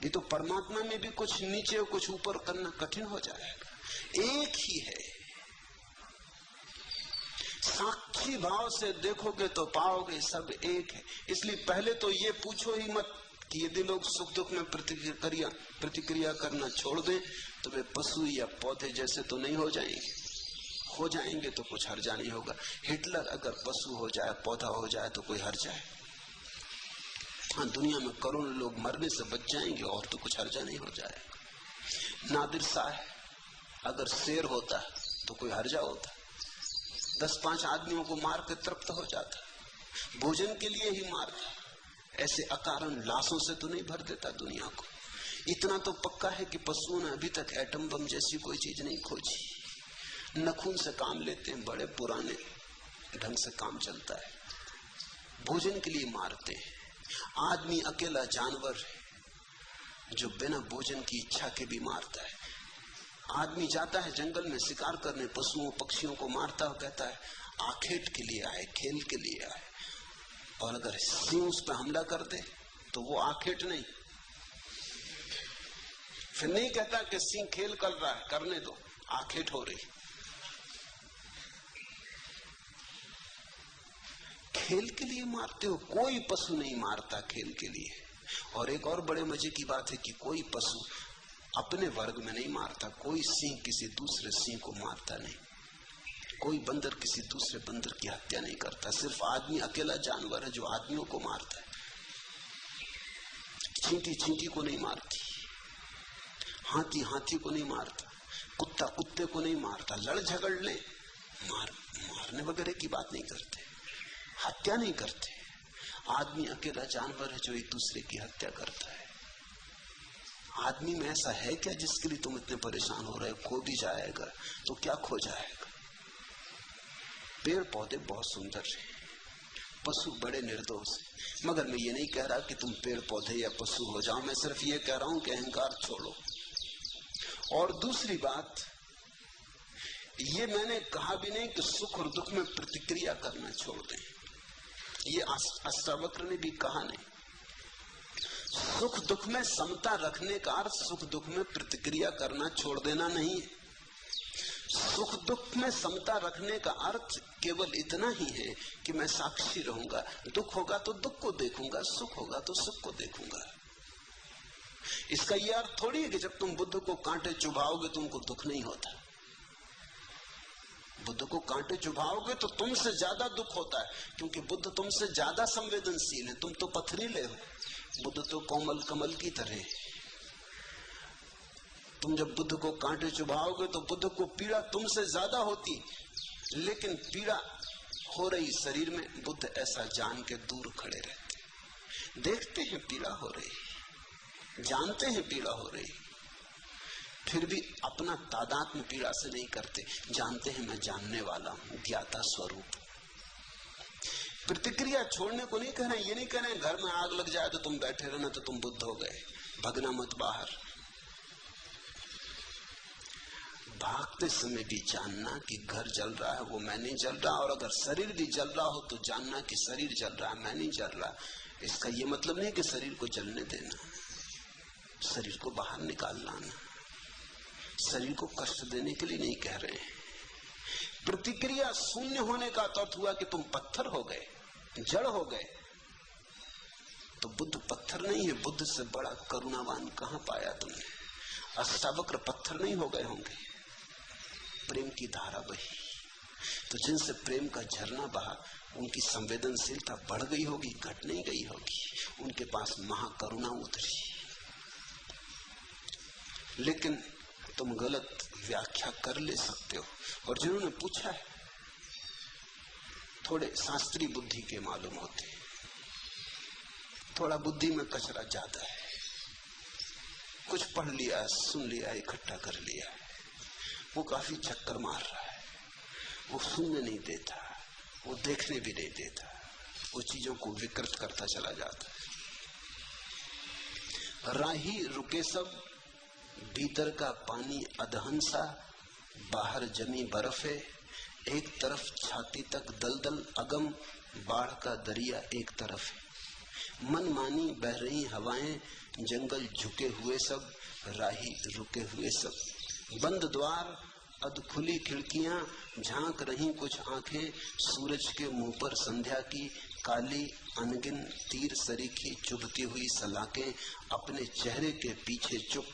ये तो परमात्मा में भी कुछ नीचे और कुछ ऊपर करना कठिन हो जाएगा। एक ही है। साक्षी भाव से देखोगे तो पाओगे सब एक है। इसलिए पहले तो ये पूछो ही मत कि यदि लोग सुख दुख में प्रतिक्रिया करना छोड़ दें तो वे पशु या पौधे जैसे तो नहीं हो जाएंगे। हो जाएंगे तो कुछ हर्जा नहीं होगा। हिटलर अगर पशु हो जाए, पौधा हो जाए तो कोई हर्जा है? हाँ, दुनिया में करोड़ों लोग मरने से बच जाएंगे और तो कुछ हर्जा नहीं हो जाएगा। नादिर शाह अगर शेर होता तो कोई हर्जा होता? 10-5 आदमियों को मार के तृप्त हो जाता, भोजन के लिए ही मारता। ऐसे अकारण लाशों से तो नहीं भर देता दुनिया को। इतना तो पक्का है कि पशुओं ने अभी तक एटम बम जैसी कोई चीज नहीं खोजी। नखून से काम लेते हैं, बड़े पुराने ढंग से काम चलता है, भोजन के लिए मारते हैं। आदमी अकेला जानवर है जो बिना भोजन की इच्छा के भी मारता है। आदमी जाता है जंगल में शिकार करने, पशुओं पक्षियों को मारता है, कहता है आखेट के लिए आए, खेल के लिए आए। और अगर सिंह उस पर हमला कर दे तो वो आखेट नहीं, फिर नहीं कहता कि सिंह खेल कर रहा है, करने दो, आखेट हो रही। खेल के लिए मारते हो, कोई पशु नहीं मारता खेल के लिए। और एक और बड़े मजे की बात है कि कोई पशु अपने वर्ग में नहीं मारता। कोई सिंह किसी दूसरे सिंह को मारता नहीं, कोई बंदर किसी दूसरे बंदर की हत्या नहीं करता। सिर्फ आदमी अकेला जानवर है जो आदमियों को मारता है। चींटी चींटी को नहीं मारती, हाथी हाथी को नहीं मारता, कुत्ता कुत्ते को नहीं मारता। लड़ झगड़ ले, मारने वगैरह की बात नहीं करते, हत्या नहीं करते। आदमी अकेला जानवर है जो एक दूसरे की हत्या करता है। आदमी में ऐसा है क्या जिसके लिए तुम इतने परेशान हो रहे हो? खो भी जाएगा तो क्या खो जाएगा? पेड़ पौधे बहुत सुंदर है, पशु बड़े निर्दोष है। मगर मैं ये नहीं कह रहा कि तुम पेड़ पौधे या पशु हो जाओ, मैं सिर्फ ये कह रहा हूं कि अहंकार छोड़ो। और दूसरी बात, ये मैंने कहा भी नहीं कि सुख और दुख में प्रतिक्रिया करना छोड़ दें। ये अष्टावक्र ने भी कहा नहीं। सुख दुख में समता रखने का अर्थ सुख दुख में प्रतिक्रिया करना छोड़ देना नहीं है। सुख दुख में समता रखने का अर्थ केवल इतना ही है कि मैं साक्षी रहूंगा। दुख होगा तो दुख को देखूंगा, सुख होगा तो सुख को देखूंगा। इसका यह अर्थ थोड़ी है कि जब तुम बुद्ध को कांटे चुभाओगे तो उनको दुख नहीं होता। बुद्ध को कांटे चुभाओगे तो तुमसे ज्यादा दुख होता है, क्योंकि बुद्ध तुमसे ज्यादा संवेदनशील है। तुम तो पथरीले हो, बुद्ध तो कोमल कमल की तरह। तुम जब बुद्ध को कांटे चुभाओगे तो बुद्ध को पीड़ा तुमसे ज्यादा होती, लेकिन पीड़ा हो रही शरीर में, बुद्ध ऐसा जान के दूर खड़े रहते। देखते हैं पीड़ा हो रही, जानते हैं पीड़ा हो रही, फिर भी अपना तादात्म्य पीड़ा से नहीं करते। जानते हैं मैं जानने वाला हूं, ज्ञाता स्वरूप। प्रतिक्रिया छोड़ने को नहीं कह रहे, ये नहीं कह रहे घर में आग लग जाए तो तुम बैठे रहना तो तुम बुद्ध हो गए, भगना मत बाहर। भागते समय भी जानना कि घर जल रहा है, वो मैं नहीं जल रहा। और अगर शरीर भी जल रहा हो तो जानना कि शरीर जल रहा है, मैं नहीं जल रहा। इसका ये मतलब नहीं कि शरीर को जलने देना, शरीर को बाहर निकाल लाना। शरीर को कष्ट देने के लिए नहीं कह रहे हैं। प्रतिक्रिया शून्य होने का अर्थ हुआ कि तुम पत्थर हो गए, जड़ हो गए। तो बुद्ध पत्थर नहीं है, बुद्ध से बड़ा करुणावान कहां पाया तुमने? अष्टावक्र पत्थर नहीं हो गए होंगे, प्रेम की धारा बही। तो जिनसे प्रेम का झरना बहा, उनकी संवेदनशीलता बढ़ गई होगी, घट नहीं गई होगी। उनके पास महाकरुणा उतरी। लेकिन तुम गलत व्याख्या कर ले सकते हो। और जिन्होंने पूछा है थोड़े शास्त्रीय बुद्धि के मालूम होते, थोड़ा बुद्धि में कचरा ज्यादा है, कुछ पढ़ लिया, सुन लिया, इकट्ठा कर लिया, वो काफी चक्कर मार रहा है। वो सुनने नहीं देता, वो देखने भी नहीं देता, वो चीजों को विकृत करता चला जाता है। राही रुके सब, भीतर का पानी अधहंसा, बाहर जमी बर्फ है। एक तरफ छाती तक दलदल अगम, बाढ़ का दरिया एक तरफ है। मन मानी बह रही हवाएं, जंगल झुके हुए सब, राही रुके हुए सब। बंद द्वार, अध खुली खिड़कियां, झांक रही कुछ आंखें। सूरज के मुंह पर संध्या की काली अनगिन तीर सरीखी चुभती हुई सलाखें। अपने चेहरे के पीछे चुप,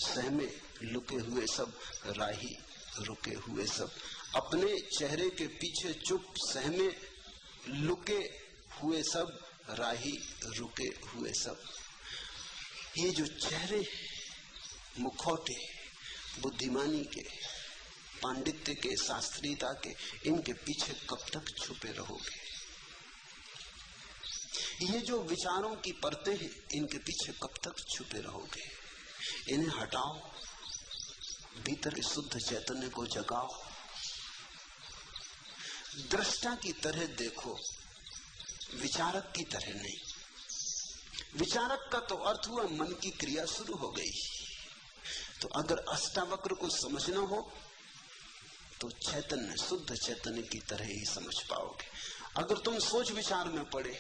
सहमे लुके हुए सब, राही रुके हुए सब। अपने चेहरे के पीछे चुप सहमे लुके हुए सब, राही रुके हुए सब। ये जो चेहरे मुखौटे बुद्धिमानी के, पांडित्य के, शास्त्रीयता के, इनके पीछे कब तक छुपे रहोगे? ये जो विचारों की परतें हैं, इनके पीछे कब तक छुपे रहोगे? इन्हें हटाओ, भीतर शुद्ध चैतन्य को जगाओ, दृष्टा की तरह देखो, विचारक की तरह नहीं। विचारक का तो अर्थ हुआ मन की क्रिया शुरू हो गई। तो अगर अष्टावक्र को समझना हो तो चैतन्य, शुद्ध चैतन्य की तरह ही समझ पाओगे। अगर तुम सोच विचार में पड़े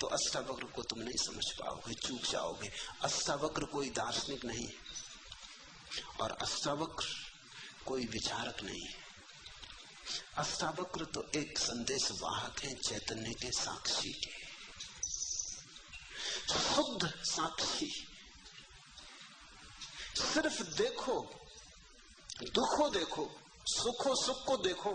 तो अष्टावक्र को तुम नहीं समझ पाओगे, चूक जाओगे। अष्टावक्र कोई दार्शनिक नहीं और अष्टावक्र कोई विचारक नहीं है। अष्टावक्र तो एक संदेश वाहक है, चैतन्य के साक्षी के, शुद्ध साक्षी। सिर्फ देखो, दुखो देखो, सुखो सुख को देखो।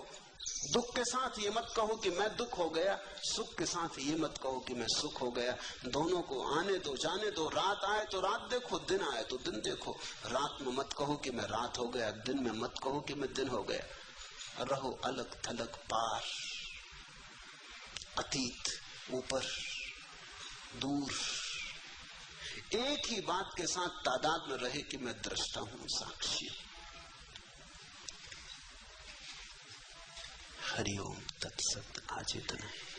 दुख के साथ ये मत कहो कि मैं दुख हो गया, सुख के साथ ये मत कहो कि मैं सुख हो गया। दोनों को आने दो, जाने दो। रात आए तो रात देखो, दिन आए तो दिन देखो। रात में मत कहो कि मैं रात हो गया, दिन में मत कहो कि मैं दिन हो गया। रहो अलग थलग, पार, अतीत, ऊपर, दूर। एक ही बात के साथ तादाद में रहे कि मैं दृष्टा हूं, साक्षी हूं। हरिओम तत्सत। आज इतना है।